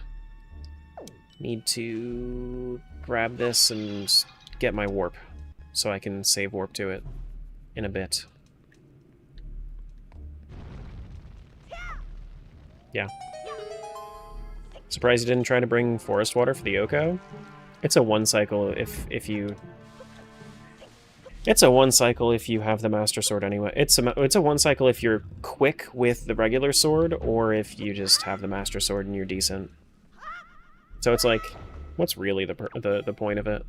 [SPEAKER 1] need to grab this and get my warp so I can save warp to it in a bit. Yeah. Surprised you didn't try to bring forest water for the Oko? It's a one cycle if you... It's a one cycle if you have the Master Sword anyway. It's a one cycle if you're quick with the regular sword, or if you just have the Master Sword and you're decent. So it's like, what's really the point of it?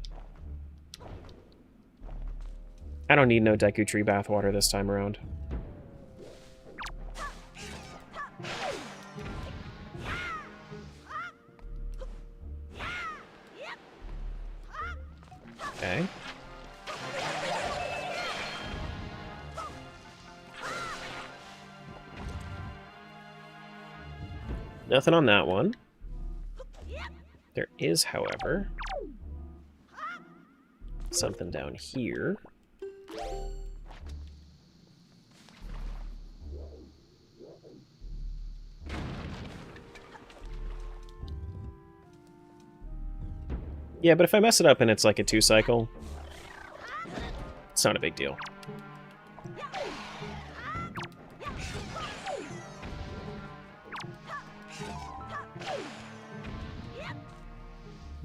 [SPEAKER 1] I don't need no Deku Tree bathwater this time around. Okay. Nothing on that one. There is, however... something down here. Yeah, but if I mess it up and it's like a 2-cycle, it's not a big deal.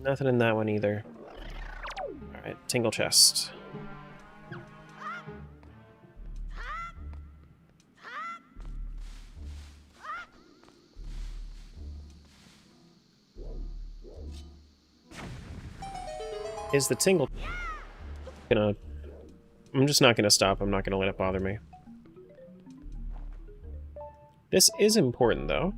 [SPEAKER 1] Nothing in that one either. Alright, Tingle Chest. Is the Tingle gonna... I'm just not gonna stop. I'm not gonna let it bother me. This is important, though.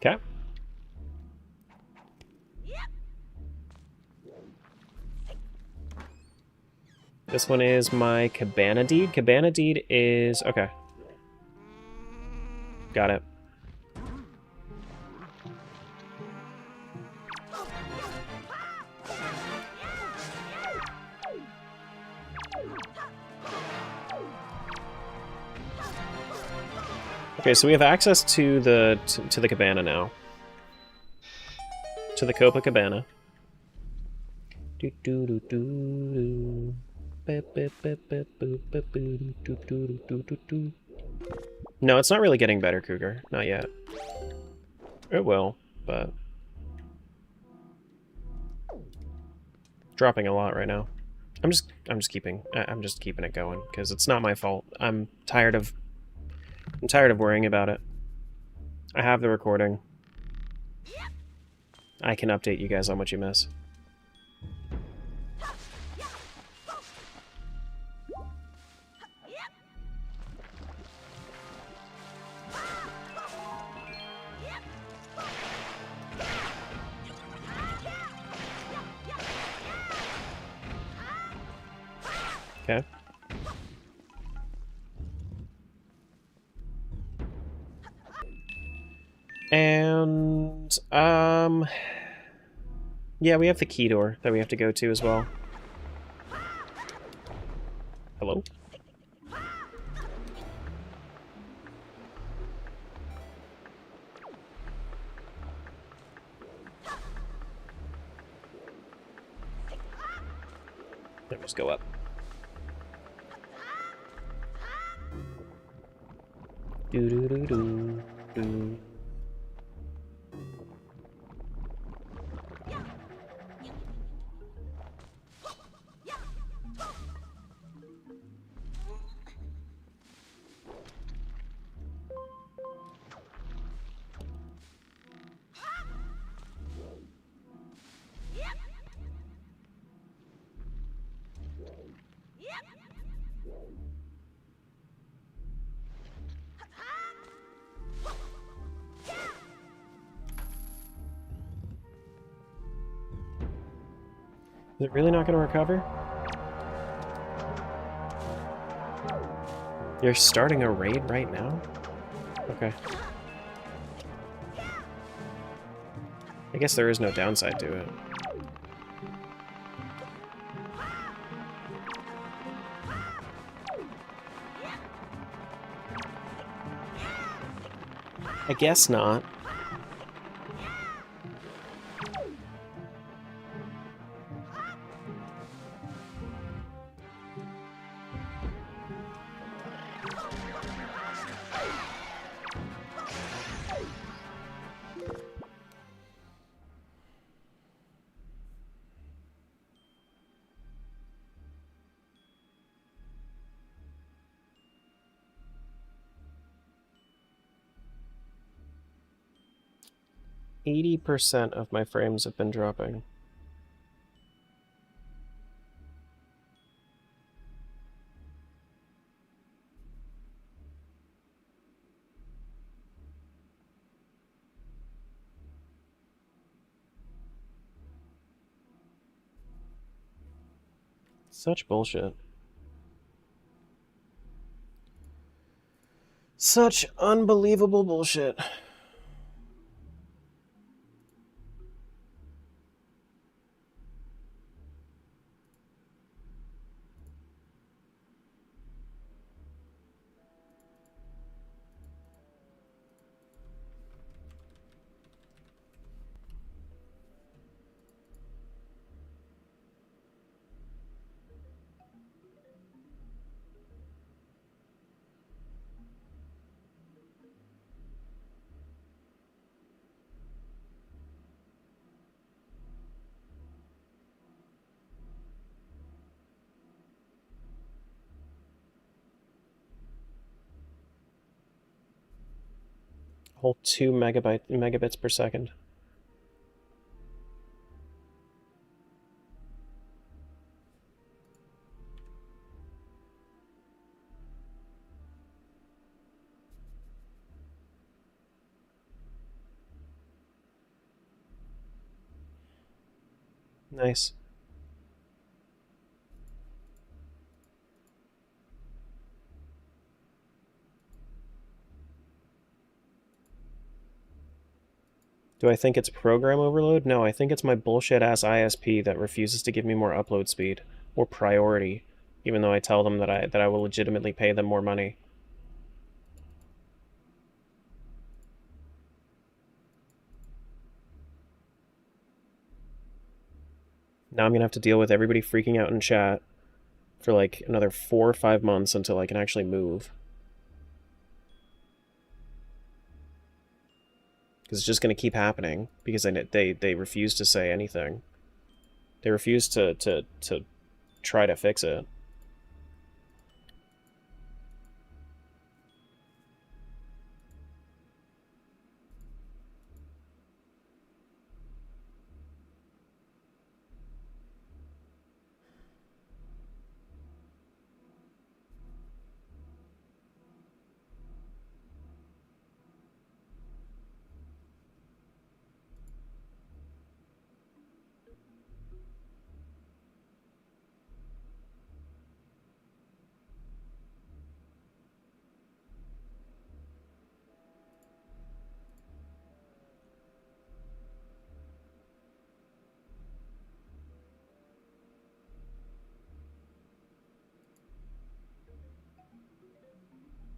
[SPEAKER 1] Okay. This one is my Cabana Deed. Cabana Deed is... okay. Got it. Okay, so we have access to the cabana now. To the Copacabana. No, it's not really getting better, Cougar. Not yet. It will, but dropping a lot right now. I'm just keeping it going because it's not my fault. I'm tired of worrying about it. I have the recording. I can update you guys on what you miss. Okay. And, yeah, we have the key door that we have to go to as well. Hello? Let's just go up. Do-do-do-do-do. Is it really not going to recover? You're starting a raid right now? Okay. I guess there is no downside to it. I guess not. %of my frames have been dropping. Such bullshit. Such unbelievable bullshit. Whole 2 megabits per second. Nice. Do I think it's program overload? No, I think it's my bullshit-ass ISP that refuses to give me more upload speed or priority, even though I tell them that I will legitimately pay them more money. Now I'm gonna have to deal with everybody freaking out in chat for like another 4 or 5 months until I can actually move. Because it's just going to keep happening because they refuse to say anything. They refuse to try to fix it.